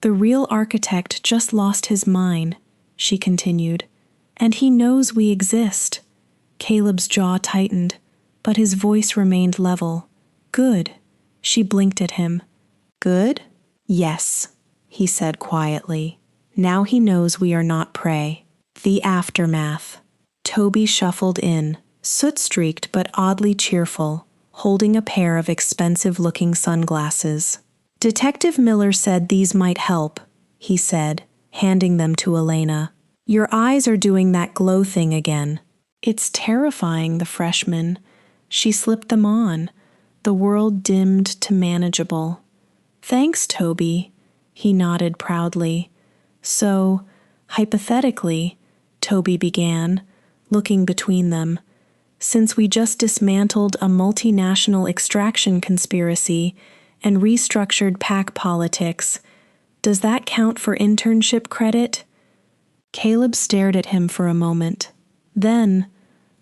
"The real architect just lost his mind," she continued. "And he knows we exist." Caleb's jaw tightened, but his voice remained level. "Good." She blinked at him. "Good?" "Yes," he said quietly. "Now he knows we are not prey." The aftermath. Toby shuffled in, soot-streaked but oddly cheerful, holding a pair of expensive-looking sunglasses. "Detective Miller said these might help," he said, handing them to Elena. "Your eyes are doing that glow thing again." "It's terrifying," the freshman. She slipped them on. The world dimmed to manageable. "Thanks, Toby," he nodded proudly. "So, hypothetically," Toby began, looking between them, "since we just dismantled a multinational extraction conspiracy and restructured pack politics, does that count for internship credit?" Caleb stared at him for a moment. Then,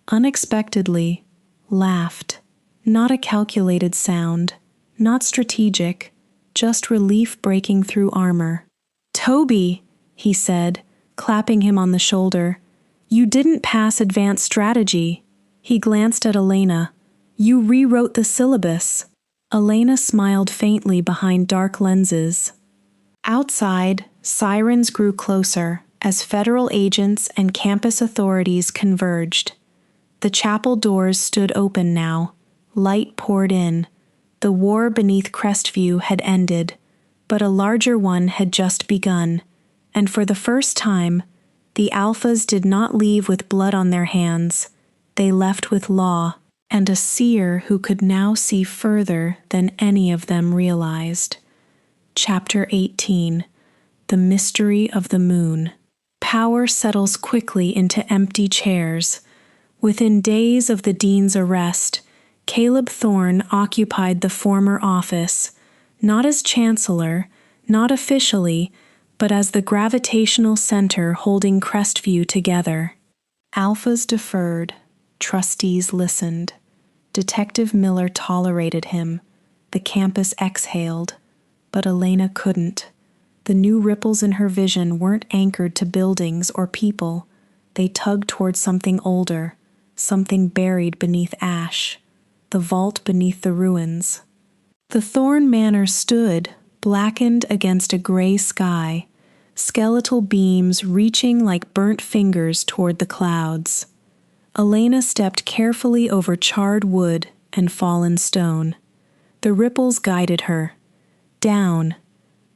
unexpectedly, laughed. Not a calculated sound, not strategic, just relief breaking through armor. "Toby," he said, clapping him on the shoulder, "you didn't pass advanced strategy." He glanced at Elena. "You rewrote the syllabus." Elena smiled faintly behind dark lenses. Outside, sirens grew closer as federal agents and campus authorities converged. The chapel doors stood open now. Light poured in. The war beneath Crestview had ended, but a larger one had just begun, and for the first time, the alphas did not leave with blood on their hands. They left with law, and a seer who could now see further than any of them realized. Chapter 18. The Mystery of the Moon. Power settles quickly into empty chairs. Within days of the dean's arrest, Caleb Thorne occupied the former office, not as chancellor, not officially, but as the gravitational center holding Crestview together. Alphas deferred. Trustees listened. Detective Miller tolerated him. The campus exhaled. But Elena couldn't. The new ripples in her vision weren't anchored to buildings or people. They tugged toward something older, something buried beneath ash. The vault beneath the ruins. The Thorne Manor stood, blackened against a gray sky, skeletal beams reaching like burnt fingers toward the clouds. Elena stepped carefully over charred wood and fallen stone. The ripples guided her. Down,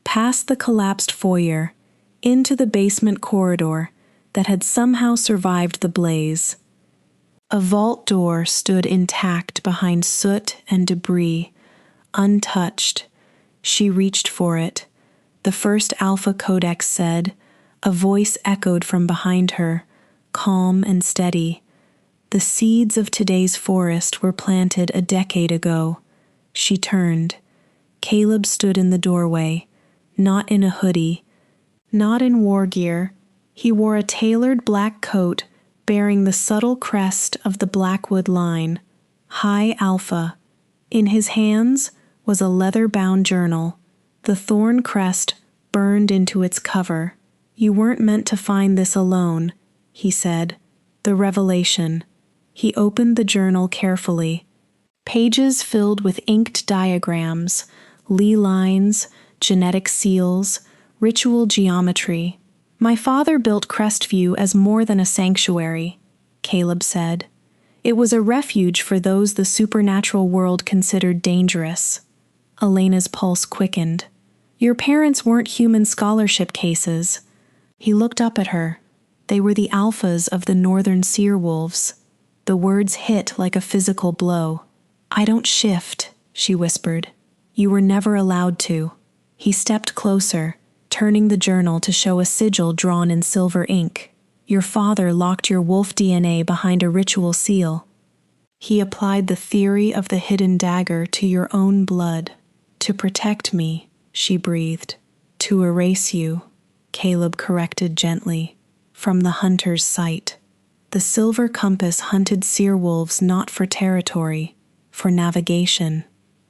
past the collapsed foyer, into the basement corridor that had somehow survived the blaze. A vault door stood intact behind soot and debris, untouched, She reached for it. The first Alpha Codex said. A voice echoed from behind her, calm and steady. The seeds of today's forest were planted a decade ago. She turned. Caleb stood in the doorway, not in a hoodie, not in war gear. He wore a tailored black coat bearing the subtle crest of the Blackwood line, High Alpha. In his hands was a leather-bound journal, the thorn crest burned into its cover. You weren't meant to find this alone, he said. The revelation. He opened the journal carefully. Pages filled with inked diagrams, Lee lines, genetic seals, ritual geometry. My father built Crestview as more than a sanctuary, Caleb said. It was a refuge for those the supernatural world considered dangerous. Elena's pulse quickened. Your parents weren't human scholarship cases. He looked up at her. They were the alphas of the northern seerwolves. The words hit like a physical blow. I don't shift, she whispered. You were never allowed to. He stepped closer, turning the journal to show a sigil drawn in silver ink. Your father locked your wolf DNA behind a ritual seal. He applied the theory of the hidden dagger to your own blood. To protect me, she breathed. To erase you, Caleb corrected gently, from the hunter's sight. The silver compass hunted seerwolves not for territory, for navigation.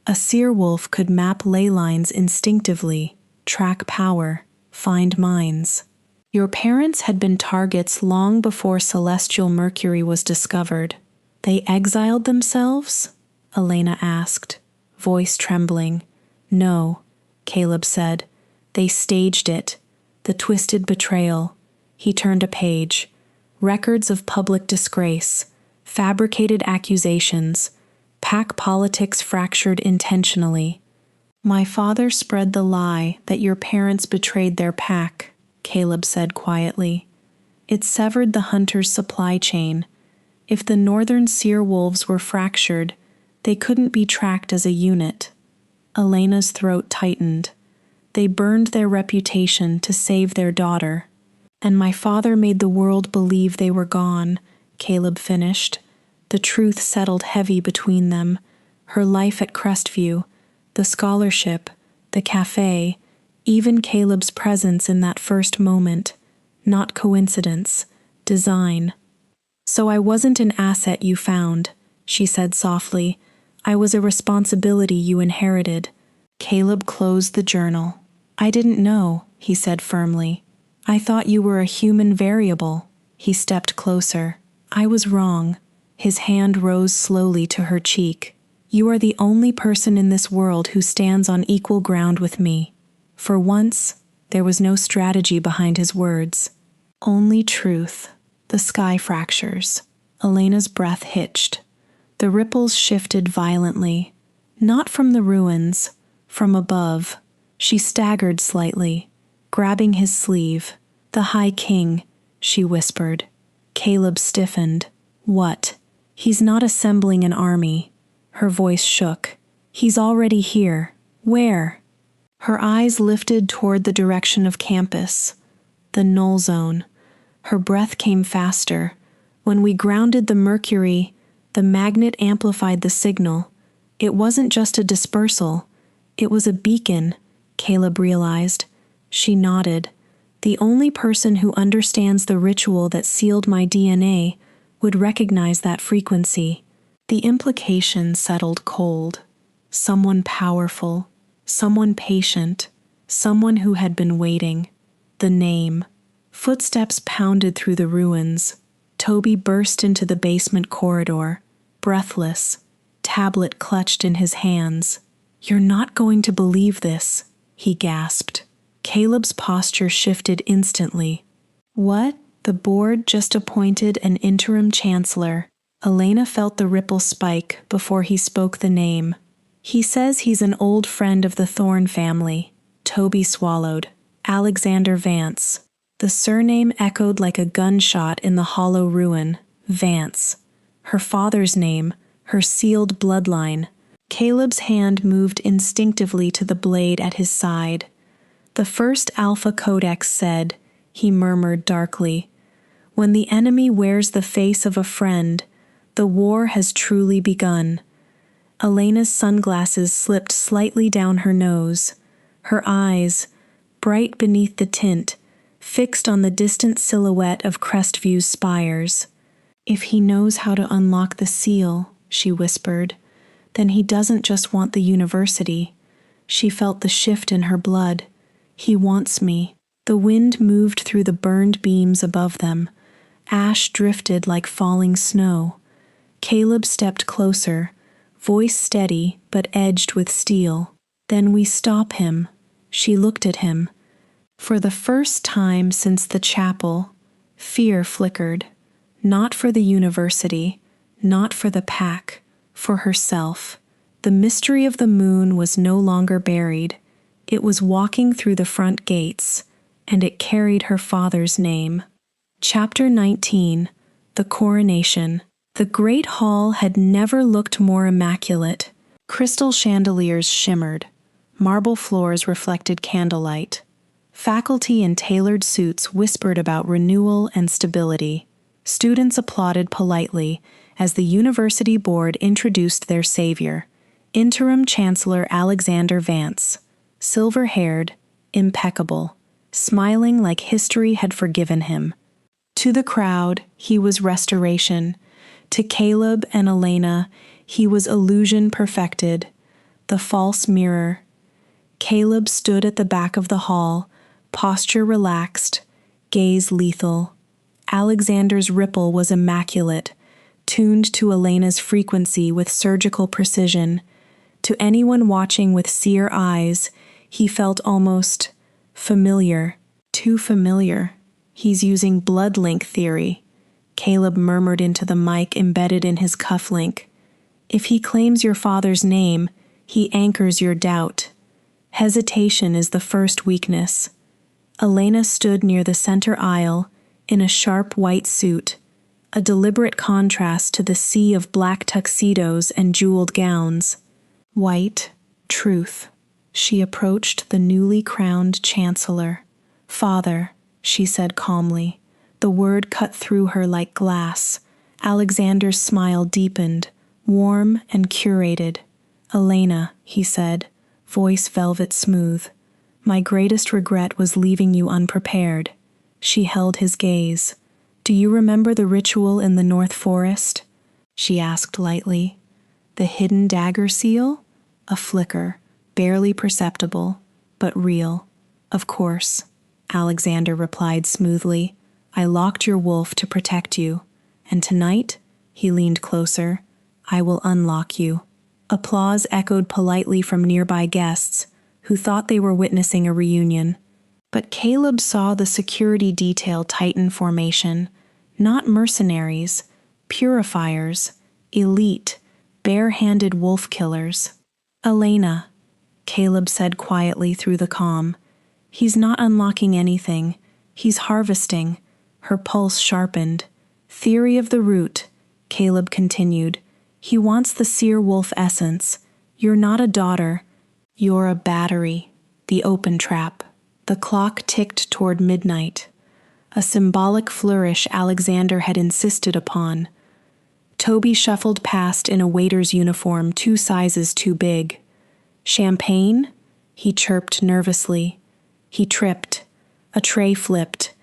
A seerwolf could map ley lines instinctively, track power, find mines. Your parents had been targets long before celestial Mercury was discovered. They exiled themselves? Elena asked, voice trembling. No, Caleb said. They staged it. The twisted betrayal. He turned a page. Records of public disgrace, fabricated accusations, pack politics fractured intentionally. My father spread the lie that your parents betrayed their pack, Caleb said quietly. It severed the hunter's supply chain. If the northern seerwolves were fractured, they couldn't be tracked as a unit. Elena's throat tightened. They burned their reputation to save their daughter. And my father made the world believe they were gone, Caleb finished. The truth settled heavy between them. Her life at Crestview, the scholarship, the cafe, even Caleb's presence in that first moment. Not coincidence, design. So I wasn't an asset you found, she said softly. I was a responsibility you inherited. Caleb closed the journal. I didn't know, he said firmly. I thought you were a human variable. He stepped closer. I was wrong. His hand rose slowly to her cheek. You are the only person in this world who stands on equal ground with me. For once, there was no strategy behind his words. Only truth. The sky fractures. Elena's breath hitched. The ripples shifted violently. Not from the ruins, from above. She staggered slightly, grabbing his sleeve. The High King, she whispered. Caleb stiffened. What? He's not assembling an army. Her voice shook. He's already here. Where? Her eyes lifted toward the direction of campus. The null zone. Her breath came faster. When we grounded the Mercury, the magnet amplified the signal. It wasn't just a dispersal. It was a beacon, Caleb realized. She nodded. The only person who understands the ritual that sealed my DNA would recognize that frequency. The implication settled cold. Someone powerful, someone patient, someone who had been waiting. The name. Footsteps pounded through the ruins. Toby burst into the basement corridor, breathless, tablet clutched in his hands. You're not going to believe this, he gasped. Caleb's posture shifted instantly. What? The board just appointed an interim chancellor. Elena felt the ripple spike before he spoke the name. He says he's an old friend of the Thorne family. Toby swallowed. Alexander Vance. The surname echoed like a gunshot in the hollow ruin. Vance. Her father's name, her sealed bloodline. Caleb's hand moved instinctively to the blade at his side. "The first Alpha Codex said," he murmured darkly, "when the enemy wears the face of a friend, the war has truly begun." Elena's sunglasses slipped slightly down her nose. Her eyes, bright beneath the tint, fixed on the distant silhouette of Crestview's spires. "If he knows how to unlock the seal," she whispered, "then he doesn't just want the university." She felt the shift in her blood. "He wants me." The wind moved through the burned beams above them. Ash drifted like falling snow. Caleb stepped closer, voice steady but edged with steel. "Then we stop him." She looked at him. For the first time since the chapel, fear flickered. Not for the university, not for the pack, for herself. The mystery of the moon was no longer buried. It was walking through the front gates, and it carried her father's name. Chapter 19. The Coronation. The great hall had never looked more immaculate. Crystal chandeliers shimmered. Marble floors reflected candlelight. Faculty in tailored suits whispered about renewal and stability. Students applauded politely as the university board introduced their savior, Interim Chancellor Elena Vance, silver-haired, impeccable, smiling like history had forgiven him. To the crowd, he was restoration. To Caleb and Elena, he was illusion perfected, the false mirror. Caleb stood at the back of the hall, posture relaxed, gaze lethal. Alexander's ripple was immaculate, tuned to Elena's frequency with surgical precision. To anyone watching with seer eyes, he felt almost familiar, too familiar. "He's using blood link theory," Caleb murmured into the mic embedded in his cufflink. "If he claims your father's name, he anchors your doubt. Hesitation is the first weakness." Elena stood near the center aisle, in a sharp white suit, a deliberate contrast to the sea of black tuxedos and jeweled gowns. White, truth. She approached the newly crowned chancellor. "Father," she said calmly. The word cut through her like glass. Alexander's smile deepened, warm and curated. "Elena," he said, voice velvet smooth, "my greatest regret was leaving you unprepared." She held his gaze. "Do you remember the ritual in the North Forest?" she asked lightly. "The hidden dagger seal?" A flicker, barely perceptible, but real. "Of course," Alexander replied smoothly. "I locked your wolf to protect you. And tonight," he leaned closer, "I will unlock you." Applause echoed politely from nearby guests, who thought they were witnessing a reunion. But Caleb saw the security detail tighten formation. Not mercenaries, purifiers, elite, bare-handed wolf killers. "Elena," Caleb said quietly through the comm, "he's not unlocking anything. He's harvesting." Her pulse sharpened. "Theory of the root," Caleb continued. "He wants the seer wolf essence. You're not a daughter. You're a battery. The open trap." The clock ticked toward midnight. A symbolic flourish Alexander had insisted upon. Toby shuffled past in a waiter's uniform 2 sizes too big. "Champagne?" he chirped nervously. He tripped. A tray flipped.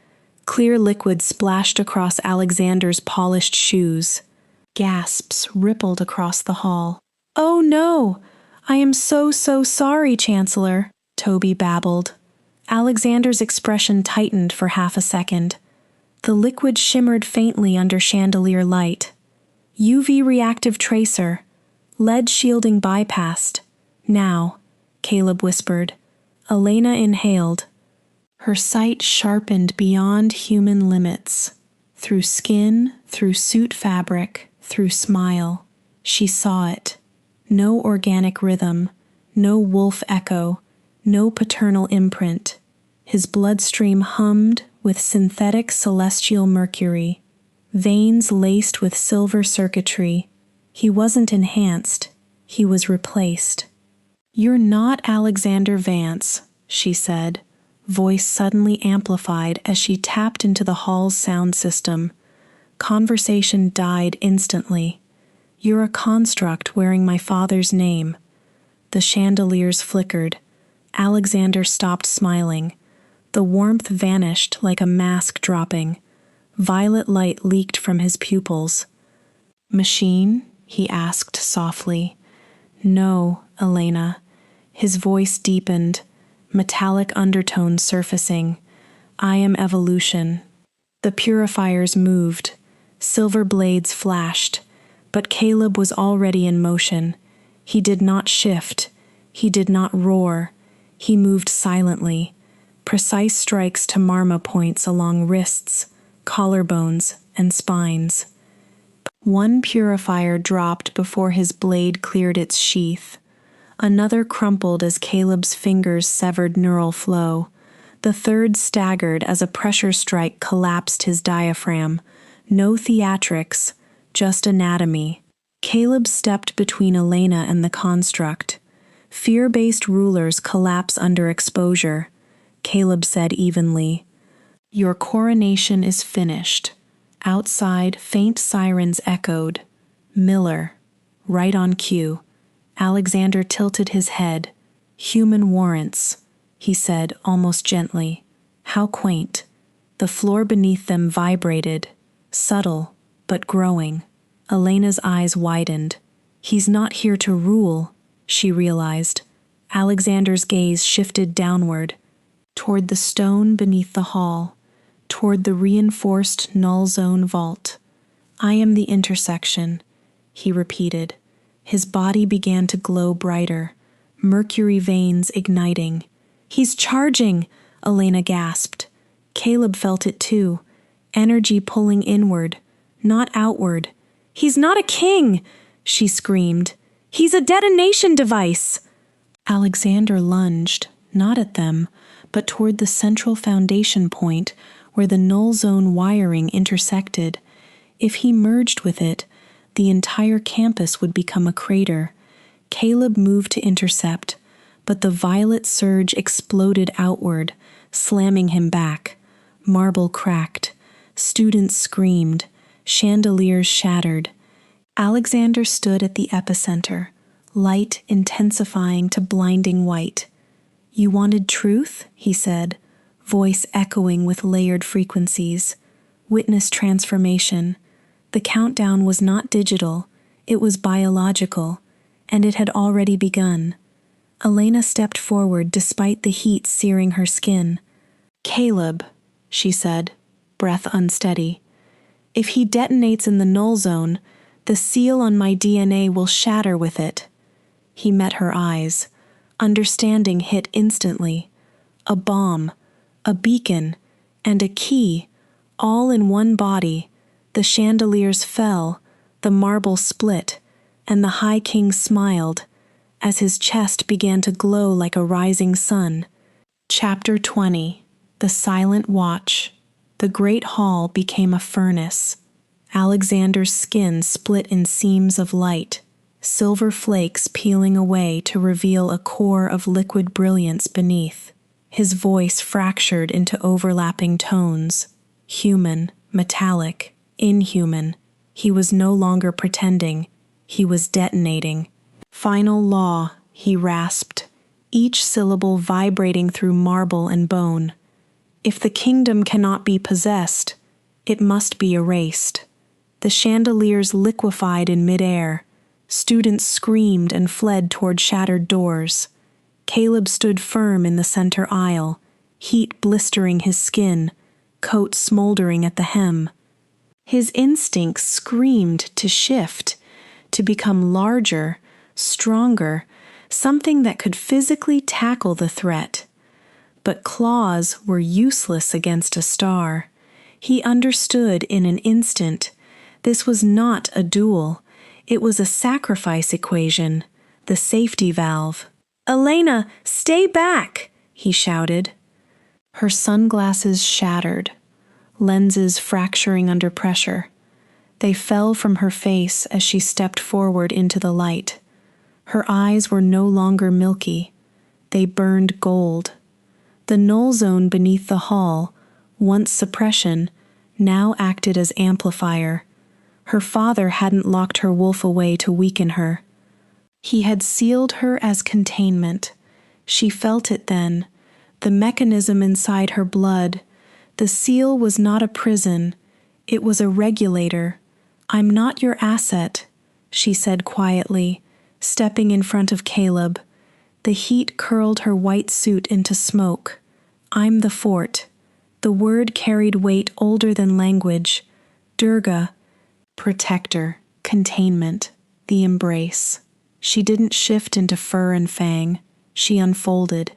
Clear liquid splashed across Alexander's polished shoes. Gasps rippled across the hall. "Oh no! I am so sorry, Chancellor," Toby babbled. Alexander's expression tightened for half a second. The liquid shimmered faintly under chandelier light. "UV reactive tracer. Lead shielding bypassed. Now," Caleb whispered. Elena inhaled. Her sight sharpened beyond human limits. Through skin, through suit fabric, through smile. She saw it. No organic rhythm, no wolf echo, no paternal imprint. His bloodstream hummed with synthetic celestial mercury, veins laced with silver circuitry. He wasn't enhanced. he was replaced. "You're not Alexander Vance," she said, voice suddenly amplified as she tapped into the hall's sound system. Conversation died instantly. "You're a construct wearing my father's name." The chandeliers flickered. Alexander stopped smiling. The warmth vanished like a mask dropping. Violet light leaked from his pupils. "Machine?" he asked softly. "No, Elena." His voice deepened, metallic undertones surfacing. "I am evolution." The purifiers moved. Silver blades flashed, but Caleb was already in motion. He did not shift. He did not roar. He moved silently. Precise strikes to marma points along wrists, collarbones, and spines. One purifier dropped before his blade cleared its sheath. Another crumpled as Caleb's fingers severed neural flow. The third staggered as a pressure strike collapsed his diaphragm. No theatrics, just anatomy. Caleb stepped between Elena and the construct. Fear-based rulers collapse under exposure. Caleb said evenly, "Your coronation is finished." Outside, faint sirens echoed. Miller, right on cue. Alexander tilted his head. "Human warrants," he said almost gently. How quaint. The floor beneath them vibrated, subtle, but growing. Elena's eyes widened. "He's not here to rule," she realized. Alexander's gaze shifted downward, toward the stone beneath the hall, toward the reinforced null zone vault. "I am the intersection," he repeated. His body began to glow brighter, mercury veins igniting. "He's charging!" Elena gasped. Caleb felt it too, energy pulling inward, not outward. "He's not a king!" she screamed. "He's a detonation device!" Alexander lunged, not at them, but toward the central foundation point where the null zone wiring intersected. If he merged with it, the entire campus would become a crater. Caleb moved to intercept, but the violet surge exploded outward, slamming him back. Marble cracked. Students screamed. Chandeliers shattered. Alexander stood at the epicenter, light intensifying to blinding white. "You wanted truth?" he said, voice echoing with layered frequencies. Witness transformation. The countdown was not digital, it was biological, and it had already begun. Elena stepped forward despite the heat searing her skin. "Caleb," she said, breath unsteady. "If he detonates in the null zone, the seal on my DNA will shatter with it." He met her eyes. Understanding hit instantly. A bomb, a beacon, and a key, all in one body. The chandeliers fell, the marble split, and the High King smiled as his chest began to glow like a rising sun. Chapter 20. The Silent Watch. The great hall became a furnace. Alexander's skin split in seams of light, silver flakes peeling away to reveal a core of liquid brilliance beneath. His voice fractured into overlapping tones, human, metallic, inhuman. He was no longer pretending. He was detonating. "Final law," he rasped, each syllable vibrating through marble and bone. "If the kingdom cannot be possessed, it must be erased." The chandeliers liquefied in midair. Students screamed and fled toward shattered doors. Caleb stood firm in the center aisle, heat blistering his skin, coat smoldering at the hem. His instincts screamed to shift, to become larger, stronger, something that could physically tackle the threat. But claws were useless against a star. He understood in an instant. This was not a duel. It was a sacrifice equation, the safety valve. "Elena, stay back!" he shouted. Her sunglasses shattered, lenses fracturing under pressure. They fell from her face as she stepped forward into the light. Her eyes were no longer milky. They burned gold. The null zone beneath the hull, once suppression, now acted as amplifier. Her father hadn't locked her wolf away to weaken her. He had sealed her as containment. She felt it then, the mechanism inside her blood. The seal was not a prison. It was a regulator. "I'm not your asset," she said quietly, stepping in front of Caleb. The heat curled her white suit into smoke. "I'm the fort." The word carried weight older than language. Durga, protector, containment, the embrace. She didn't shift into fur and fang. She unfolded.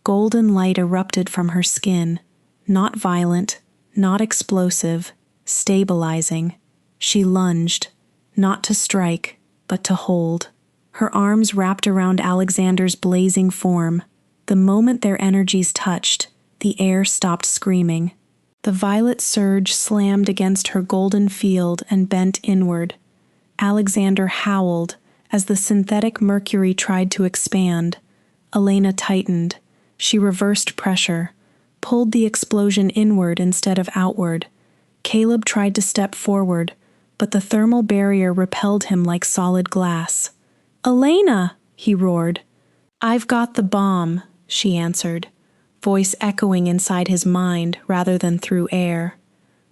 Golden light erupted from her skin. Not violent, not explosive, stabilizing. She lunged, not to strike, but to hold. Her arms wrapped around Alexander's blazing form. The moment their energies touched, the air stopped screaming. The violet surge slammed against her golden field and bent inward. Alexander howled as the synthetic mercury tried to expand. Elena tightened. She reversed pressure, pulled the explosion inward instead of outward. Caleb tried to step forward, but the thermal barrier repelled him like solid glass. "Elena!" he roared. "I've got the bomb," she answered, voice echoing inside his mind rather than through air.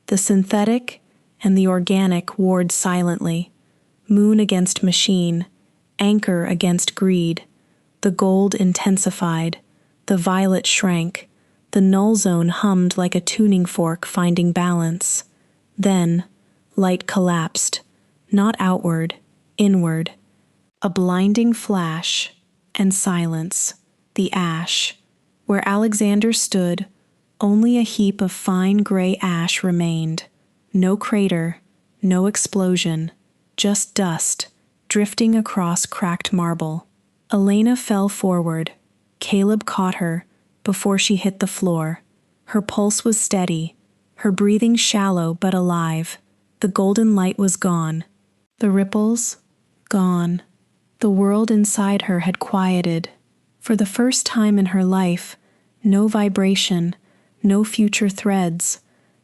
The synthetic and the organic warred silently, moon against machine, anchor against greed. The gold intensified, the violet shrank, the null zone hummed like a tuning fork finding balance. Then, light collapsed, not outward, inward. A blinding flash, and silence, the ash. Where Alexander stood, only a heap of fine gray ash remained. No crater, no explosion, just dust, drifting across cracked marble. Elena fell forward. Caleb caught her before she hit the floor. Her pulse was steady, her breathing shallow but alive. The golden light was gone. The ripples, gone. The world inside her had quieted. For the first time in her life, no vibration, no future threads,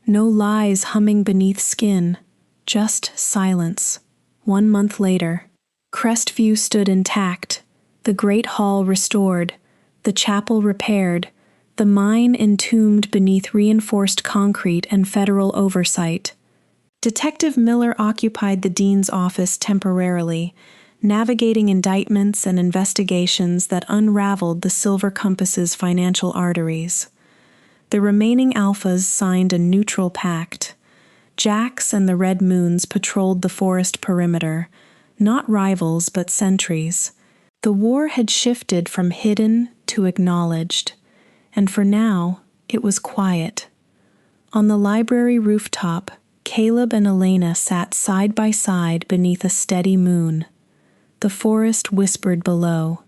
no lies humming beneath skin, just silence. 1 month later, Crestview stood intact, the great hall restored, the chapel repaired, the mine entombed beneath reinforced concrete and federal oversight. Detective Miller occupied the dean's office temporarily, navigating indictments and investigations that unraveled the Silver Compass's financial arteries. The remaining alphas signed a neutral pact. Jax and the Red Moons patrolled the forest perimeter, not rivals but sentries. The war had shifted from hidden to acknowledged, and for now it was quiet. On the library rooftop, Caleb and Elena sat side by side beneath a steady moon. The forest whispered below.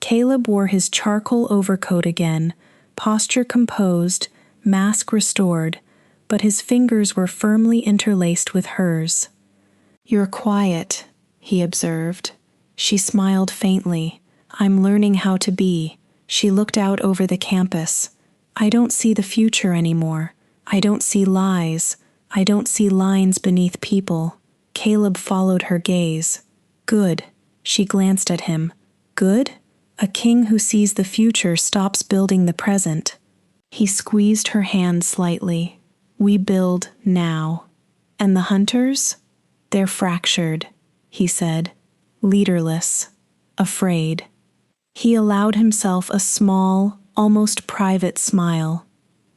Caleb wore his charcoal overcoat again, posture composed, mask restored, but his fingers were firmly interlaced with hers. "You're quiet," he observed. She smiled faintly. "I'm learning how to be." She looked out over the campus. "I don't see the future anymore. I don't see lies. I don't see lines beneath people." Caleb followed her gaze. "Good." She glanced at him. "Good? A king who sees the future stops building the present." He squeezed her hand slightly. "We build now." "And the hunters? They're fractured," he said. "Leaderless. Afraid." He allowed himself a small, almost private smile.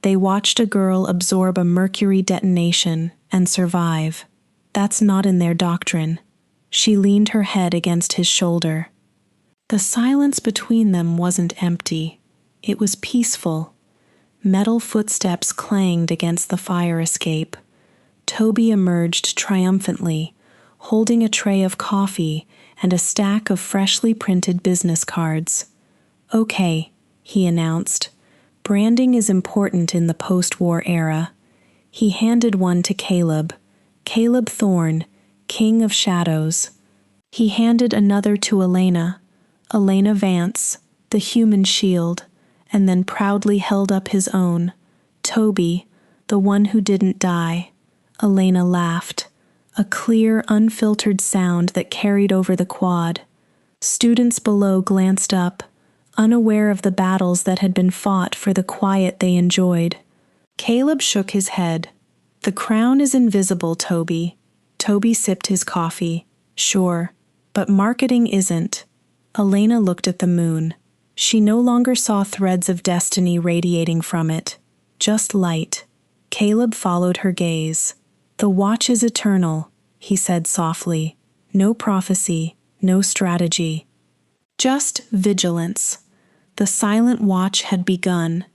They watched a girl absorb a mercury detonation and survive. That's not in their doctrine. She leaned her head against his shoulder. The silence between them wasn't empty. It was peaceful. Metal footsteps clanged against the fire escape. Toby emerged triumphantly, holding a tray of coffee and a stack of freshly printed business cards. "Okay," he announced. "Branding is important in the post-war era." He handed one to Caleb. "Caleb Thorne, King of Shadows." He handed another to Elena. Elena Vance, the human shield, and then proudly held up his own. Toby, the one who didn't die. Elena laughed, a clear, unfiltered sound that carried over the quad. Students below glanced up, unaware of the battles that had been fought for the quiet they enjoyed. Caleb shook his head. The crown is invisible, Toby. Toby sipped his coffee. Sure, but marketing isn't. Elena looked at the moon. She no longer saw threads of destiny radiating from it, just light. Caleb followed her gaze. The watch is eternal, he said softly. No prophecy, no strategy. Just vigilance. The silent watch had begun,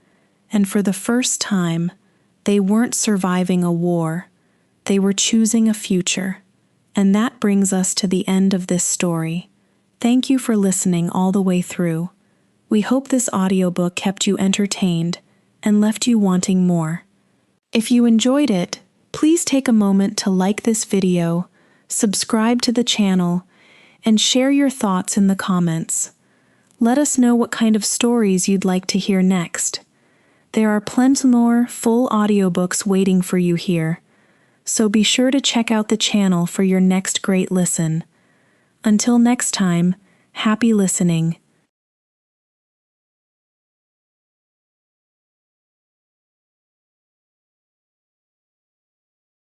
and for the first time, they weren't surviving a war. They were choosing a future. And that brings us to the end of this story. Thank you for listening all the way through. We hope this audiobook kept you entertained and left you wanting more. If you enjoyed it, please take a moment to like this video, subscribe to the channel, and share your thoughts in the comments. Let us know what kind of stories you'd like to hear next. There are plenty more full audiobooks waiting for you here, so be sure to check out the channel for your next great listen. Until next time, happy listening.